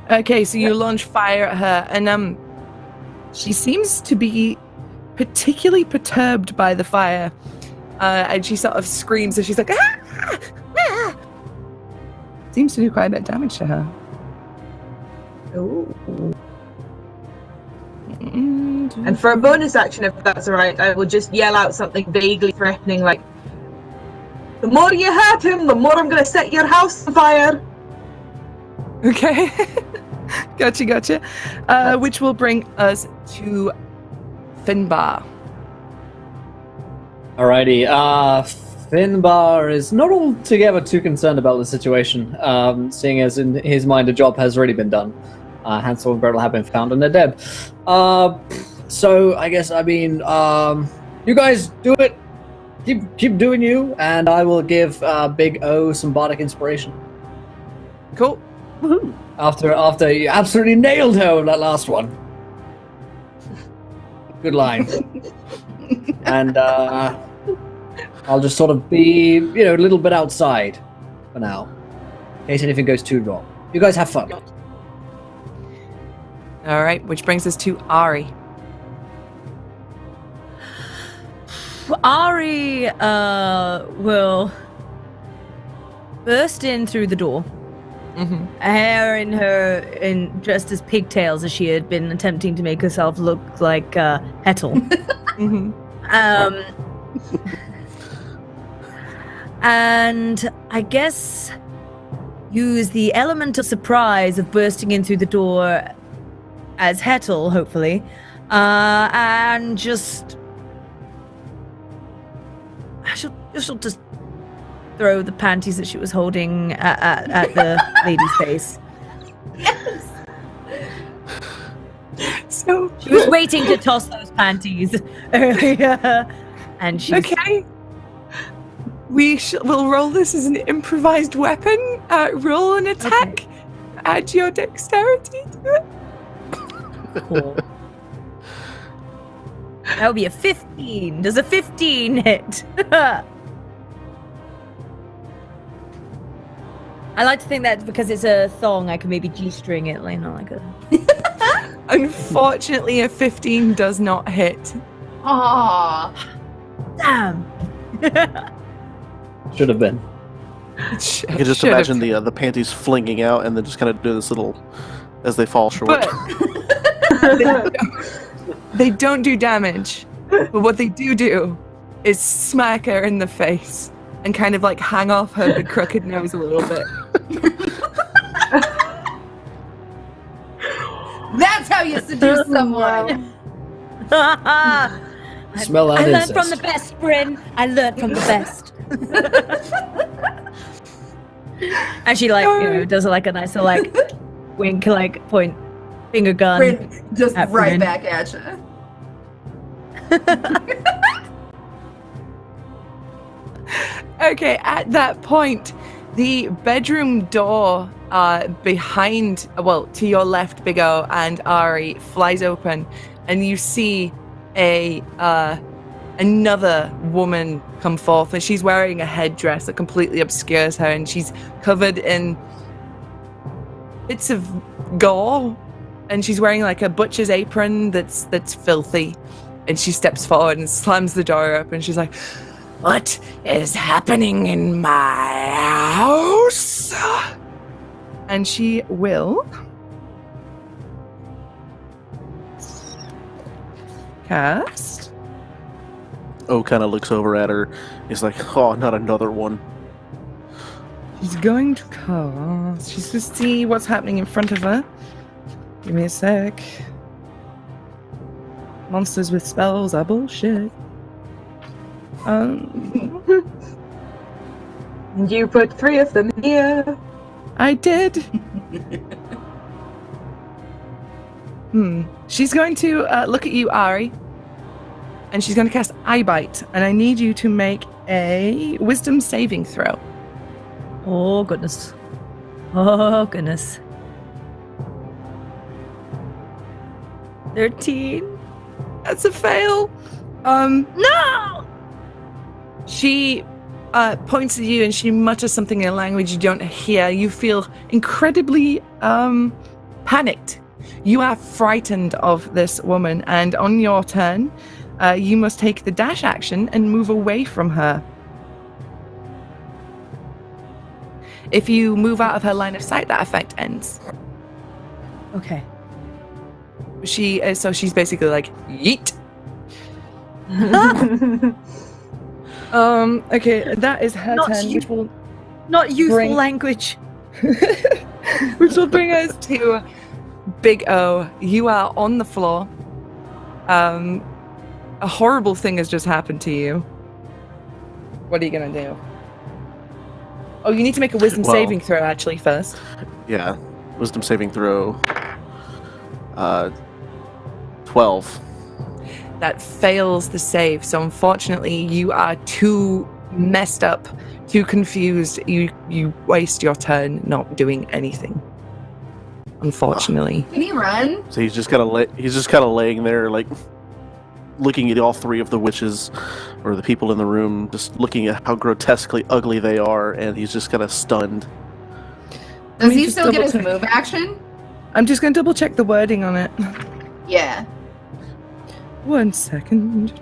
[SPEAKER 3] Okay, so you launch fire at her, and she seems to be particularly perturbed by the fire, and she sort of screams, and she's like, "Ah! Ah!" Seems to do quite a bit of damage to her.
[SPEAKER 6] Ooh.
[SPEAKER 3] Mm-hmm.
[SPEAKER 6] And for a bonus action, if that's alright, I will just yell out something vaguely threatening, like, "The more you hurt him, the more I'm going to set your house on fire."
[SPEAKER 3] Okay. Gotcha. Which will bring us to Finbar.
[SPEAKER 2] Alrighty. Finbar is not altogether too concerned about the situation, seeing as in his mind a job has already been done. Hansel and Gretel have been found and they're dead. So I guess you guys do it. Keep doing you, and I will give Big O some bardic inspiration.
[SPEAKER 3] Cool.
[SPEAKER 1] Woohoo.
[SPEAKER 2] After you absolutely nailed her with that last one. Good line. And I'll just sort of be, a little bit outside for now, in case anything goes too wrong. You guys have fun.
[SPEAKER 3] All right, which brings us to Ari.
[SPEAKER 4] Ari will burst in through the door.
[SPEAKER 3] Mm-hmm.
[SPEAKER 4] Hair in dressed as pigtails, as she had been attempting to make herself look like Hettel.
[SPEAKER 3] Mm-hmm.
[SPEAKER 4] And I guess use the element of surprise of bursting in through the door as Hettel, hopefully, and just she'll just throw the panties that she was holding at the lady's face.
[SPEAKER 5] Yes.
[SPEAKER 3] So
[SPEAKER 4] She was waiting to toss those panties earlier, and she's
[SPEAKER 3] okay. We'll roll this as an improvised weapon. Roll an attack.
[SPEAKER 4] Okay.
[SPEAKER 3] Add your dexterity to it.
[SPEAKER 4] Cool. That would be a 15. Does a 15 hit? I like to think that because it's a thong, I can maybe G-string it, like a.
[SPEAKER 3] Unfortunately, a 15 does not hit.
[SPEAKER 5] Aww.
[SPEAKER 4] Damn.
[SPEAKER 2] Should have been.
[SPEAKER 1] I can just imagine the panties flinging out and then just kind of do this little as they fall short.
[SPEAKER 3] But they don't do damage. But what they do is smack her in the face and kind of like hang off her big crooked nose a little bit.
[SPEAKER 5] That's how you seduce someone.
[SPEAKER 2] Smell that
[SPEAKER 4] I learned
[SPEAKER 2] incest.
[SPEAKER 4] from the best, Bryn. I learned from the best. And she does like a nice little wink, point, finger gun.
[SPEAKER 5] Bryn, just
[SPEAKER 4] at
[SPEAKER 5] right
[SPEAKER 4] Bryn.
[SPEAKER 5] back at you.
[SPEAKER 3] Okay, at that point, the bedroom door behind, to your left, Big O, and Ari flies open, and you see another woman come forth, and she's wearing a headdress that completely obscures her, and she's covered in bits of gore, and she's wearing like a butcher's apron that's filthy, and she steps forward and slams the door open. She's like, "What is happening in my house?" And she will cast.
[SPEAKER 1] O kind of looks over at her. He's like, "Oh, not another one."
[SPEAKER 3] She's going to cast. She's going to see what's happening in front of her. Give me a sec. Monsters with spells are bullshit.
[SPEAKER 6] You put 3 of them here.
[SPEAKER 3] I did. She's going to look at you, Ari, and she's going to cast Eye Bite, and I need you to make a Wisdom saving throw.
[SPEAKER 4] Oh goodness. Oh goodness. 13.
[SPEAKER 3] That's a fail.
[SPEAKER 4] No!
[SPEAKER 3] She points at you and she mutters something in a language you don't hear. You feel incredibly panicked. You are frightened of this woman, and on your turn, you must take the dash action and move away from her. If you move out of her line of sight, that effect ends.
[SPEAKER 4] Okay.
[SPEAKER 3] She's basically like, yeet. Okay, that is her
[SPEAKER 4] Not
[SPEAKER 3] turn,
[SPEAKER 4] you-
[SPEAKER 3] which will
[SPEAKER 4] Not useful
[SPEAKER 3] Bring-
[SPEAKER 4] language.
[SPEAKER 3] which will bring us to Big O. You are on the floor. A horrible thing has just happened to you. What are you gonna do? Oh, you need to make a wisdom
[SPEAKER 1] Well-
[SPEAKER 3] saving throw actually first.
[SPEAKER 1] Yeah. Wisdom saving throw. 12.
[SPEAKER 3] That fails the save. So unfortunately, you are too messed up, too confused. You waste your turn not doing anything. Unfortunately.
[SPEAKER 5] Can he run?
[SPEAKER 1] So he's just kind of laying there, like looking at all three of the witches or the people in the room, just looking at how grotesquely ugly they are, and he's just kind of stunned.
[SPEAKER 5] Does
[SPEAKER 3] me
[SPEAKER 5] he
[SPEAKER 3] just
[SPEAKER 5] still get his
[SPEAKER 3] double-check.
[SPEAKER 5] move action?
[SPEAKER 3] I'm just gonna double check the wording on it.
[SPEAKER 5] Yeah.
[SPEAKER 3] 1 second.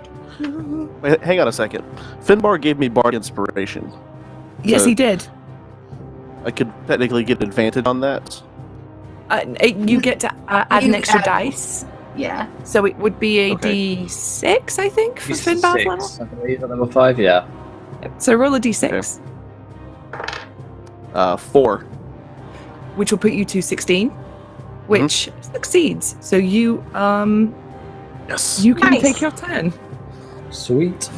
[SPEAKER 1] Wait, hang on a second. Finbar gave me Bard Inspiration.
[SPEAKER 3] Yes,
[SPEAKER 1] So-
[SPEAKER 3] he did.
[SPEAKER 1] I could technically get advantage on that.
[SPEAKER 3] You get to add an
[SPEAKER 5] You
[SPEAKER 3] extra
[SPEAKER 5] add-
[SPEAKER 3] dice.
[SPEAKER 5] Yeah.
[SPEAKER 3] So it would be a
[SPEAKER 1] Okay.
[SPEAKER 3] D6, I think, for Finbar's level.
[SPEAKER 2] I believe, at level 5, yeah.
[SPEAKER 3] Yep. So roll a D6,
[SPEAKER 1] 4.
[SPEAKER 3] which will put you to 16, which succeeds. So you
[SPEAKER 1] Yes.
[SPEAKER 3] you can
[SPEAKER 6] Nice.
[SPEAKER 3] take your turn.
[SPEAKER 2] Sweet.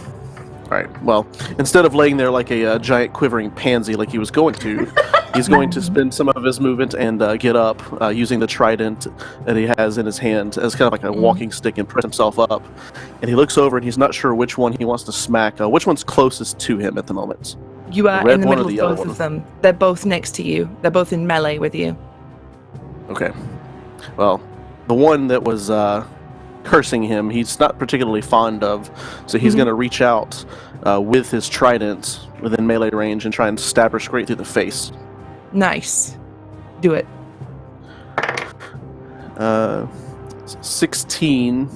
[SPEAKER 1] All right. Well, instead of laying there like a giant quivering pansy like he was going to, he's going to spend some of his movement and get up using the trident that he has in his hand as kind of like a walking stick and press himself up. And he looks over and he's not sure which one he wants to smack. Which one's closest to him at the moment?
[SPEAKER 3] You are
[SPEAKER 1] The red
[SPEAKER 3] in the
[SPEAKER 1] one or
[SPEAKER 3] middle
[SPEAKER 1] the
[SPEAKER 3] of
[SPEAKER 1] yellow
[SPEAKER 3] both
[SPEAKER 1] one?
[SPEAKER 3] of them. They're both next to you. They're both in melee with you.
[SPEAKER 1] Okay. Well, the one that was cursing him, he's not particularly fond of, so he's going to reach out with his trident within melee range and try and stab her straight through the face.
[SPEAKER 3] Nice. Do it.
[SPEAKER 1] 16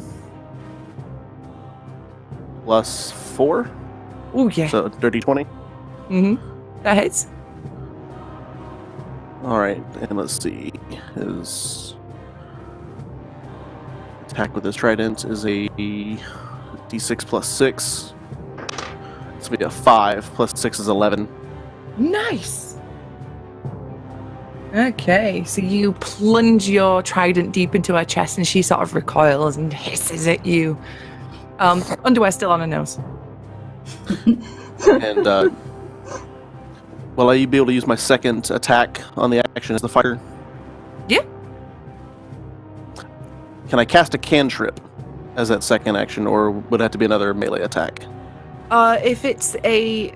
[SPEAKER 1] plus 4,
[SPEAKER 3] Oh yeah.
[SPEAKER 1] so dirty 20.
[SPEAKER 3] That hits.
[SPEAKER 1] All right, and let's see. His attack with his trident is a d6 plus 6. It's gonna be a 5 plus 6 is 11.
[SPEAKER 3] Nice. Okay, so you plunge your trident deep into her chest, and she sort of recoils and hisses at you. Underwear still on her nose.
[SPEAKER 1] And will I be able to use my second attack on the action as the fighter?
[SPEAKER 3] Yeah.
[SPEAKER 1] Can I cast a cantrip as that second action, or would it have to be another melee attack?
[SPEAKER 3] If it's a,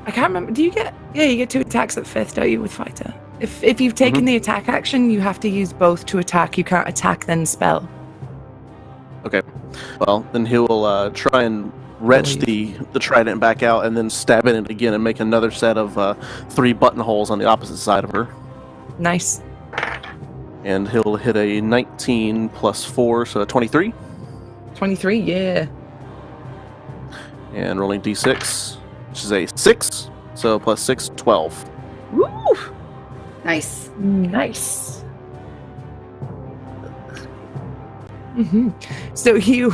[SPEAKER 3] I can't remember. Do you get? Yeah, you get 2 attacks at 5th, don't you, with fighter? If you've taken the attack action, you have to use both to attack. You can't attack then spell.
[SPEAKER 1] Okay. Well, then he will try and wrench the trident back out and then stab in it again and make another set of 3 buttonholes on the opposite side of her.
[SPEAKER 3] Nice.
[SPEAKER 1] And he'll hit a 19 plus 4, so a 23.
[SPEAKER 3] 23. Yeah.
[SPEAKER 1] And rolling d6, which is a 6, so plus 6, 12.
[SPEAKER 3] Woo!
[SPEAKER 5] Nice.
[SPEAKER 3] Nice. So you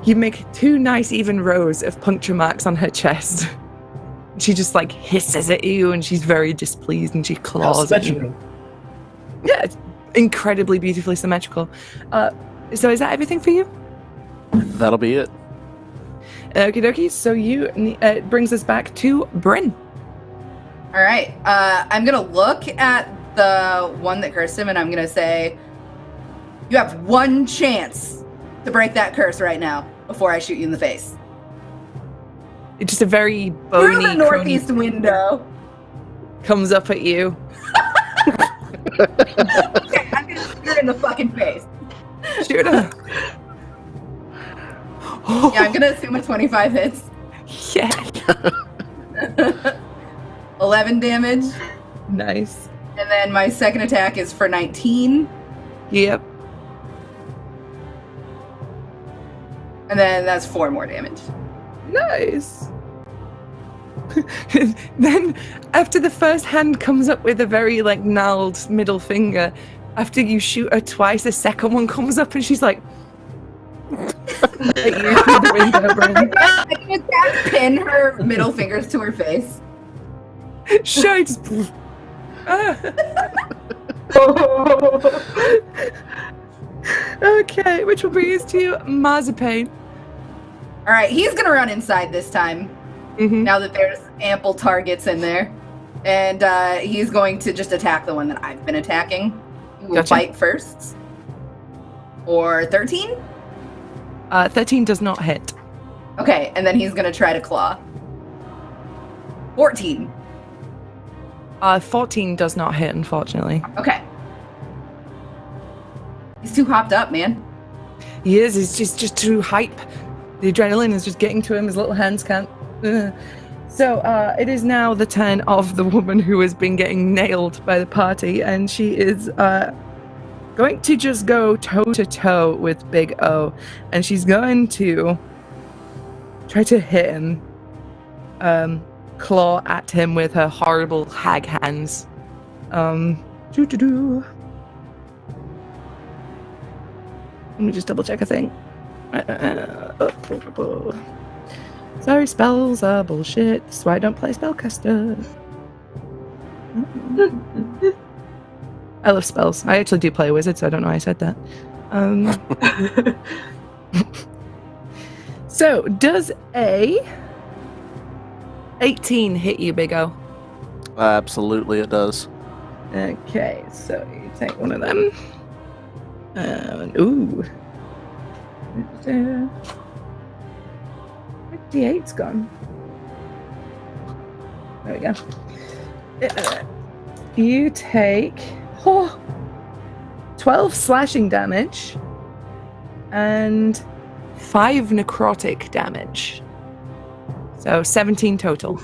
[SPEAKER 3] make 2 nice even rows of puncture marks on her chest. She just like hisses at you, and she's very displeased, and she claws at you. Yeah, it's incredibly beautifully symmetrical. So is that everything for you?
[SPEAKER 1] That'll be it.
[SPEAKER 3] Okie dokie. So it brings us back to Bryn.
[SPEAKER 5] All right. I'm going to look at the one that cursed him, and I'm going to say, you have 1 chance to break that curse right now before I shoot you in the face.
[SPEAKER 3] It's just a very
[SPEAKER 5] Through
[SPEAKER 3] bony
[SPEAKER 5] the northeast window.
[SPEAKER 3] comes up at you.
[SPEAKER 5] Okay, I'm going to shoot her in the fucking face.
[SPEAKER 3] Shoot her.
[SPEAKER 5] Yeah, I'm going to assume a 25 hits.
[SPEAKER 3] Yeah.
[SPEAKER 5] 11 damage.
[SPEAKER 3] Nice.
[SPEAKER 5] And then my second attack is for 19.
[SPEAKER 3] Yep.
[SPEAKER 5] And then that's 4 more damage.
[SPEAKER 3] Nice. Then, after the first hand comes up with a very like gnarled middle finger, after you shoot her twice, the second one comes up and she's like, at you through the window, Bryn.
[SPEAKER 5] I can just pin her middle fingers to her face.
[SPEAKER 3] Sure, just. Okay, which will bring us to Marzipan.
[SPEAKER 5] All right, he's gonna run inside this time.
[SPEAKER 3] Mhm.
[SPEAKER 5] Now that there's ample targets in there. And he's going to just attack the one that I've been attacking. He will
[SPEAKER 3] Gotcha.
[SPEAKER 5] bite first. Or 13?
[SPEAKER 3] 13 does not hit.
[SPEAKER 5] Okay, and then he's going to try to claw. 14.
[SPEAKER 3] 14 does not hit, unfortunately.
[SPEAKER 5] Okay. He's too hopped up, man.
[SPEAKER 3] He is. He's just too hype. The adrenaline is just getting to him. His little hands can't. So it is now the turn of the woman who has been getting nailed by the party, and she is going to just go toe to toe with Big O, and she's going to try to hit him, claw at him with her horrible hag hands. Doo-doo-doo. Let me just double check a thing. Sorry, spells are bullshit. That's why I don't play spellcaster. I love spells. I actually do play a wizard, so I don't know why I said that. So, does a 18 hit you, Big O?
[SPEAKER 1] Absolutely, it does.
[SPEAKER 3] Okay, so you take one of them. Ooh. D8's gone. There we go. You take 12 slashing damage and 5 necrotic damage. So 17 total.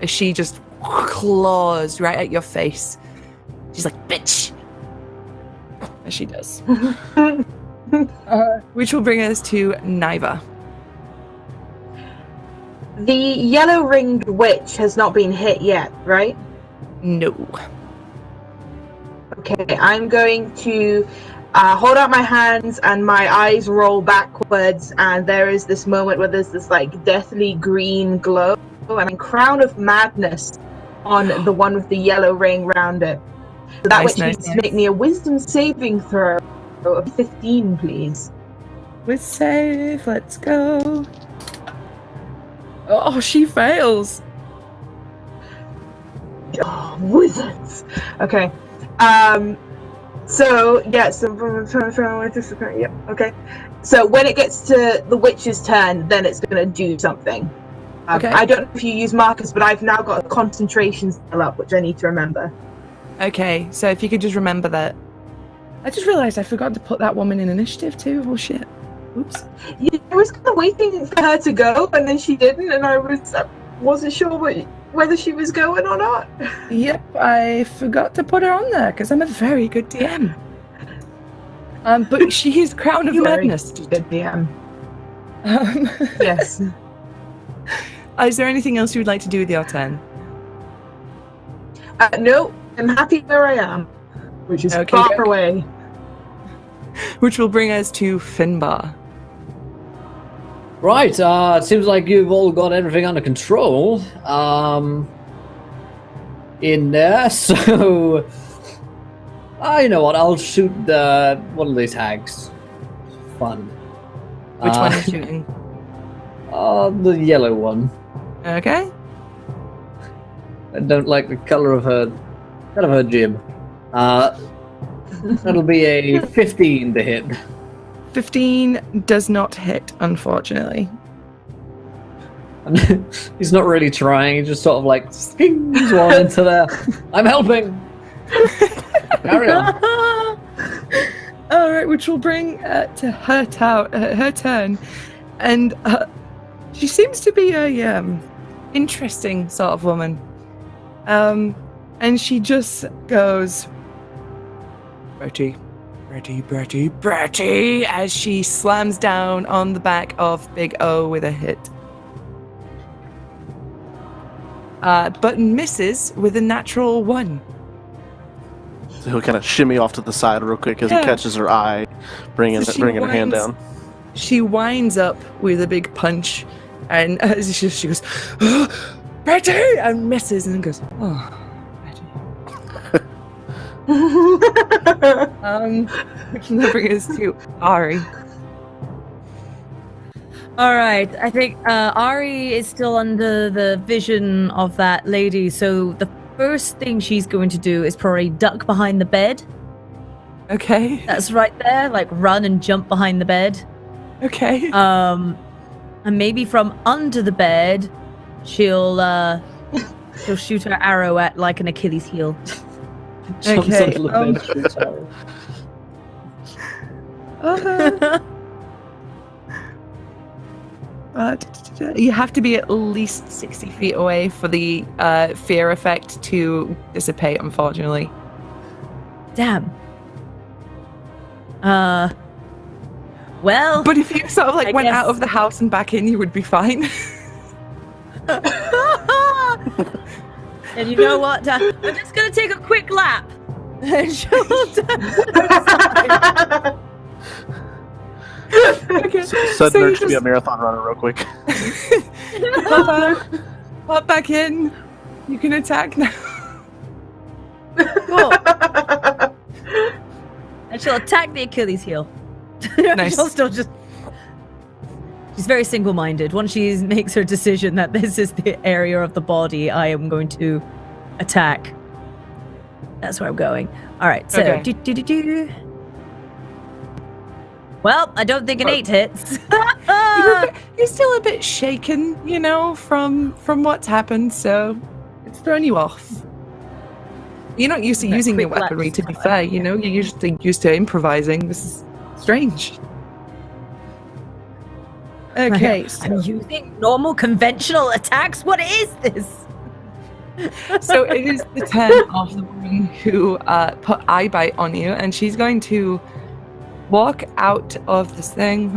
[SPEAKER 3] As she just claws right at your face. She's like, bitch! As she does. Which will bring us to Niva.
[SPEAKER 6] The yellow ringed witch has not been hit yet, right?
[SPEAKER 3] No.
[SPEAKER 6] Okay, I'm going to hold out my hands and my eyes roll backwards, and there is this moment where there's this like deathly green glow and a crown of madness on the one with the yellow ring around it. So that witch needs to make me a wisdom saving throw of 15, please.
[SPEAKER 3] We're safe, let's go. Oh, she fails.
[SPEAKER 6] Oh, wizards. Okay. So yeah, yep, okay. So when it gets to the witch's turn, then it's gonna do something.
[SPEAKER 3] Okay.
[SPEAKER 6] I don't know if you use markers, but I've now got a concentration spell up, which I need to remember.
[SPEAKER 3] Okay, so if you could just remember that. I just realized I forgot to put that woman in initiative too. Oh shit. Oops.
[SPEAKER 6] Yeah, I was kind of waiting for her to go, and then she didn't, and I wasn't sure whether she was going or not.
[SPEAKER 3] Yep, I forgot to put her on there because I'm a very good DM. But she is Crown of Madness.
[SPEAKER 6] Good DM. Yes.
[SPEAKER 3] Is there anything else you would like to do with your turn?
[SPEAKER 6] No, I'm happy where I am, which is
[SPEAKER 3] Okay,
[SPEAKER 6] far
[SPEAKER 3] good.
[SPEAKER 6] away.
[SPEAKER 3] Which will bring us to Finbar.
[SPEAKER 2] Right, it seems like you've all got everything under control in there, so you know what, I'll shoot one of these hags. Fun.
[SPEAKER 3] Which one are you shooting?
[SPEAKER 2] The yellow one.
[SPEAKER 3] Okay.
[SPEAKER 2] I don't like the color of her jib. That'll be a 15 to hit. 15
[SPEAKER 3] does not hit, unfortunately.
[SPEAKER 2] He's not really trying, he just sort of like skings one into there. I'm helping! Carry on.
[SPEAKER 3] Alright, which will bring to her turn. And she seems to be a interesting sort of woman. And she just goes, Bratty, as she slams down on the back of Big O with a hit. But misses with a natural 1.
[SPEAKER 1] So he'll kind of shimmy off to the side real quick as he catches her eye, bringing her hand down.
[SPEAKER 3] She winds up with a big punch, and she goes, Bratty! And misses, and then goes, oh. Which will bring us to Ari.
[SPEAKER 4] All right, I think Ari is still under the vision of that lady, so the first thing she's going to do is probably duck behind the bed.
[SPEAKER 3] Okay.
[SPEAKER 4] That's right there, like run and jump behind the bed.
[SPEAKER 3] Okay.
[SPEAKER 4] And maybe from under the bed, she'll shoot her arrow at like an Achilles heel.
[SPEAKER 2] Jumps
[SPEAKER 3] Okay,
[SPEAKER 2] onto the bed, shoots arrow.
[SPEAKER 3] You have to be at least 60 feet away for the fear effect to dissipate, unfortunately.
[SPEAKER 4] Damn. Well.
[SPEAKER 3] But if you sort of like
[SPEAKER 4] I
[SPEAKER 3] went out
[SPEAKER 4] guess-
[SPEAKER 3] of the house and back in, you would be fine.
[SPEAKER 4] And you know what? I'm just gonna take a quick lap. And she'll
[SPEAKER 3] Okay.
[SPEAKER 1] Sudden
[SPEAKER 3] you
[SPEAKER 1] urge to be a
[SPEAKER 3] just
[SPEAKER 1] marathon runner real quick.
[SPEAKER 3] pop back in. You can attack now.
[SPEAKER 4] Cool. And she'll attack the Achilles heel.
[SPEAKER 3] Nice.
[SPEAKER 4] She'll still just. She's very single-minded. Once she makes her decision that this is the area of the body I am going to attack, that's where I'm going. All right. So.
[SPEAKER 3] Okay.
[SPEAKER 4] Well, I don't think an 8 hits.
[SPEAKER 3] You're still a bit shaken, you know, from what's happened, so it's thrown you off. You're not used to
[SPEAKER 4] That
[SPEAKER 3] using your
[SPEAKER 4] quick
[SPEAKER 3] weaponry,
[SPEAKER 4] lapse
[SPEAKER 3] to be
[SPEAKER 4] time.
[SPEAKER 3] fair, you know? You're usually used to improvising. This is strange. Okay,
[SPEAKER 4] I'm using normal conventional attacks. What is this?
[SPEAKER 3] so it is the turn of the woman who put eye bite on you, and she's going to walk out of this thing.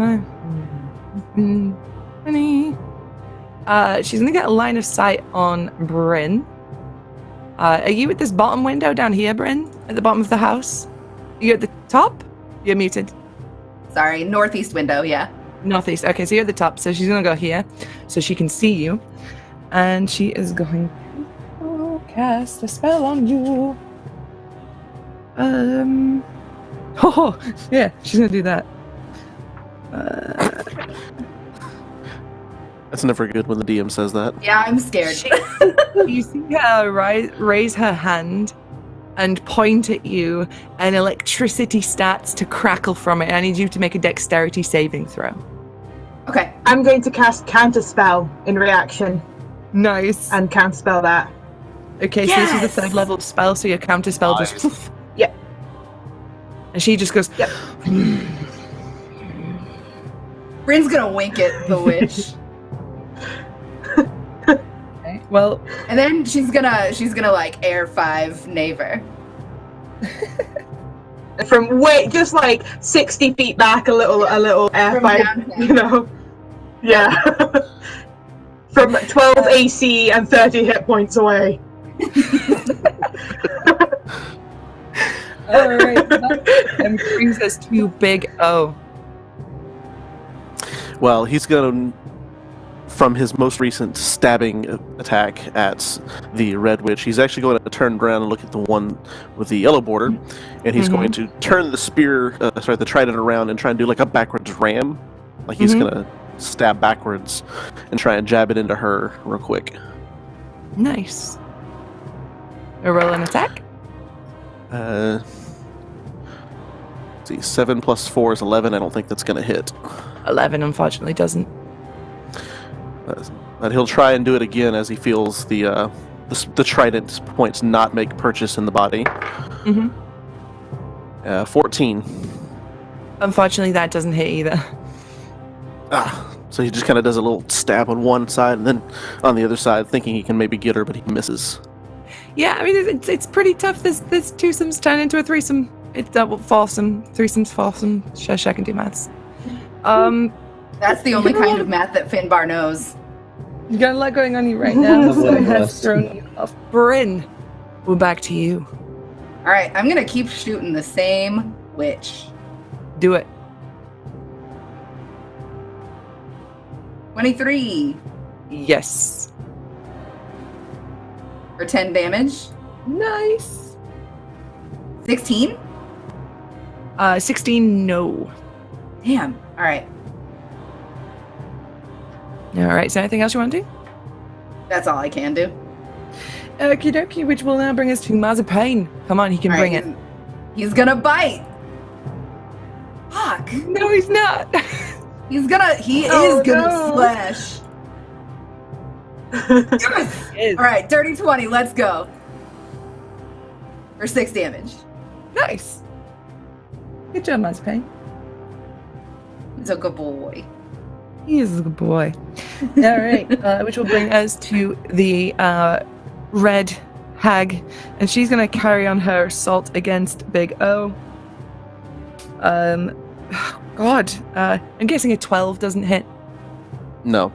[SPEAKER 3] She's going to get a line of sight on Bryn. Are you at this bottom window down here, Bryn? At the bottom of the house? You at the top? You're muted.
[SPEAKER 5] Sorry, northeast window, yeah.
[SPEAKER 3] Northeast. Okay, so you're at the top. So she's going to go here so she can see you. And she is going to cast a spell on you. Oh, yeah, she's going to do that.
[SPEAKER 1] That's never good when the DM says that.
[SPEAKER 5] Yeah, I'm scared.
[SPEAKER 3] You see her raise her hand and point at you, and electricity starts to crackle from it. I need you to make a dexterity saving throw.
[SPEAKER 5] Okay.
[SPEAKER 6] I'm going to cast Counterspell in reaction
[SPEAKER 3] Nice.
[SPEAKER 6] and counterspell that.
[SPEAKER 3] Okay, so this is the third level spell, so your counterspell just...
[SPEAKER 6] Yep.
[SPEAKER 3] And she just goes...
[SPEAKER 6] Yep.
[SPEAKER 5] Bryn's gonna wink at the witch.
[SPEAKER 3] Okay, well,
[SPEAKER 5] And then she's gonna like air 5 Naver.
[SPEAKER 6] From just like 60 feet back, a little air
[SPEAKER 5] From
[SPEAKER 6] fight,
[SPEAKER 5] downtown.
[SPEAKER 6] you know. Yeah. From 12 AC and 30 hit points away.
[SPEAKER 3] alright. And brings us to Big O.
[SPEAKER 1] Well, he's going to, from his most recent stabbing attack at the Red Witch, he's actually going to turn around and look at the one with the yellow border, and he's going to turn the the trident around and try and do like a backwards ram. Like he's going to stab backwards and try and jab it into her real quick.
[SPEAKER 3] Nice. A roll an attack?
[SPEAKER 1] Let's see, 7 plus 4 is 11. I don't think that's going to hit.
[SPEAKER 3] 11, unfortunately, doesn't.
[SPEAKER 1] But he'll try and do it again as he feels the trident points not make purchase in the body. 14.
[SPEAKER 3] Unfortunately, that doesn't hit either.
[SPEAKER 1] So he just kind of does a little stab on one side and then on the other side, thinking he can maybe get her, but he misses.
[SPEAKER 3] Yeah, I mean, it's pretty tough. This twosomes turn into a threesome. It's double foursome. Threesome's foursome. Shush, I can do maths.
[SPEAKER 5] That's the only kind of math that Finbar knows.
[SPEAKER 3] You got a lot going on you right now.
[SPEAKER 2] That's
[SPEAKER 3] So
[SPEAKER 2] what
[SPEAKER 3] it
[SPEAKER 2] it
[SPEAKER 3] has
[SPEAKER 2] was.
[SPEAKER 3] thrown you off. Bryn, we're back to you.
[SPEAKER 5] All right, I'm gonna keep shooting the same witch.
[SPEAKER 3] Do it.
[SPEAKER 5] 23
[SPEAKER 3] Yes.
[SPEAKER 5] for 10 damage.
[SPEAKER 3] Nice.
[SPEAKER 5] 16.
[SPEAKER 3] 16, no.
[SPEAKER 5] Damn. All right.
[SPEAKER 3] All right. Is there anything else you want to do?
[SPEAKER 5] That's all I can do.
[SPEAKER 3] Okie dokie, which will now bring us to Mazepane. Come on, he can
[SPEAKER 5] All
[SPEAKER 3] bring
[SPEAKER 5] right,
[SPEAKER 3] it.
[SPEAKER 5] He's gonna bite. Fuck.
[SPEAKER 3] No, he's not.
[SPEAKER 5] He is gonna slash. Yes!
[SPEAKER 3] Yes.
[SPEAKER 5] All right, dirty 20. Let's go. For 6 damage.
[SPEAKER 3] Nice. Good job, Mazepane.
[SPEAKER 5] He's a good boy.
[SPEAKER 3] He is a good boy. All right, which will bring us to the red hag, and she's going to carry on her assault against Big O. God, I'm guessing a 12 doesn't hit.
[SPEAKER 1] No.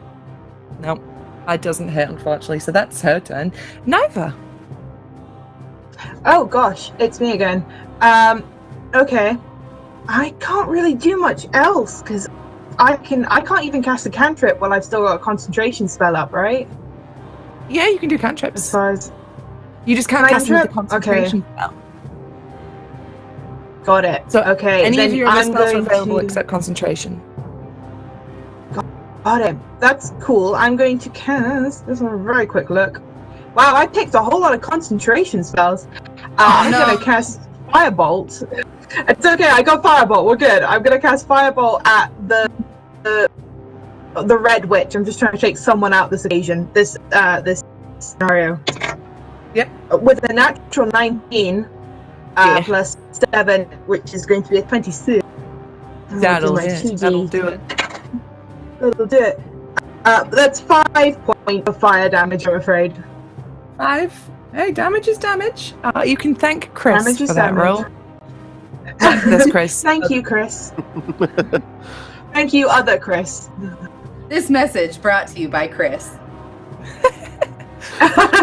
[SPEAKER 3] No, that doesn't hit, unfortunately. So that's her turn. Niva.
[SPEAKER 6] Oh gosh, it's me again. Okay. I can't really do much else because I can't even cast a cantrip while I've still got a concentration spell up, right?
[SPEAKER 3] Yeah, you can do
[SPEAKER 6] As
[SPEAKER 3] cantrips.
[SPEAKER 6] far as
[SPEAKER 3] You just can't cast them with the
[SPEAKER 6] Cantrip?
[SPEAKER 3] concentration spell.
[SPEAKER 6] got it.
[SPEAKER 3] So
[SPEAKER 6] Okay.
[SPEAKER 3] any
[SPEAKER 6] then
[SPEAKER 3] of your other
[SPEAKER 6] I'm
[SPEAKER 3] spells are
[SPEAKER 6] going
[SPEAKER 3] available
[SPEAKER 6] to-
[SPEAKER 3] except concentration.
[SPEAKER 6] Got it. That's cool. I'm going to cast. This is a very quick look. Wow, I picked a whole lot of concentration spells. I'm
[SPEAKER 5] no.
[SPEAKER 6] gonna cast Firebolt. It's okay. I got Firebolt. We're good. I'm gonna cast Firebolt at the Red Witch. I'm just trying to take someone out this occasion. This scenario.
[SPEAKER 3] Yep.
[SPEAKER 6] With a natural 19
[SPEAKER 3] Yeah.
[SPEAKER 6] plus 7, which is going to be a 26.
[SPEAKER 3] That'll
[SPEAKER 6] my
[SPEAKER 3] hit.
[SPEAKER 6] 2D.
[SPEAKER 3] That'll do it.
[SPEAKER 6] That'll do it. That's 5 points of fire damage, I'm afraid.
[SPEAKER 3] 5. Hey, damage is damage. You can thank Chris
[SPEAKER 6] Damage is
[SPEAKER 3] for that
[SPEAKER 6] damage.
[SPEAKER 3] roll. That's Chris.
[SPEAKER 6] Thank you, Chris. Thank you, other Chris.
[SPEAKER 5] This message brought to you by Chris.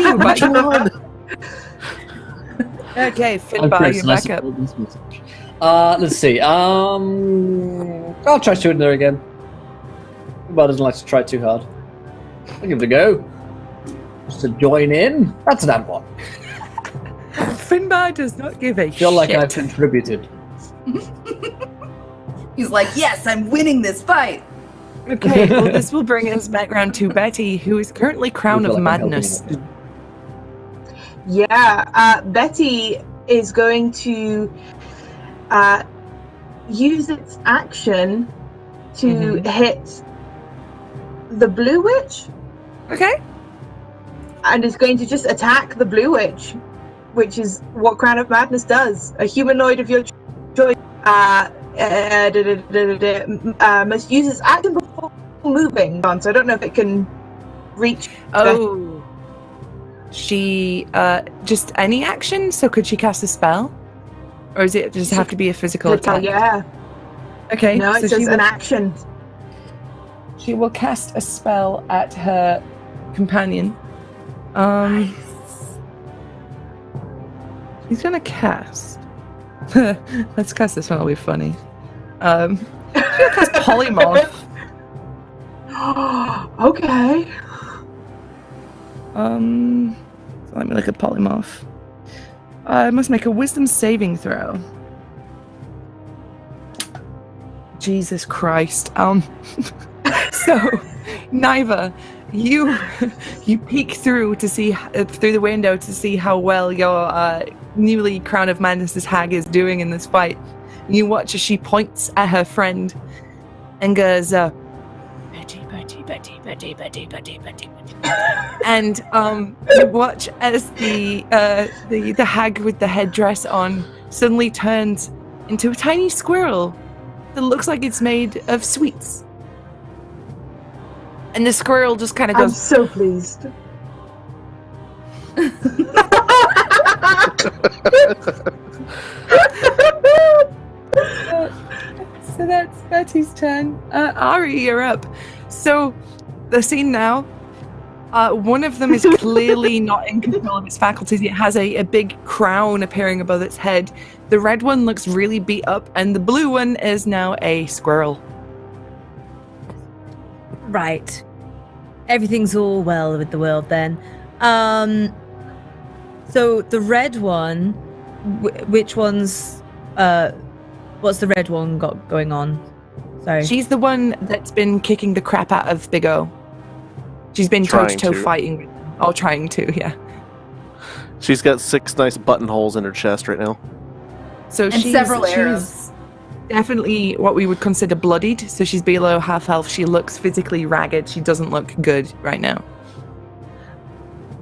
[SPEAKER 3] You,
[SPEAKER 1] Which
[SPEAKER 3] but-
[SPEAKER 1] one?
[SPEAKER 3] Okay,
[SPEAKER 2] I'm
[SPEAKER 3] Finbar,
[SPEAKER 2] Chris,
[SPEAKER 3] you're
[SPEAKER 2] and I
[SPEAKER 3] back up.
[SPEAKER 2] support this message. Let's see. I'll try shooting her again. But doesn't like to try too hard. I'll give it a go. Just to join in. That's an ad one.
[SPEAKER 3] Finbar does not give a
[SPEAKER 2] Feel like
[SPEAKER 3] shit.
[SPEAKER 2] I've contributed.
[SPEAKER 5] He's like, yes, I'm winning this fight.
[SPEAKER 3] Okay, well, this will bring us back round to Betty, who is currently Crown
[SPEAKER 2] Feel
[SPEAKER 3] of
[SPEAKER 2] like I'm
[SPEAKER 3] Madness.
[SPEAKER 2] helping out.
[SPEAKER 6] Yeah, Betty is going to use its action to hit the Blue Witch,
[SPEAKER 3] Okay.
[SPEAKER 6] and is going to just attack the Blue Witch, which is what Crown of Madness does. A humanoid of your choice must use its action before moving. So I don't know if it can reach.
[SPEAKER 3] Oh. She, just any action? So could she cast a spell? Or does it just have to be a physical attack?
[SPEAKER 6] Yeah.
[SPEAKER 3] Okay,
[SPEAKER 6] No,
[SPEAKER 3] so
[SPEAKER 6] it says
[SPEAKER 3] she
[SPEAKER 6] an action.
[SPEAKER 3] will cast a spell at her companion. He's gonna cast. Let's cast this one, it'll be funny. She's gonna cast Polymorph.
[SPEAKER 6] Okay.
[SPEAKER 3] So let me look at Polymorph. I must make a wisdom saving throw. Jesus Christ. So, Niva, you peek through to see through the window to see how well your newly Crown of Madness's hag is doing in this fight. You watch as she points at her friend and goes, Betty, Betty, Betty, Betty, Betty, Betty, Betty, Betty. And you watch as the hag with the headdress on suddenly turns into a tiny squirrel that looks like it's made of sweets. And the squirrel just kind of
[SPEAKER 6] I'm
[SPEAKER 3] goes,
[SPEAKER 6] so pleased.
[SPEAKER 3] So that's Betty's turn. Ari, you're up. So the scene now, one of them is clearly not in control of its faculties. It has a big crown appearing above its head. The red one looks really beat up, and the blue one is now a squirrel.
[SPEAKER 4] Right. Everything's all well with the world then. So the red one, which one's, what's the red one got going on? Sorry.
[SPEAKER 3] She's the one that's been kicking the crap out of Big O. She's been
[SPEAKER 1] Trying
[SPEAKER 3] toe-to-toe
[SPEAKER 1] to.
[SPEAKER 3] fighting. Oh, trying to, yeah.
[SPEAKER 1] She's got 6 nice buttonholes in her chest right now.
[SPEAKER 3] So
[SPEAKER 5] And
[SPEAKER 3] she's
[SPEAKER 5] several arrows.
[SPEAKER 3] she's definitely what we would consider bloodied. So she's below half health. She looks physically ragged. She doesn't look good right now.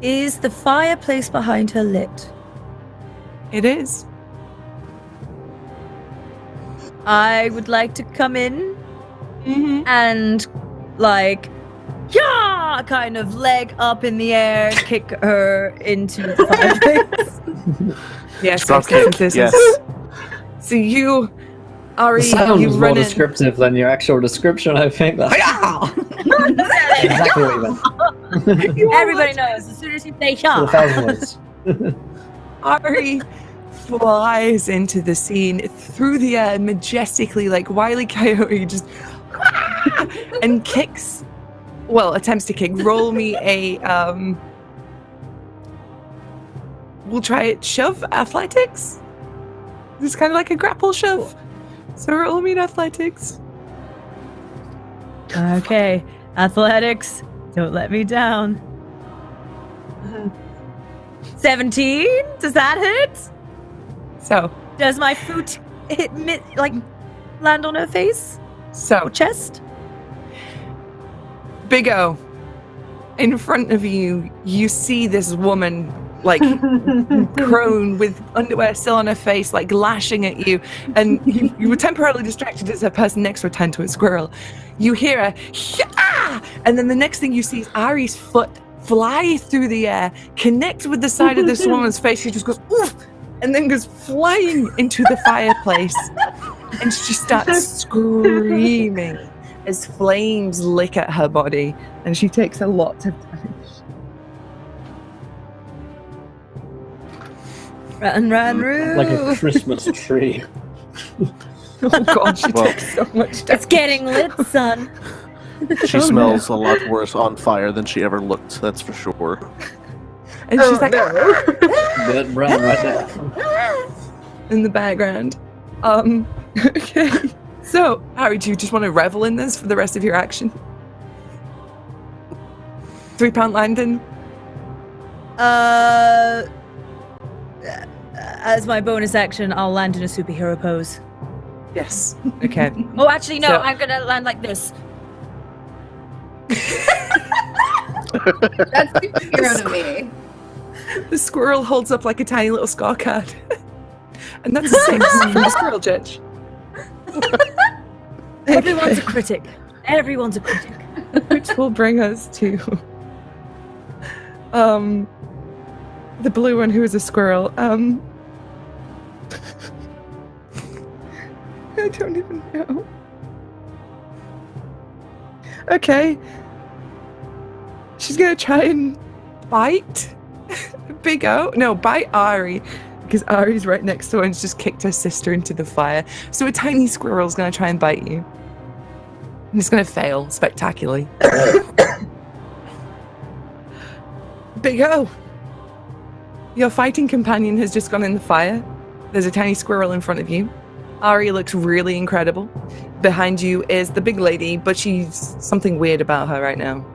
[SPEAKER 4] Is the fireplace behind her lit?
[SPEAKER 3] It is.
[SPEAKER 4] I would like to come in
[SPEAKER 3] Mm-hmm.
[SPEAKER 4] and, like, yeah, kind of leg up in the air, kick her into the fireplace.
[SPEAKER 3] Yes,
[SPEAKER 1] Drop
[SPEAKER 3] yes,
[SPEAKER 1] kick,
[SPEAKER 3] yes,
[SPEAKER 1] yes.
[SPEAKER 3] yes. So you, Ari,
[SPEAKER 2] The sound
[SPEAKER 3] you
[SPEAKER 2] was more
[SPEAKER 3] run in.
[SPEAKER 2] descriptive than your actual description, I think. Exactly what you meant.
[SPEAKER 4] Everybody knows as soon as you say
[SPEAKER 2] For
[SPEAKER 4] yeah.
[SPEAKER 2] the thousand words.
[SPEAKER 3] Ari flies into the scene through the air majestically like Wile E. Coyote, just and kicks. Well, attempts to kick. Roll me a we'll try it. Shove athletics. It's kind of like a grapple shove. So roll me an athletics.
[SPEAKER 4] Okay, athletics, don't let me down. 17? Does that hit?
[SPEAKER 3] So
[SPEAKER 4] Does my foot hit like land on her face
[SPEAKER 3] so
[SPEAKER 4] or chest?
[SPEAKER 3] Big O, in front of you, you see this woman, like, prone with underwear still on her face, like, lashing at you. And you were temporarily distracted as her person next to her turned to a squirrel. You hear a, "Hyah!" And then the next thing you see is Ari's foot fly through the air, connect with the side of this woman's face. She just goes, oof, and then goes flying into the fireplace. And she starts screaming as flames lick at her body, and she takes a lot of damage.
[SPEAKER 4] Run, Roo!
[SPEAKER 2] Like a Christmas tree.
[SPEAKER 3] Oh god, she
[SPEAKER 1] Well-
[SPEAKER 3] takes so much
[SPEAKER 4] It's
[SPEAKER 3] damage.
[SPEAKER 4] getting lit, son.
[SPEAKER 1] She smells a lot worse on fire than she ever looked, that's for sure.
[SPEAKER 3] And she's like
[SPEAKER 2] But run right now.
[SPEAKER 3] in the background. Okay. So, Harry, do you just want to revel in this for the rest of your action? 3-pound landing?
[SPEAKER 4] As my bonus action, I'll land in a superhero pose.
[SPEAKER 3] Yes. Okay.
[SPEAKER 4] Oh, actually, no,
[SPEAKER 3] So-
[SPEAKER 4] I'm gonna land like this.
[SPEAKER 5] That's superhero to me.
[SPEAKER 3] The squirrel holds up like a tiny little scorecard. And that's the same from the squirrel judge.
[SPEAKER 4] Everyone's a critic. Everyone's a critic.
[SPEAKER 3] Which will bring us to the blue one who is a squirrel. I don't even know. Okay. She's gonna try and bite Big O. No, bite Ari. Because Ari's right next to her and just kicked her sister into the fire. So a tiny squirrel's gonna try and bite you. And it's gonna fail spectacularly. Big O! Your fighting companion has just gone in the fire. There's a tiny squirrel in front of you. Ari looks really incredible. Behind you is the big lady, but she's something weird about her right now.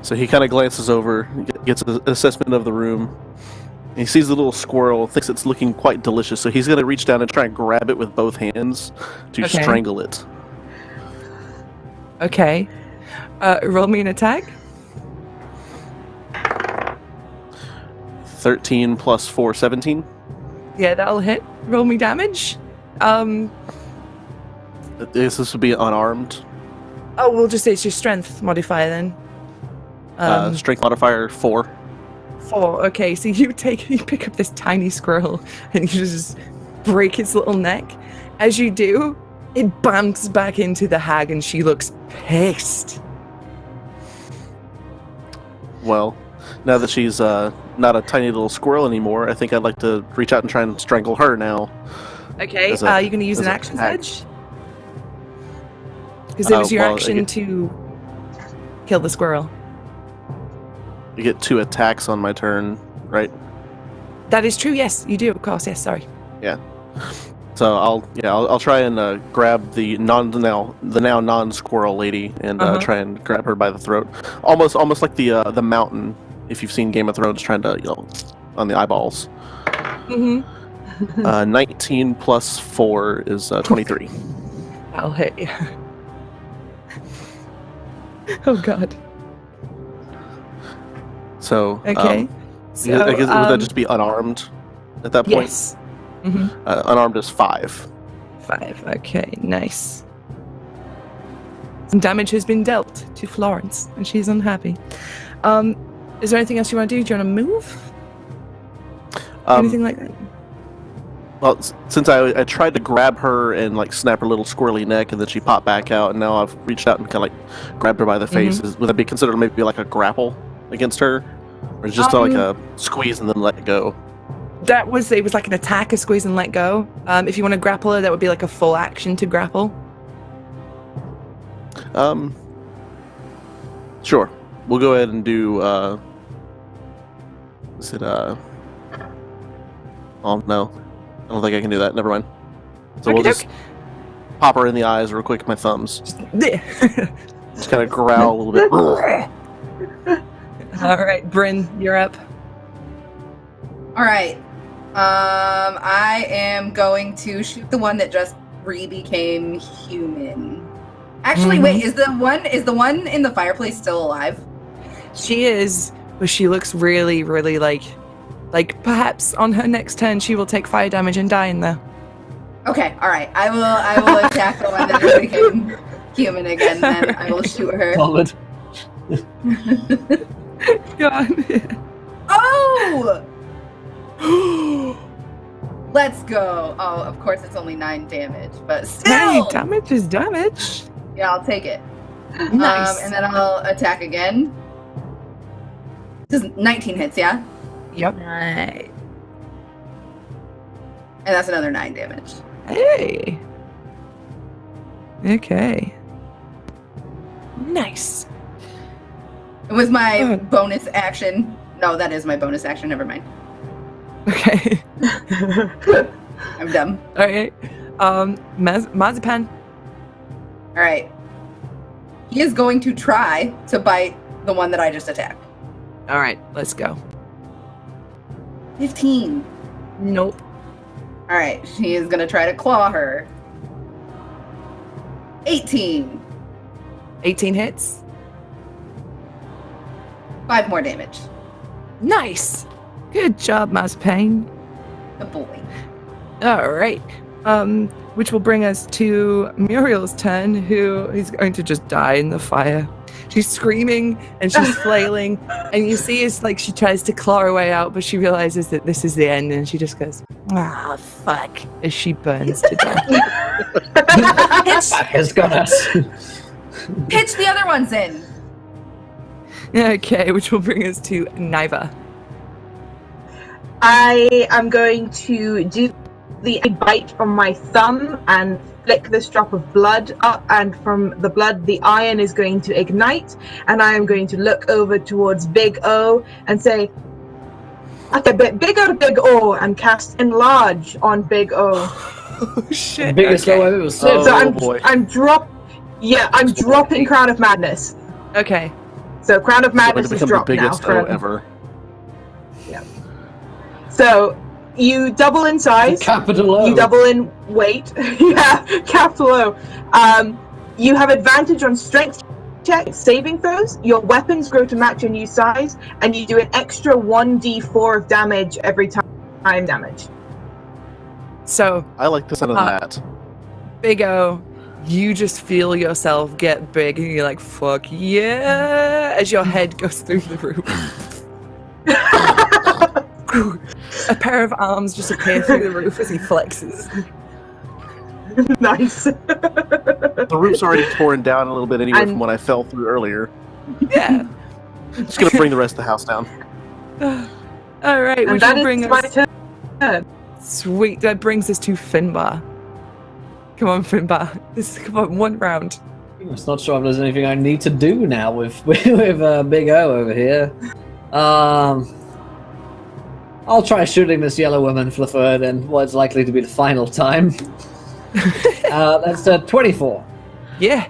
[SPEAKER 1] So he kind of glances over, gets an assessment of the room. He sees the little squirrel, thinks it's looking quite delicious, so he's going to reach down and try and grab it with both hands to
[SPEAKER 3] Okay.
[SPEAKER 1] strangle it.
[SPEAKER 3] Okay. Roll me an attack.
[SPEAKER 1] 13 plus 4, 17.
[SPEAKER 3] Yeah, that'll hit. Roll me damage.
[SPEAKER 1] This would be unarmed.
[SPEAKER 3] Oh, we'll just say it's your strength modifier then.
[SPEAKER 1] Strength modifier 4.
[SPEAKER 3] 4. Okay, so you pick up this tiny squirrel and you just break its little neck. As you do, it bumps back into the hag and she looks pissed.
[SPEAKER 1] Well, now that she's not a tiny little squirrel anymore, I think I'd like to reach out and try and strangle her now.
[SPEAKER 3] Okay,
[SPEAKER 1] As a-
[SPEAKER 3] you're going to use
[SPEAKER 1] as
[SPEAKER 3] an
[SPEAKER 1] a
[SPEAKER 3] action
[SPEAKER 1] hag.
[SPEAKER 3] surge? Because it was your
[SPEAKER 1] well,
[SPEAKER 3] action to kill the squirrel.
[SPEAKER 1] You get 2 attacks on my turn, right?
[SPEAKER 3] That is true, yes, you do, of course, yes, sorry.
[SPEAKER 1] So I'll try and grab the now non-squirrel lady and try and grab her by the throat, almost like the mountain, if you've seen Game of Thrones, trying to on the eyeballs. 19 plus 4 is 23.
[SPEAKER 3] I'll hit you. Oh God.
[SPEAKER 1] So
[SPEAKER 3] Okay.
[SPEAKER 1] I guess would that just be unarmed at that point?
[SPEAKER 3] Yes.
[SPEAKER 1] Unarmed is 5.
[SPEAKER 3] 5. Okay, nice. Some damage has been dealt to Florence, and she's unhappy. Is there anything else you want to do? Do you want to move? Anything like that?
[SPEAKER 1] Well, since I tried to grab her and snap her little squirrely neck, and then she popped back out, and now I've reached out and kind of grabbed her by the face. Would that be considered maybe like a grapple against her, or is it just like a squeeze and then let it go?
[SPEAKER 3] It was like an attack, a squeeze and let go. If you want to grapple her, that would be like a full action to grapple.
[SPEAKER 1] Sure. We'll go ahead and do. Is it Oh no, I don't think I can do that. Never mind. So we'll just pop her in the eyes real quick with my thumbs. Just kind of growl a little bit.
[SPEAKER 3] All right, Bryn, you're up.
[SPEAKER 5] All right. I am going to shoot the one that just became human. Actually, wait, is the one in the fireplace still alive?
[SPEAKER 3] She is, but she looks really, really like perhaps on her next turn she will take fire damage and die in there.
[SPEAKER 5] Okay, all right. I will attack the one that just became human again. Then I will shoot her.
[SPEAKER 2] Solid.
[SPEAKER 3] God.
[SPEAKER 5] Oh! Let's go. Oh, of course it's only 9 damage, but still.
[SPEAKER 3] Hey, damage is damage.
[SPEAKER 5] Yeah, I'll take it.
[SPEAKER 3] Nice.
[SPEAKER 5] And then I'll attack again. This is 19 hits, yeah?
[SPEAKER 3] Yep.
[SPEAKER 4] Nice.
[SPEAKER 5] And that's another 9 damage.
[SPEAKER 3] Hey. Okay. Nice.
[SPEAKER 5] With my bonus action. No, that is my bonus action. Never mind.
[SPEAKER 3] Okay.
[SPEAKER 5] I'm dumb.
[SPEAKER 3] All right. Marzipan.
[SPEAKER 5] All right. He is going to try to bite the one that I just attacked.
[SPEAKER 3] All right, let's go.
[SPEAKER 5] 15.
[SPEAKER 3] Nope.
[SPEAKER 5] All right. He is going to try to claw her. 18.
[SPEAKER 3] 18 hits.
[SPEAKER 5] 5 more damage.
[SPEAKER 3] Nice. Good job, Marzipan.
[SPEAKER 5] A boy.
[SPEAKER 3] All right. Which will bring us to Muriel's turn, who is going to just die in the fire. She's screaming and she's flailing, and you see it's like she tries to claw her way out, but she realizes that this is the end, and she just goes, "Ah, fuck," as she burns to death.
[SPEAKER 2] Has got us.
[SPEAKER 5] Pitch the other ones in.
[SPEAKER 3] Okay, which will bring us to Niva.
[SPEAKER 6] I am going to do the bite from my thumb and flick this drop of blood up, and from the blood the iron is going to ignite, and I am going to look over towards Big O and say, okay, Big O, and cast Enlarge on Big O.
[SPEAKER 3] Oh shit.
[SPEAKER 2] Biggest
[SPEAKER 3] Okay.
[SPEAKER 2] low I've ever seen.
[SPEAKER 6] So
[SPEAKER 1] boy.
[SPEAKER 6] I'm dropping Crown of Madness.
[SPEAKER 3] Okay.
[SPEAKER 6] So Crown of
[SPEAKER 1] It's going
[SPEAKER 6] Madness
[SPEAKER 1] to
[SPEAKER 6] is
[SPEAKER 1] become the
[SPEAKER 6] dropped now.
[SPEAKER 1] biggest O ever.
[SPEAKER 6] So you double in size.
[SPEAKER 2] Capital O.
[SPEAKER 6] You double in weight. Yeah, capital O. You have advantage on strength checks, saving throws. Your weapons grow to match your new size, and you do an extra 1d4 of damage every time damage.
[SPEAKER 3] So,
[SPEAKER 1] I like the sound of that.
[SPEAKER 3] Big O, you just feel yourself get big, and you're like, fuck yeah, as your head goes through the roof. A pair of arms just appear through the roof as he flexes.
[SPEAKER 6] Nice.
[SPEAKER 1] The roof's already torn down a little bit anyway
[SPEAKER 6] And-
[SPEAKER 1] from when I fell through earlier.
[SPEAKER 3] Yeah.
[SPEAKER 1] Just gonna bring the rest of the house down.
[SPEAKER 3] All right,
[SPEAKER 6] And
[SPEAKER 3] which
[SPEAKER 6] that
[SPEAKER 3] will
[SPEAKER 6] is
[SPEAKER 3] bring
[SPEAKER 6] my
[SPEAKER 3] us.
[SPEAKER 6] turn.
[SPEAKER 3] Sweet, that brings us to Finbar. Come on, Finbar. Come on, one round.
[SPEAKER 2] I'm just not sure if there's anything I need to do now with Big O over here. I'll try shooting this yellow woman for the third and what's likely to be the final time. That's 24.
[SPEAKER 3] Yeah.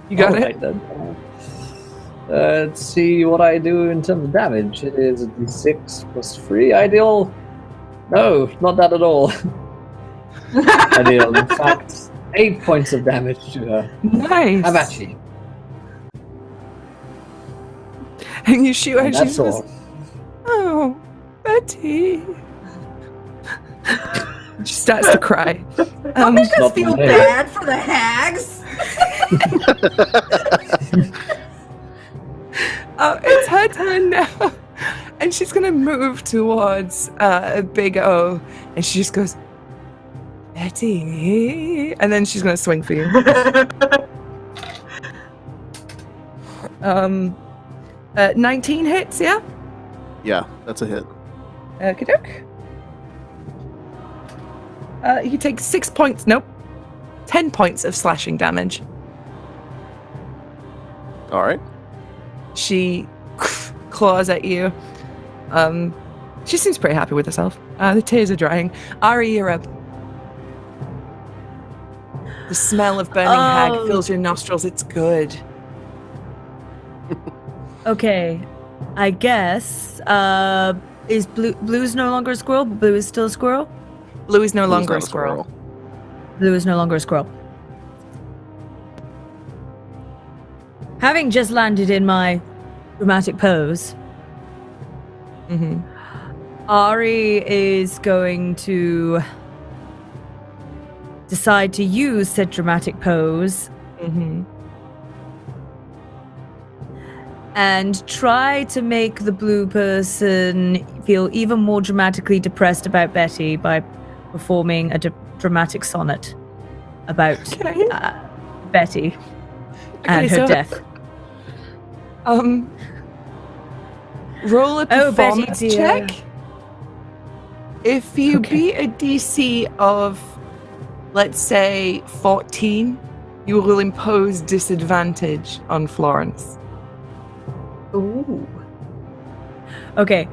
[SPEAKER 3] You got
[SPEAKER 2] Alright,
[SPEAKER 3] it?
[SPEAKER 2] then. Let's see what I do in terms of damage. It is a d6 plus 3. Ideal. No, not that at all. Ideal. In fact, 8 points of damage to her.
[SPEAKER 3] Nice.
[SPEAKER 2] How about you?
[SPEAKER 3] And you shoot her and she
[SPEAKER 2] That's
[SPEAKER 3] goes,
[SPEAKER 2] all.
[SPEAKER 3] "Oh, Betty." She starts to cry.
[SPEAKER 5] Don't make us
[SPEAKER 2] Not
[SPEAKER 5] feel
[SPEAKER 2] bad.
[SPEAKER 5] bad for the hags.
[SPEAKER 3] It's her turn now. And she's going to move towards Big O. And she just goes, "Betty." And then she's going to swing for you. 19 hits, yeah?
[SPEAKER 1] Yeah, that's a hit.
[SPEAKER 3] Okey-doke. You take 6 points, nope. 10 points of slashing damage.
[SPEAKER 1] All right.
[SPEAKER 3] She claws at you. She seems pretty happy with herself. The tears are drying. Ari, you're up. The smell of burning hag fills your nostrils. It's good.
[SPEAKER 4] Okay, I guess. Is Blue's no longer a squirrel, but Blue is still a squirrel?
[SPEAKER 3] Blue is no longer a
[SPEAKER 1] Blue's not
[SPEAKER 3] squirrel.
[SPEAKER 4] Blue is no longer a squirrel. Having just landed in my dramatic pose,
[SPEAKER 3] Mm-hmm.
[SPEAKER 4] Ari is going to decide to use said dramatic pose
[SPEAKER 3] Mm-hmm.
[SPEAKER 4] and try to make the blue person feel even more dramatically depressed about Betty by performing a dramatic sonnet about
[SPEAKER 3] Okay.
[SPEAKER 4] Betty and her
[SPEAKER 3] so-
[SPEAKER 4] death.
[SPEAKER 3] Roll a
[SPEAKER 4] Oh, Betty,
[SPEAKER 3] performance
[SPEAKER 4] dear.
[SPEAKER 3] check. If you
[SPEAKER 4] Okay.
[SPEAKER 3] beat a DC of, let's say, 14, you will impose disadvantage on Florence.
[SPEAKER 4] Ooh. Okay.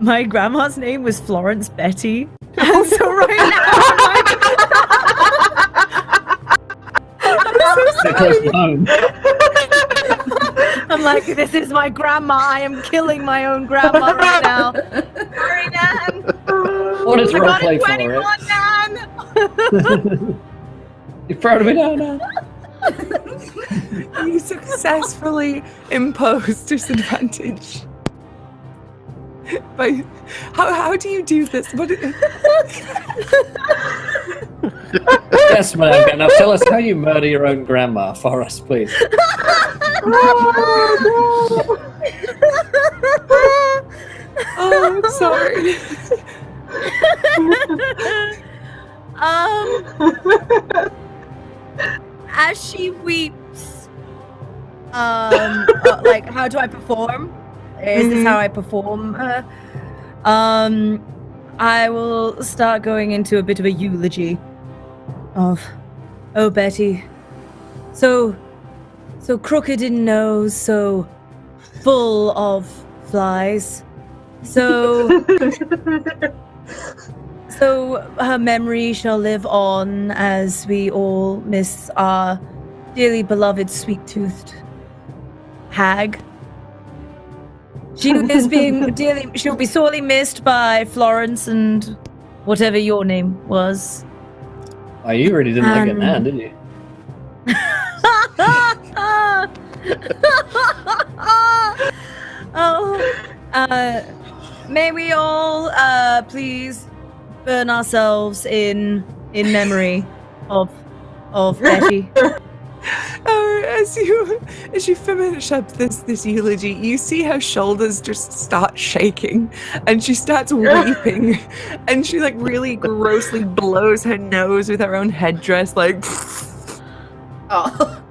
[SPEAKER 4] My grandma's name was Florence Betty. And so right
[SPEAKER 2] They're close to home.
[SPEAKER 4] now, I'm like, this is my grandma. I am killing my own grandma right now. Sorry, Nan.
[SPEAKER 2] What is
[SPEAKER 4] I got a
[SPEAKER 2] roleplay for
[SPEAKER 4] 21,
[SPEAKER 2] it?
[SPEAKER 4] Nan.
[SPEAKER 2] You're proud of me now, now?
[SPEAKER 3] You successfully impose disadvantage. But how do you do this?
[SPEAKER 2] Yes, ma'am. Now tell us how you murder your own grandma for us, please.
[SPEAKER 3] Oh, I'm sorry.
[SPEAKER 4] As she weeps, like, how do I perform? Is this how I perform? I will start going into a bit of a eulogy of, oh, Betty, so crooked in nose, so full of flies, so her memory shall live on as we all miss our dearly beloved sweet-toothed hag. She'll be sorely missed by Florence and whatever your name was.
[SPEAKER 2] Oh, you really didn't like it, man, did you?
[SPEAKER 4] May we all please burn ourselves in memory of Betty.
[SPEAKER 3] As you finish up this eulogy, you see her shoulders just start shaking, and she starts weeping, and she like really grossly blows her nose with her own headdress, like.
[SPEAKER 5] Oh.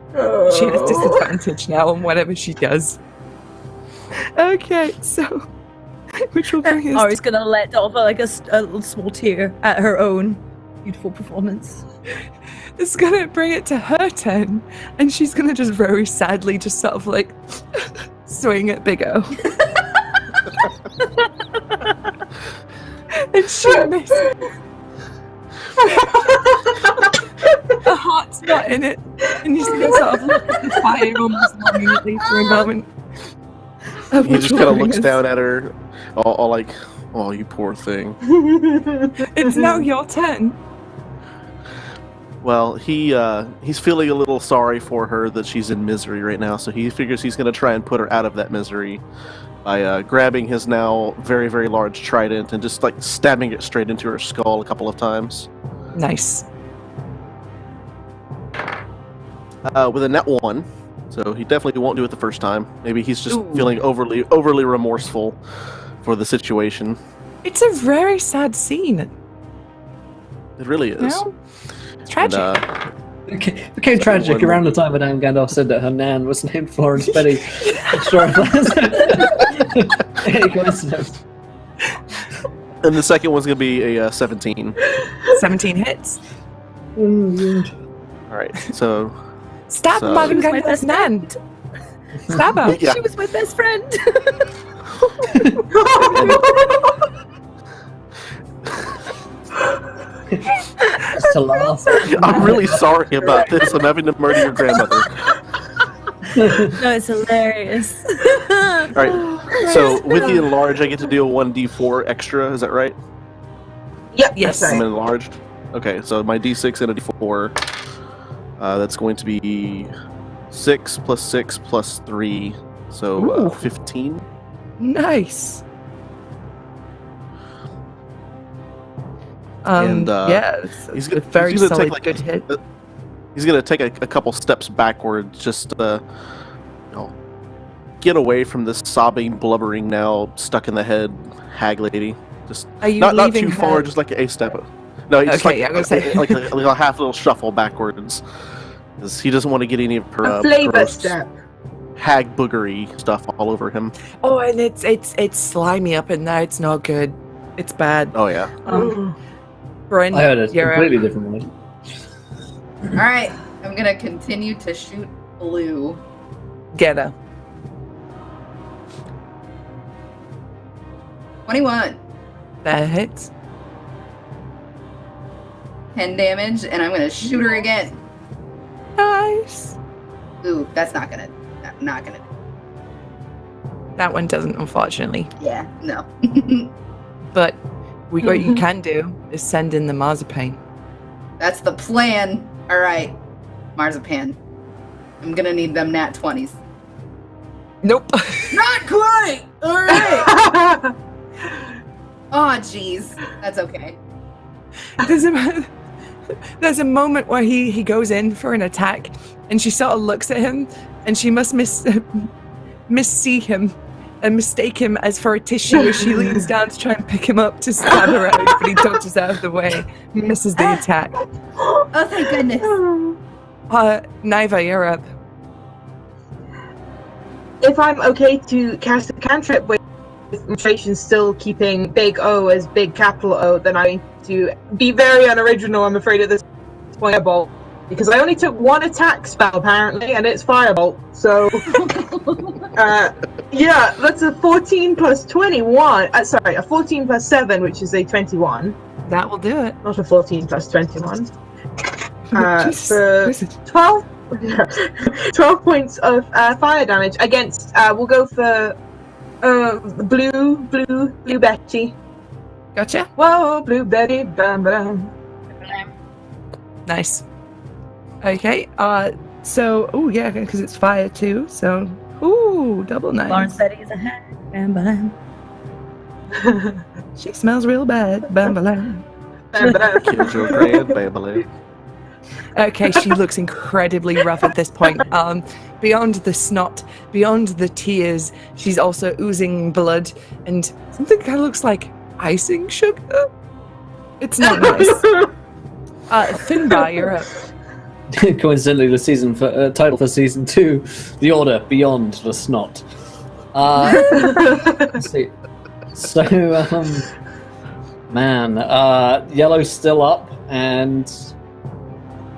[SPEAKER 3] She has disadvantage now on whatever she does. Okay, so which will bring us.
[SPEAKER 4] Ari's gonna let off like a little small tear at her own beautiful performance.
[SPEAKER 3] It's gonna bring it to her turn, and she's gonna just very sadly just sort of like swing at Big O. And she misses. A heart's not in it. And you see her sort of look at the fire almost longingly for a moment.
[SPEAKER 1] He just kind of looks down at her, all like, "Oh, you poor thing."
[SPEAKER 3] It's now your turn.
[SPEAKER 1] Well, he's feeling a little sorry for her that she's in misery right now, so he figures he's going to try and put her out of that misery by grabbing his now very, very large trident and just like stabbing it straight into her skull a couple of times.
[SPEAKER 3] Nice.
[SPEAKER 1] With a net 1, so he definitely won't do it the first time. Maybe he's just
[SPEAKER 3] Ooh.
[SPEAKER 1] feeling overly remorseful for the situation.
[SPEAKER 3] It's a very sad scene.
[SPEAKER 1] It really is.
[SPEAKER 3] No? It's tragic.
[SPEAKER 1] And,
[SPEAKER 2] It became tragic around the time Madame Gandalf said that her nan was named Florence Betty. Sure. Any coincidence?
[SPEAKER 1] and the second one's going to be a 17.
[SPEAKER 3] 17 hits.
[SPEAKER 1] All right, so
[SPEAKER 3] Stab
[SPEAKER 1] So-
[SPEAKER 3] Madame
[SPEAKER 4] She was my
[SPEAKER 3] Gandalf's
[SPEAKER 4] best
[SPEAKER 3] nan. Stab her.
[SPEAKER 1] Yeah.
[SPEAKER 4] She was my best friend.
[SPEAKER 2] Just to laugh.
[SPEAKER 1] I'm really sorry about this. I'm having to murder your grandmother.
[SPEAKER 4] No, it's hilarious.
[SPEAKER 1] All right, so with the enlarge, I get to do a 1d4 extra. Is that right?
[SPEAKER 6] Yep.
[SPEAKER 3] Yes.
[SPEAKER 6] That's
[SPEAKER 1] I'm
[SPEAKER 6] right.
[SPEAKER 1] enlarged. Okay, so my d6 and a d4. That's going to be 6 plus 6 plus 3, so
[SPEAKER 3] Ooh.
[SPEAKER 1] 15.
[SPEAKER 3] Nice.
[SPEAKER 1] And,
[SPEAKER 3] yeah, it's
[SPEAKER 1] he's
[SPEAKER 3] a
[SPEAKER 1] gonna-
[SPEAKER 3] very
[SPEAKER 1] he's gonna
[SPEAKER 3] solid,
[SPEAKER 1] take, like,
[SPEAKER 3] good hit.
[SPEAKER 1] He's gonna take a couple steps backwards, just get away from this sobbing, blubbering, now stuck in the head hag lady. Just
[SPEAKER 3] Are you
[SPEAKER 1] not
[SPEAKER 3] leaving
[SPEAKER 1] too far,
[SPEAKER 3] her?
[SPEAKER 1] just like a step. No, he's just
[SPEAKER 3] Okay, I'm gonna say-
[SPEAKER 1] like a half little shuffle backwards. 'Cause he doesn't want to get any of her
[SPEAKER 6] A flavor
[SPEAKER 1] gross
[SPEAKER 6] step.
[SPEAKER 1] hag boogery stuff all over him.
[SPEAKER 3] Oh, and it's slimy up in there. It's not good. It's bad.
[SPEAKER 1] Oh yeah.
[SPEAKER 3] Bryn,
[SPEAKER 2] I heard a
[SPEAKER 3] you're
[SPEAKER 2] completely
[SPEAKER 3] up.
[SPEAKER 2] different one.
[SPEAKER 5] All right, I'm gonna continue to shoot blue.
[SPEAKER 3] Get her.
[SPEAKER 5] 21,
[SPEAKER 3] That hits.
[SPEAKER 5] 10 damage, and I'm gonna shoot her again.
[SPEAKER 3] Nice.
[SPEAKER 5] Ooh, that's not gonna.
[SPEAKER 3] That one doesn't, unfortunately.
[SPEAKER 5] Yeah, no.
[SPEAKER 3] But what you can do is send in the marzipan.
[SPEAKER 5] That's the plan. All right, marzipan. I'm gonna need them nat 20s.
[SPEAKER 3] Nope.
[SPEAKER 5] Not quite. All right. Oh, jeez. That's okay.
[SPEAKER 3] There's a moment where he goes in for an attack, and she sort of looks at him, and she must missee him and mistake him as for a tissue as she leans down to try and pick him up to stab her out, but he dodges out of the way, misses the attack.
[SPEAKER 5] Oh, thank goodness.
[SPEAKER 3] Niva, you're up.
[SPEAKER 6] If I'm okay to cast a cantrip with concentration still keeping big O as big capital O, then I'm going to be very unoriginal, I'm afraid, at this point. Firebolt. Because I only took one attack spell, apparently, and it's Firebolt. So, yeah, that's a 14 plus 21. Sorry, a 14 plus 7, which is a 21.
[SPEAKER 3] That will do it.
[SPEAKER 6] Not a 14 plus 21.
[SPEAKER 3] Jesus.
[SPEAKER 6] For 12, 12 points of fire damage against, we'll go for Blue Betty.
[SPEAKER 3] Gotcha.
[SPEAKER 6] Whoa, Blue Betty, bam, bam.
[SPEAKER 3] Nice. Okay. So, oh yeah, because it's fire too. So, ooh, double nice.
[SPEAKER 4] Florence Betty's a hat. Bam, bam.
[SPEAKER 3] She smells real bad. Bam, bam.
[SPEAKER 6] Bam, bam.
[SPEAKER 1] Kills your grandfamily.
[SPEAKER 3] Okay, she looks incredibly rough at this point. Beyond the snot, beyond the tears, she's also oozing blood and something kind of looks like icing sugar. It's not nice. Finbar, you're up.
[SPEAKER 2] Coincidentally, the title for season 2, The Order Beyond the Snot. Let's see. So, man, Yellow's still up, and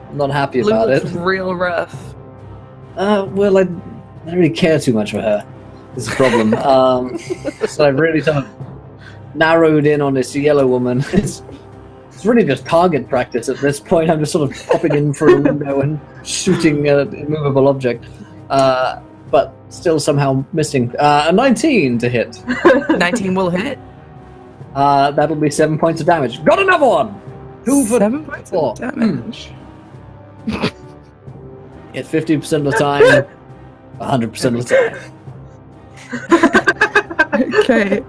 [SPEAKER 2] I'm not happy
[SPEAKER 3] Blue
[SPEAKER 2] about
[SPEAKER 3] looks
[SPEAKER 2] it.
[SPEAKER 3] real rough.
[SPEAKER 2] Well, I don't really care too much for her. is a problem. So I've really sort of narrowed in on this yellow woman. It's really just target practice at this point. I'm just sort of popping in through a window and shooting an immovable object. But still somehow missing. A 19 to hit.
[SPEAKER 3] 19 will hit.
[SPEAKER 2] That'll be 7 points of damage. Got another one! 2 for
[SPEAKER 3] 7 points
[SPEAKER 2] 4.
[SPEAKER 3] of damage.
[SPEAKER 2] Hit 50% of the time, 100% of the time.
[SPEAKER 3] Okay.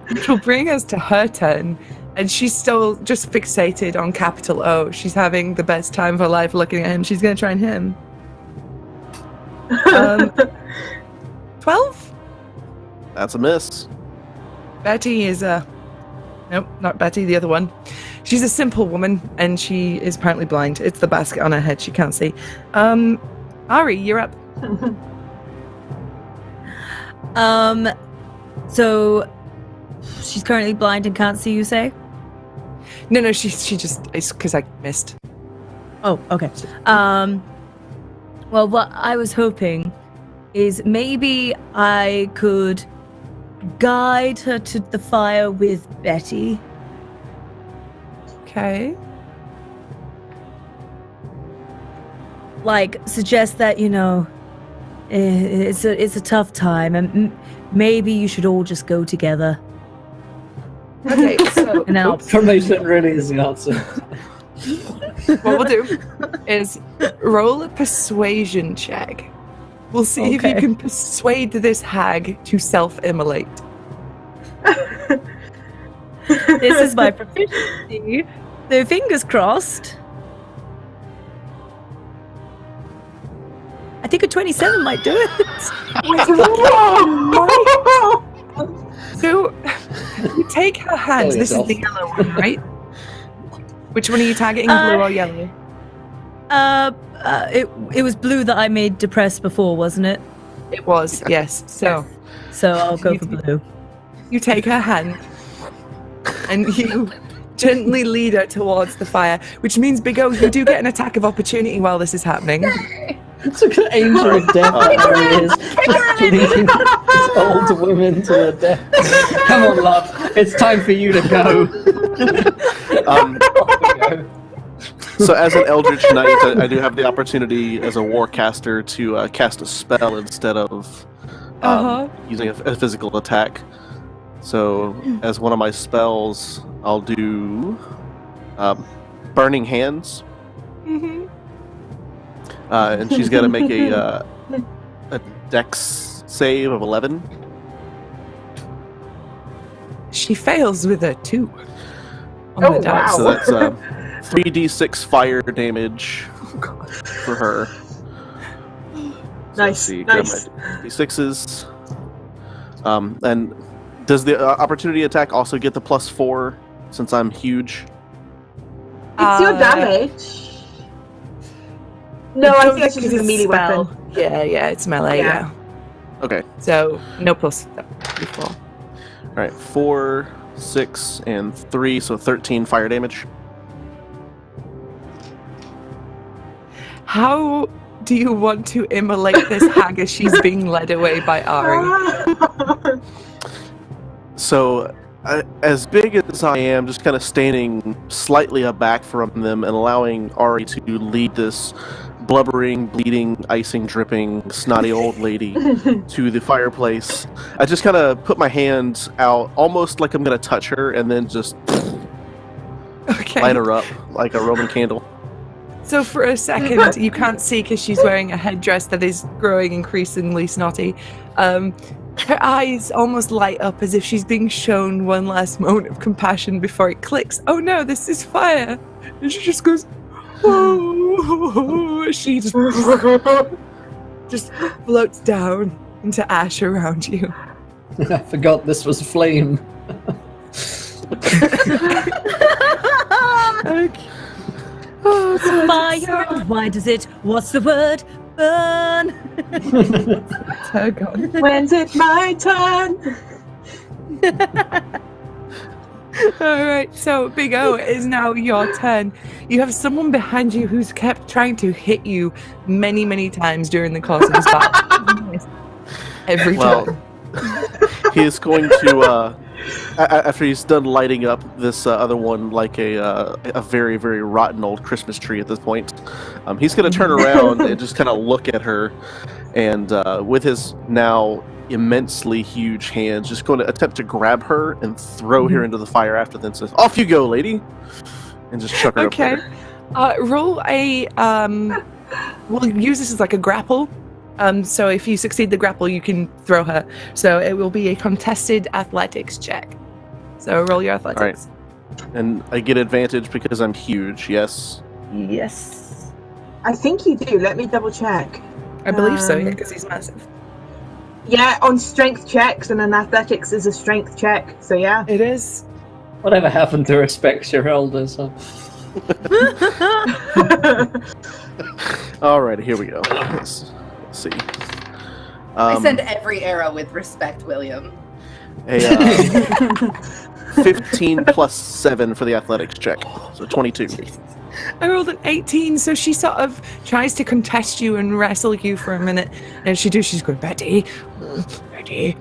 [SPEAKER 3] Which will bring us to her turn. And she's still just fixated on capital O. She's having the best time of her life looking at him. She's going to try and hit him. 12?
[SPEAKER 1] That's a miss.
[SPEAKER 3] Betty is a... Nope, not Betty, the other one. She's a simple woman, and she is apparently blind. It's the basket on her head. She can't see. Ari, you're up.
[SPEAKER 4] So she's currently blind and can't see, you say?
[SPEAKER 3] No, she just... It's because I missed.
[SPEAKER 4] Oh, okay. Well, what I was hoping is maybe I could guide her to the fire with Betty.
[SPEAKER 3] Okay.
[SPEAKER 4] Like, suggest that, it's a tough time, and maybe you should all just go together.
[SPEAKER 3] Okay, so...
[SPEAKER 4] And I'll
[SPEAKER 2] Formation really is the answer.
[SPEAKER 3] What we'll do is roll a persuasion check. We'll see if you
[SPEAKER 4] Okay.
[SPEAKER 3] can persuade this hag to self-immolate.
[SPEAKER 4] This is my proficiency. So fingers crossed. I think a 27 might do it.
[SPEAKER 3] So you take her hand.
[SPEAKER 2] Kill
[SPEAKER 3] This is
[SPEAKER 2] yourself.
[SPEAKER 3] the yellow one, right? Which one are you targeting, blue or yellow?
[SPEAKER 4] It was blue that I made depressed before, wasn't it?
[SPEAKER 3] It was, yes. So
[SPEAKER 4] I'll go for blue.
[SPEAKER 3] you take her hand and you gently lead her towards the fire, which means, Big O, you do get an attack of opportunity while this is happening.
[SPEAKER 2] It's like an angel of death that he is, just leading these old women to their death. Come on, love, it's time for you to go. Off we go.
[SPEAKER 1] So as an Eldritch Knight, I do have the opportunity as a Warcaster to cast a spell instead of using a physical attack. So as one of my spells, I'll do Burning Hands.
[SPEAKER 3] Mm-hmm.
[SPEAKER 1] And she's got to make a Dex save of 11.
[SPEAKER 3] She fails with a 2 on
[SPEAKER 6] Oh,
[SPEAKER 3] the dice.
[SPEAKER 1] So that's 3d6 fire damage for her. So let's
[SPEAKER 6] Nice,
[SPEAKER 1] see,
[SPEAKER 6] nice.
[SPEAKER 1] grab my d6s. And does the opportunity attack also get the +4 since I'm huge?
[SPEAKER 6] It's your damage. No, I think it's just a melee weapon.
[SPEAKER 3] Yeah, it's melee,
[SPEAKER 6] Yeah.
[SPEAKER 1] Okay.
[SPEAKER 3] So, no plus before.
[SPEAKER 1] All right, 4, 6, and 3, so 13 fire damage.
[SPEAKER 3] How do you want to immolate this hag as she's being led away by Ari?
[SPEAKER 1] So, as big as I am, just kind of standing slightly aback from them and allowing Ari to lead this blubbering, bleeding, icing, dripping, snotty old lady to the fireplace. I just kind of put my hands out, almost like I'm going to touch her, and then just
[SPEAKER 3] Okay.
[SPEAKER 1] light her up like a Roman candle.
[SPEAKER 3] So for a second, you can't see because she's wearing a headdress that is growing increasingly snotty. Her eyes almost light up as if she's being shown one last moment of compassion before it clicks. Oh no, this is fire! And she just goes, oh, she just floats down into ash around you.
[SPEAKER 2] I forgot this was a flame.
[SPEAKER 3] Okay. Oh, God.
[SPEAKER 4] Fire, and why does it? What's the word? Burn.
[SPEAKER 3] It's her gone.
[SPEAKER 6] When's it my turn?
[SPEAKER 3] All right, so Big O, it is now your turn. You have someone behind you who's kept trying to hit you many, many times during the course of this battle. Every
[SPEAKER 1] Well,
[SPEAKER 3] time.
[SPEAKER 1] he is going to, after he's done lighting up this other one like a very, very rotten old Christmas tree at this point, he's going to turn around and just kind of look at her, and with his now immensely huge hands, just going to attempt to grab her and throw her into the fire after then says, "Off you go, lady!" and just chuck her up there.
[SPEAKER 3] Roll a, we'll use this as like a grapple. So if you succeed the grapple, you can throw her. So it will be a contested athletics check. So roll your athletics.
[SPEAKER 1] All right. And I get advantage because I'm huge, yes?
[SPEAKER 3] Yes.
[SPEAKER 6] I think you do. Let me double check.
[SPEAKER 3] I believe so, yeah, because he's massive.
[SPEAKER 6] Yeah, on strength checks, and an athletics is a strength check. So yeah.
[SPEAKER 3] It is.
[SPEAKER 2] Whatever happened to respect your elders? Huh?
[SPEAKER 1] Alrighty, here we go. Let's see.
[SPEAKER 5] I send every arrow with respect, William.
[SPEAKER 1] A 15 plus 7 for the athletics check, so 22.
[SPEAKER 3] I rolled an 18, so she sort of tries to contest you and wrestle you for a minute. And she's going, Betty. But you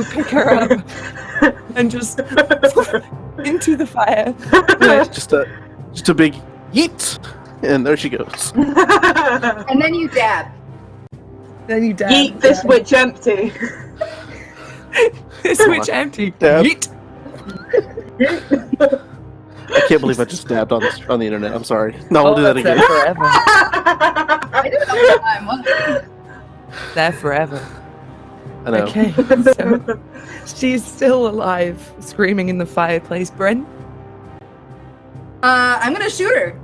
[SPEAKER 3] pick her up and just into the fire.
[SPEAKER 1] Just a big yeet, and there she goes.
[SPEAKER 5] And then you dab.
[SPEAKER 3] Then you dab.
[SPEAKER 6] Eat this witch empty.
[SPEAKER 3] This witch empty.
[SPEAKER 1] Dab.
[SPEAKER 3] Yeet.
[SPEAKER 1] I can't believe I just dabbed on the internet. I'm sorry. No, I'll do that again.
[SPEAKER 3] Forever.
[SPEAKER 5] I did it all the time. What?
[SPEAKER 3] There forever.
[SPEAKER 1] I know.
[SPEAKER 3] Okay, so she's still alive, screaming in the fireplace. Bryn?
[SPEAKER 5] I'm gonna shoot her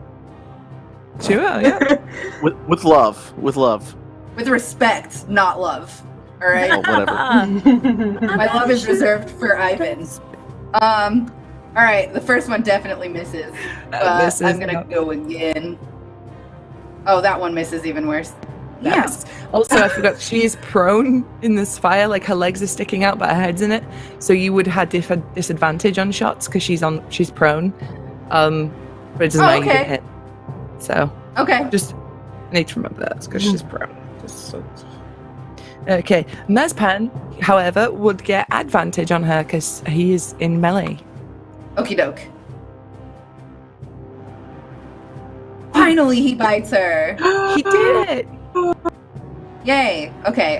[SPEAKER 3] Sure, yeah.
[SPEAKER 1] With love. With love.
[SPEAKER 5] with respect, not love. All right.
[SPEAKER 1] Oh, whatever.
[SPEAKER 5] My love is reserved for Ivan. All right, the first one definitely misses.
[SPEAKER 3] Misses,
[SPEAKER 5] I'm gonna
[SPEAKER 3] no.
[SPEAKER 5] go again. Oh, that one misses even worse. Yeah.
[SPEAKER 3] Yes. Also, I forgot she is prone in this fire. Like her legs are sticking out, but her head's in it. So you would have disadvantage on shots because she's prone. But it doesn't matter. You
[SPEAKER 5] okay.
[SPEAKER 3] get hit. So
[SPEAKER 5] Okay.
[SPEAKER 3] just need to remember that because she's prone. Okay, Mezpan, however, would get advantage on her because he is in melee.
[SPEAKER 5] Okie doke. Finally, he bites her.
[SPEAKER 3] He did it.
[SPEAKER 5] Yay. Okay.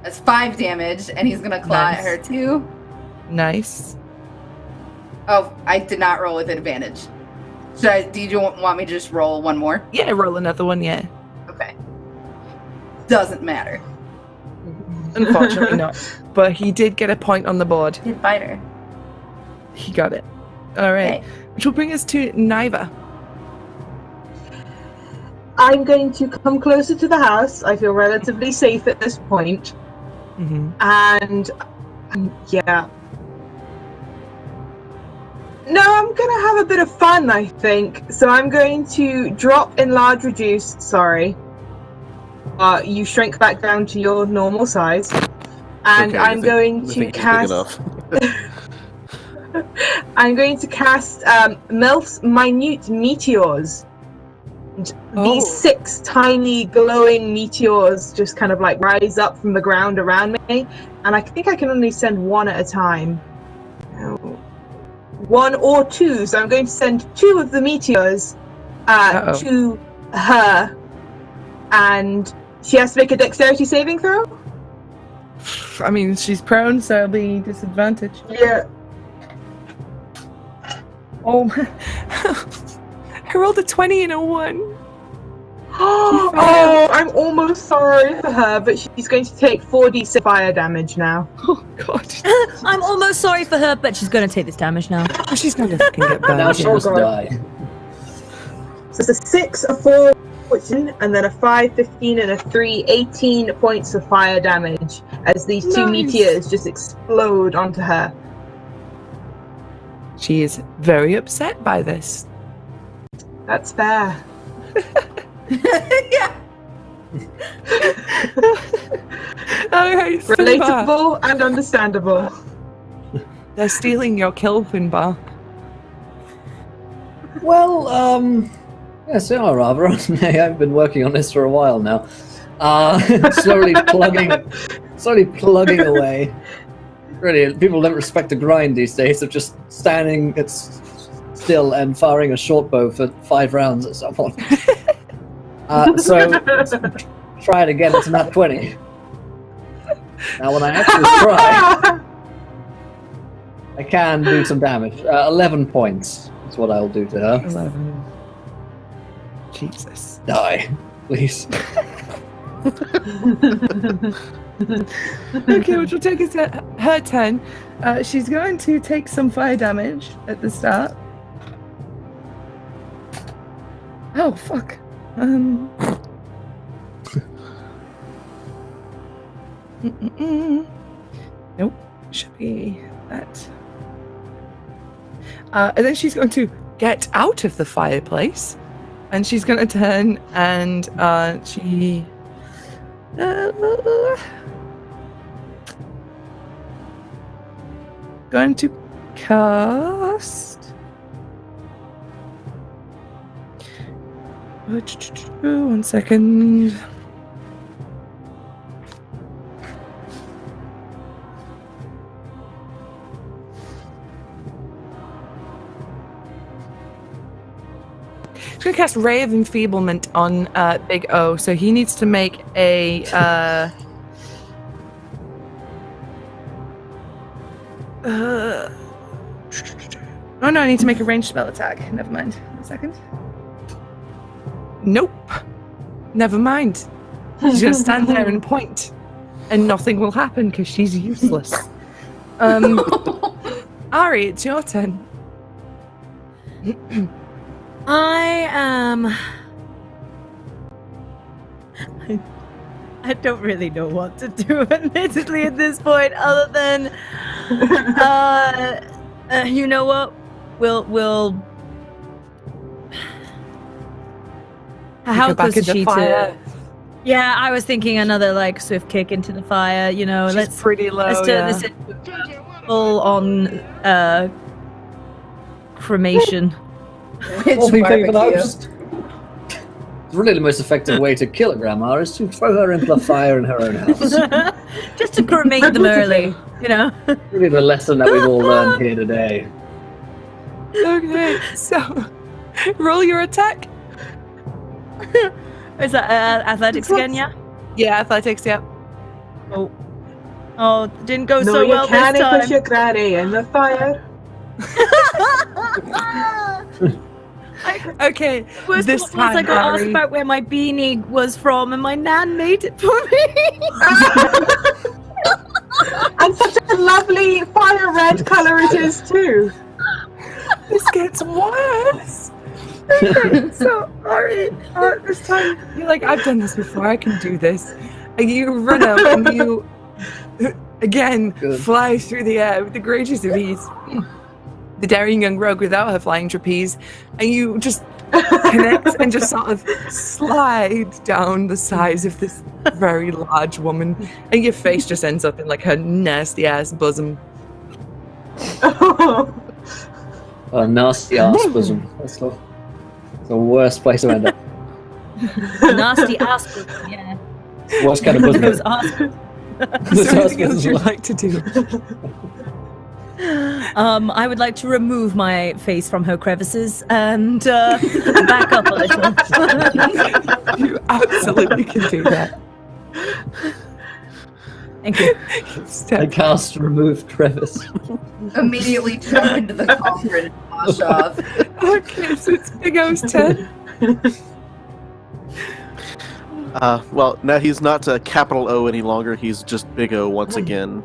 [SPEAKER 5] That's 5 damage, and he's gonna claw
[SPEAKER 3] Nice.
[SPEAKER 5] at her too.
[SPEAKER 3] Nice.
[SPEAKER 5] Oh, I did not roll with advantage. Do you want me to just roll one more?
[SPEAKER 3] Yeah, roll another one. Yeah.
[SPEAKER 5] Okay. Doesn't matter.
[SPEAKER 3] Unfortunately not. But he did get a point on the board.
[SPEAKER 5] Did bite her.
[SPEAKER 3] He got it. All right.
[SPEAKER 5] Okay.
[SPEAKER 3] Which will bring us to Niva.
[SPEAKER 6] I'm going to come closer to the house. I feel relatively safe at this point.
[SPEAKER 3] Mm-hmm.
[SPEAKER 6] And yeah. No, I'm gonna have a bit of fun, I think. So I'm going to drop enlarge reduce, sorry. You shrink back down to your normal size. And
[SPEAKER 1] Okay,
[SPEAKER 6] I'm going to
[SPEAKER 1] think it's big
[SPEAKER 6] cast
[SPEAKER 1] enough.
[SPEAKER 6] I'm going to cast Melf's minute meteors. And These 6 tiny glowing meteors just kind of like rise up from the ground around me, and I think I can only send one at a time. 1 or 2, so I'm going to send 2 of the meteors to her, and she has to make a dexterity saving throw?
[SPEAKER 3] I mean, she's prone, so it'll be disadvantage.
[SPEAKER 6] Yeah.
[SPEAKER 3] Oh, I rolled a 20 and a 1.
[SPEAKER 6] Oh, I'm almost sorry for her, but she's going to take 4d6 fire damage now.
[SPEAKER 3] Oh, God.
[SPEAKER 4] I'm almost sorry for her, but she's going to take this damage now.
[SPEAKER 3] Oh, she's going to fucking get burned.
[SPEAKER 2] Now she must die.
[SPEAKER 6] So it's a 6, a 4, 14, and then a 5, 15, and a 3, 18 points of fire damage as these 2
[SPEAKER 3] Nice.
[SPEAKER 6] meteors just explode onto her.
[SPEAKER 3] She is very upset by this.
[SPEAKER 6] That's fair.
[SPEAKER 5] Yeah.
[SPEAKER 3] All right, Finbar.
[SPEAKER 6] Relatable and understandable.
[SPEAKER 3] They're stealing your kill, Finbar.
[SPEAKER 2] Well, yes, they are rather, aren't they? I've been working on this for a while now. slowly plugging away. Really, people don't respect a grind these days of just standing still and firing a short bow for 5 rounds at someone. So try it again. It's a nat 20. Now, when I actually try, I can do some damage. 11 points is what I'll do to her.
[SPEAKER 3] 11. Jesus.
[SPEAKER 2] Die, please.
[SPEAKER 3] Okay, which will take us to her turn. She's going to take some fire damage at the start. Oh, fuck. Nope. Should be that. And then she's going to get out of the fireplace. And she's going to turn and she... going to cast... One second. She's going to cast Ray of Enfeeblement on Big O, so he needs to make a... Oh no, I need to make a ranged spell attack. Never mind. 1 second. Nope. Never mind. She's going to stand there and point, and nothing will happen because she's useless. Ari, it's your turn.
[SPEAKER 4] I don't really know what to do, admittedly, at this point, other than, you know what? We'll. How
[SPEAKER 3] back
[SPEAKER 4] close is
[SPEAKER 3] in the
[SPEAKER 4] she
[SPEAKER 3] fire.
[SPEAKER 4] to? Yeah, I was thinking another like swift kick into the fire. You know,
[SPEAKER 3] She's pretty low.
[SPEAKER 4] let's turn this into full on cremation.
[SPEAKER 2] It's
[SPEAKER 5] barbecue.
[SPEAKER 2] really the most effective way to kill a grandma is to throw her into the fire in her own house.
[SPEAKER 4] Just to cremate them early, you know.
[SPEAKER 2] Really the lesson that we've all learned here today.
[SPEAKER 3] Okay, so roll your attack.
[SPEAKER 4] Is that athletics again? Yeah.
[SPEAKER 3] Yeah, athletics. Yep.
[SPEAKER 4] Oh, didn't go
[SPEAKER 6] No,
[SPEAKER 4] so
[SPEAKER 6] you
[SPEAKER 4] well
[SPEAKER 6] can't
[SPEAKER 4] this
[SPEAKER 6] put
[SPEAKER 4] time.
[SPEAKER 6] your granny in the fire.
[SPEAKER 3] Okay.
[SPEAKER 4] Worst
[SPEAKER 3] This
[SPEAKER 4] part was I
[SPEAKER 3] time,
[SPEAKER 4] got asked
[SPEAKER 3] Ari.
[SPEAKER 4] about where my beanie was from, and my nan made it for me.
[SPEAKER 6] And such a lovely fire red colour it is too.
[SPEAKER 3] This gets worse. Okay, so Ari, this time you're like, I've done this before. I can do this. And you run out and you again
[SPEAKER 2] Good.
[SPEAKER 3] fly through the air with the greatest of ease. The daring young rogue without her flying trapeze, and you just connect and just sort of slide down the sides of this very large woman, and your face just ends up in like her nasty ass bosom.
[SPEAKER 2] A nasty ass bosom. That's the worst place to end up.
[SPEAKER 4] Nasty ass bosom, yeah.
[SPEAKER 2] Worst kind of bosom.
[SPEAKER 4] Those ass
[SPEAKER 3] Is there anything else you'd like to do?
[SPEAKER 4] I would like to remove my face from her crevices and back up a little.
[SPEAKER 3] You absolutely can do that.
[SPEAKER 4] Thank you.
[SPEAKER 2] I
[SPEAKER 3] Step.
[SPEAKER 2] cast remove crevice.
[SPEAKER 5] Immediately jump into the cauldron and wash off.
[SPEAKER 3] Okay, so it's Big O's turn.
[SPEAKER 1] Well, now he's not a capital O any longer. He's just Big O once again.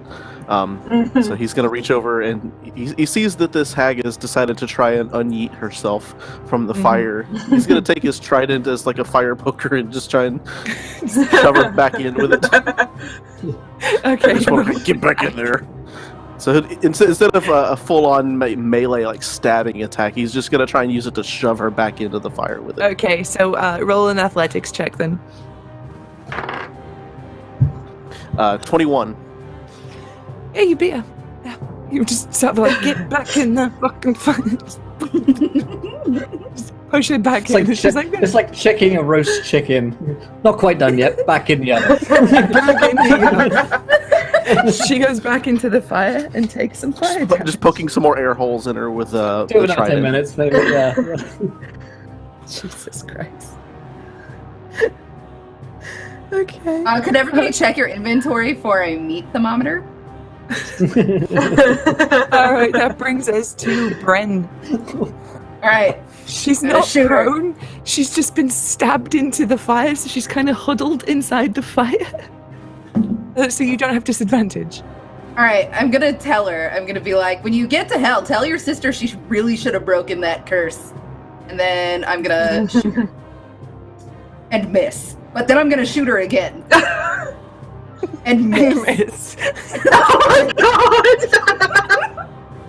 [SPEAKER 1] So he's going to reach over and he sees that this hag has decided to try and unyeet herself from the fire. He's going to take his trident as like a fire poker and just try and shove her back in with it.
[SPEAKER 3] Okay.
[SPEAKER 1] Just want to get back in there. So instead of a full-on melee like stabbing attack, he's just going to try and use it to shove her back into the fire with it.
[SPEAKER 3] Okay, so roll an athletics check then.
[SPEAKER 1] 21.
[SPEAKER 3] Yeah, you beat her. Yeah. You just sort of like, get back in the fucking fire. Push it back
[SPEAKER 2] It's
[SPEAKER 3] in.
[SPEAKER 2] like,
[SPEAKER 3] She's like,
[SPEAKER 2] it's like checking a roast chicken. Not quite done yet. Back in the oven.
[SPEAKER 3] she goes back into the fire and takes some fire damage.
[SPEAKER 1] Just poking some more air holes in her with
[SPEAKER 2] Do
[SPEAKER 1] the
[SPEAKER 2] another 10
[SPEAKER 1] trident.
[SPEAKER 2] minutes, maybe. Yeah.
[SPEAKER 3] Jesus Christ. Okay.
[SPEAKER 5] Could everybody check your inventory for a meat thermometer?
[SPEAKER 3] Alright, that brings us to Bren.
[SPEAKER 5] Alright.
[SPEAKER 3] She's
[SPEAKER 5] Gonna
[SPEAKER 3] not
[SPEAKER 5] shoot her.
[SPEAKER 3] prone. She's just been stabbed into the fire, so she's kind of huddled inside the fire. So you don't have disadvantage.
[SPEAKER 5] Alright, I'm gonna tell her. I'm gonna be like, when you get to hell, tell your sister she really should have broken that curse. And then I'm gonna shoot her. And miss. But then I'm gonna shoot her again. And miss.
[SPEAKER 6] Oh my god!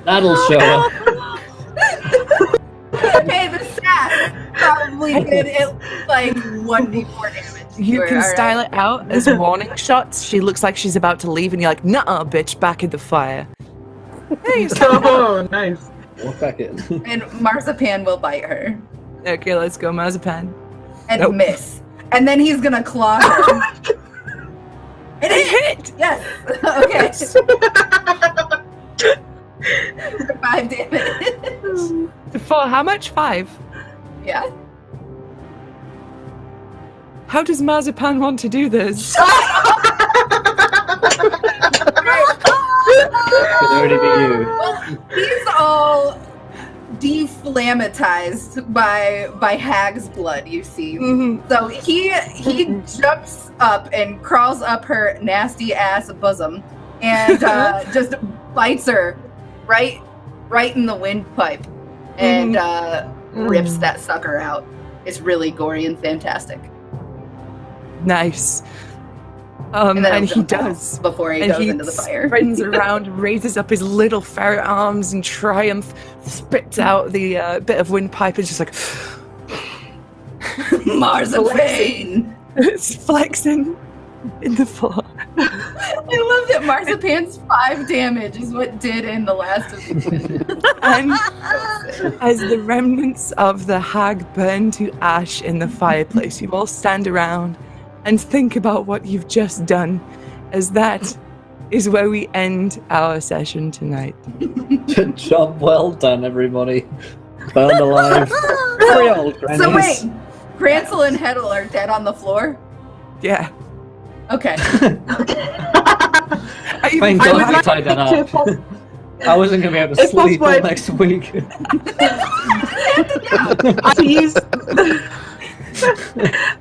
[SPEAKER 2] That'll show her.
[SPEAKER 5] Okay, the sass probably did it like 1d4 damage.
[SPEAKER 3] You
[SPEAKER 5] Sure,
[SPEAKER 3] can
[SPEAKER 5] all
[SPEAKER 3] style
[SPEAKER 5] right.
[SPEAKER 3] it out as warning shots. She looks like she's about to leave, and you're like, "Nuh-uh, bitch, back in the fire." Hey,
[SPEAKER 6] Oh, nice.
[SPEAKER 2] Walk back in.
[SPEAKER 5] And Marzipan will bite her.
[SPEAKER 3] okay, let's go, Marzipan.
[SPEAKER 5] And
[SPEAKER 3] Nope.
[SPEAKER 5] miss. And then he's gonna claw her. And it
[SPEAKER 3] Hit!
[SPEAKER 5] Yes. Okay. 5 damage.
[SPEAKER 3] For how much? 5.
[SPEAKER 5] Yeah.
[SPEAKER 3] How does Marzipan want to do this?
[SPEAKER 2] Could already be you.
[SPEAKER 5] Well, he's all deflammatized by hag's blood, you see.
[SPEAKER 3] Mhm.
[SPEAKER 5] So he jumps up and crawls up her nasty ass bosom and just bites her right in the windpipe and rips that sucker out. It's really gory and fantastic.
[SPEAKER 3] Nice.
[SPEAKER 5] And then
[SPEAKER 3] And
[SPEAKER 5] he'll
[SPEAKER 3] he
[SPEAKER 5] jump out
[SPEAKER 3] does.
[SPEAKER 5] before he
[SPEAKER 3] And
[SPEAKER 5] goes
[SPEAKER 3] he
[SPEAKER 5] into the fire.
[SPEAKER 3] spins around, raises up his little ferret arms in triumph, spits out the bit of windpipe, and just like
[SPEAKER 5] Marzipan.
[SPEAKER 3] it's flexing in the floor.
[SPEAKER 5] I love that Marzipan's 5 damage is what did in the last of the twins.
[SPEAKER 3] And as the remnants of the hag burn to ash in the fireplace, you all stand around and think about what you've just done, as that is where we end our session tonight.
[SPEAKER 2] Job well done, everybody. Burned alive. Very old grannies.
[SPEAKER 5] So wait, Granzel and Hettel are dead on the floor?
[SPEAKER 3] Yeah.
[SPEAKER 5] Okay.
[SPEAKER 2] Thank
[SPEAKER 6] I
[SPEAKER 2] God
[SPEAKER 6] would
[SPEAKER 2] we
[SPEAKER 6] like
[SPEAKER 2] tied that
[SPEAKER 6] to
[SPEAKER 2] up. I wasn't going to be able to
[SPEAKER 6] If
[SPEAKER 2] sleep all
[SPEAKER 6] possible,
[SPEAKER 2] next week.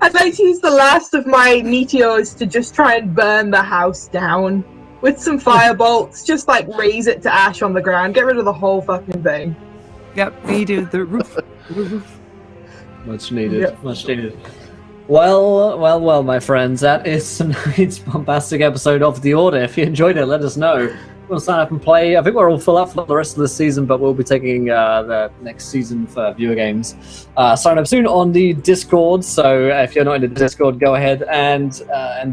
[SPEAKER 6] I'd like to use the last of my meteors to just try and burn the house down with some firebolts. Just like raise it to ash on the ground. Get rid of the whole fucking thing.
[SPEAKER 3] Yep, we do the roof.
[SPEAKER 2] Much needed.
[SPEAKER 6] Yep.
[SPEAKER 2] Much needed. Well, my friends, that is tonight's bombastic episode of The Order. If you enjoyed it, let us know. We'll sign up and play. I think we're all full up for the rest of the season, but we'll be taking the next season for viewer games. Sign up soon on the Discord, so if you're not in the Discord, go ahead and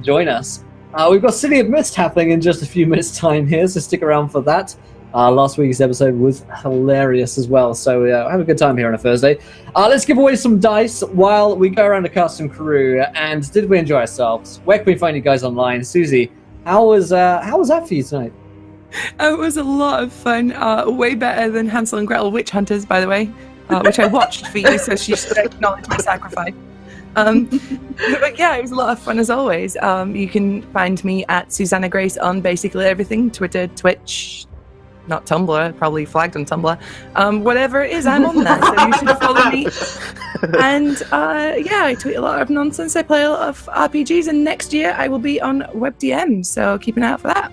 [SPEAKER 2] join us. We've got City of Mist happening in just a few minutes' time here, so stick around for that. Last week's episode was hilarious as well, so have a good time here on a Thursday. Let's give away some dice while we go around the cast and crew. And did we enjoy ourselves? Where can we find you guys online? Susie, how was that for you tonight?
[SPEAKER 3] It was a lot of fun. Way better than Hansel and Gretel Witch Hunters, by the way, which I watched for you, so she should acknowledge my sacrifice. But yeah, it was a lot of fun as always. You can find me at Susanna Grace on basically everything: Twitter, Twitch. Not Tumblr, probably flagged on Tumblr. Whatever it is, I'm on there, so you should follow me. And yeah, I tweet a lot of nonsense. I play a lot of RPGs, and next year I will be on WebDM, so keep an eye out for that.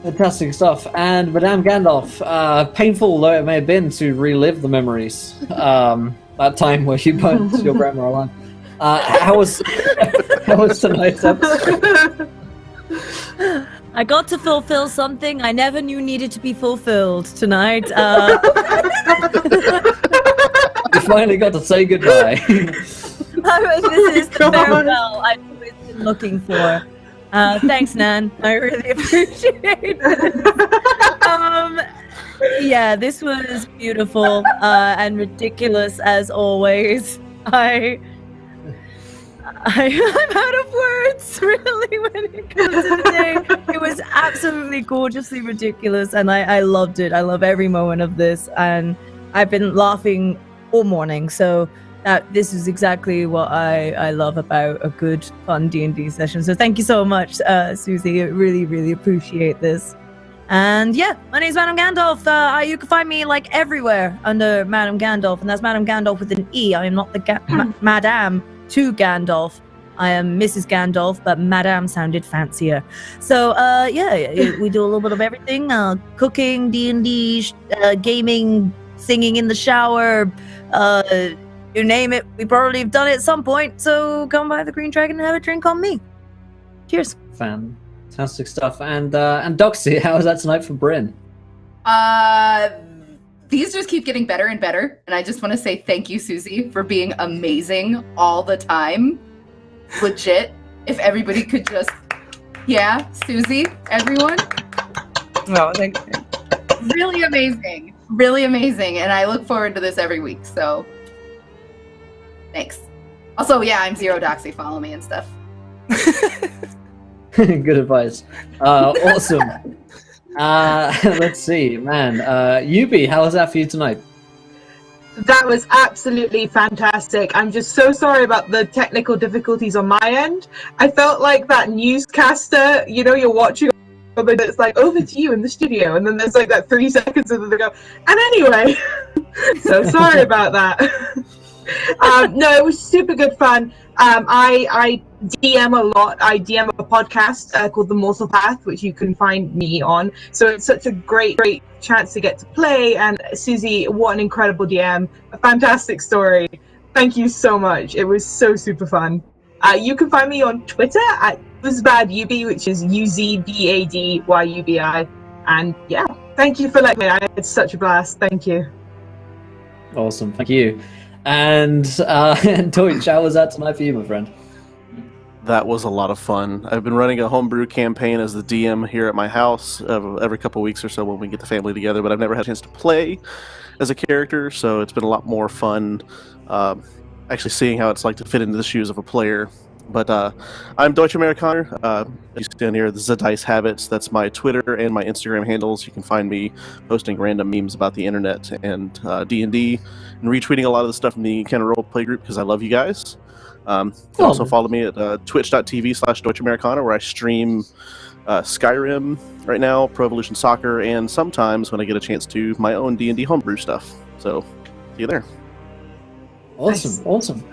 [SPEAKER 2] Fantastic stuff. And Madame Gandalf, painful though it may have been to relive the memories, that time where you burnt your grandma alive. How was tonight's episode?
[SPEAKER 4] I got to fulfill something I never knew needed to be fulfilled tonight.
[SPEAKER 2] You finally got to say goodbye.
[SPEAKER 4] This is the farewell I've always been looking for. Thanks, Nan. I really appreciate it. Yeah, this was beautiful and ridiculous as always. I'm out of words, really, when it comes to today. It was absolutely gorgeously ridiculous, and I loved it. I love every moment of this, and I've been laughing all morning, so this is exactly what I love about a good, fun D&D session. So thank you so much, Susie. I really, really appreciate this. And yeah, my name's Madame Gandalf. You can find me like everywhere under Madame Gandalf, and that's Madame Gandalf with an E. I am not the Madame to Gandalf. I am Mrs. Gandalf, but Madame sounded fancier. So yeah, we do a little bit of everything: cooking, D&D, gaming, singing in the shower. You name it, we probably have done it at some point. So come by the Green Dragon and have a drink on me. Cheers.
[SPEAKER 2] Fantastic stuff. And Doxy, how was that tonight for Bryn?
[SPEAKER 5] These just keep getting better and better, and I just want to say thank you, Susie, for being amazing all the time. Legit. If everybody could just, yeah, Susie, everyone.
[SPEAKER 3] No, thank you.
[SPEAKER 5] Really amazing, and I look forward to this every week. So, thanks. Also, yeah, I'm Zero Doxy. Follow me and stuff.
[SPEAKER 2] Good advice. Awesome. Let's see, man. Yubi, how was that for you tonight?
[SPEAKER 6] That was absolutely fantastic. I'm just so sorry about the technical difficulties on my end. I felt like that newscaster, you're watching, but it's like, over to you in the studio, and then there's like that 3 seconds and then they go, and anyway, so sorry about that. No, it was super good fun. I DM a lot. I DM a podcast called The Mortal Path, which you can find me on. So it's such a great chance to get to play. And Susie, what an incredible DM. A fantastic story. Thank you so much. It was so super fun. You can find me on Twitter at UzBadUbi, which is UZBADYUBI. And yeah, thank you for letting me. I had such a blast. Thank you.
[SPEAKER 2] Awesome. Thank you. And Deutsch, how was that tonight for you, my friend?
[SPEAKER 1] That was a lot of fun. I've been running a homebrew campaign as the DM here at my house every couple of weeks or so when we get the family together, but I've never had a chance to play as a character, so it's been a lot more fun actually seeing how it's like to fit into the shoes of a player. But I'm Deutsch Amerikaner. You see down here, the Dice Habits. That's my Twitter and my Instagram handles. You can find me posting random memes about the internet and D&D, and retweeting a lot of the stuff from the Encounter Roleplay group because I love you guys. You can also follow me at twitch.tv/DeutschAmerikaner, where I stream Skyrim right now, Pro Evolution Soccer, and sometimes when I get a chance to, my own D&D homebrew stuff. So, see you there.
[SPEAKER 2] Awesome, awesome.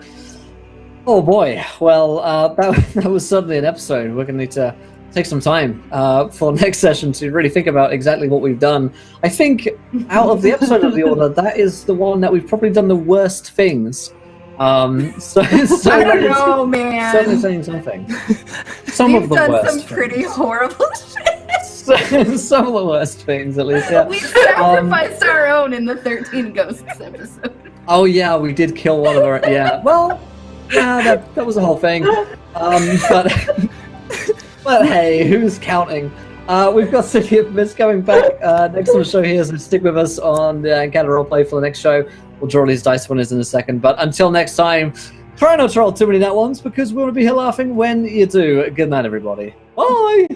[SPEAKER 2] Oh boy, well, that was certainly an episode. We're going to need to take some time for the next session to really think about exactly what we've done. I think out of the episode of the Order, that is the one that we've probably done the worst things. So
[SPEAKER 5] I don't know, man.
[SPEAKER 2] Certainly saying something. Some
[SPEAKER 5] We've
[SPEAKER 2] of the
[SPEAKER 5] done
[SPEAKER 2] worst.
[SPEAKER 5] some pretty horrible shit.
[SPEAKER 2] Some of the worst things, at least. Yeah.
[SPEAKER 5] We sacrificed our own in the 13 Ghosts episode.
[SPEAKER 2] Oh yeah, we did kill one of our. Yeah. Well. Yeah, that was the whole thing. But hey, who's counting? We've got City of Mist coming back next on the show here, so stick with us on the Encounter Roleplay for the next show. We'll draw these dice winners in a second. But until next time, try not to roll too many nat ones because we want to be here laughing when you do. Good night, everybody. Bye!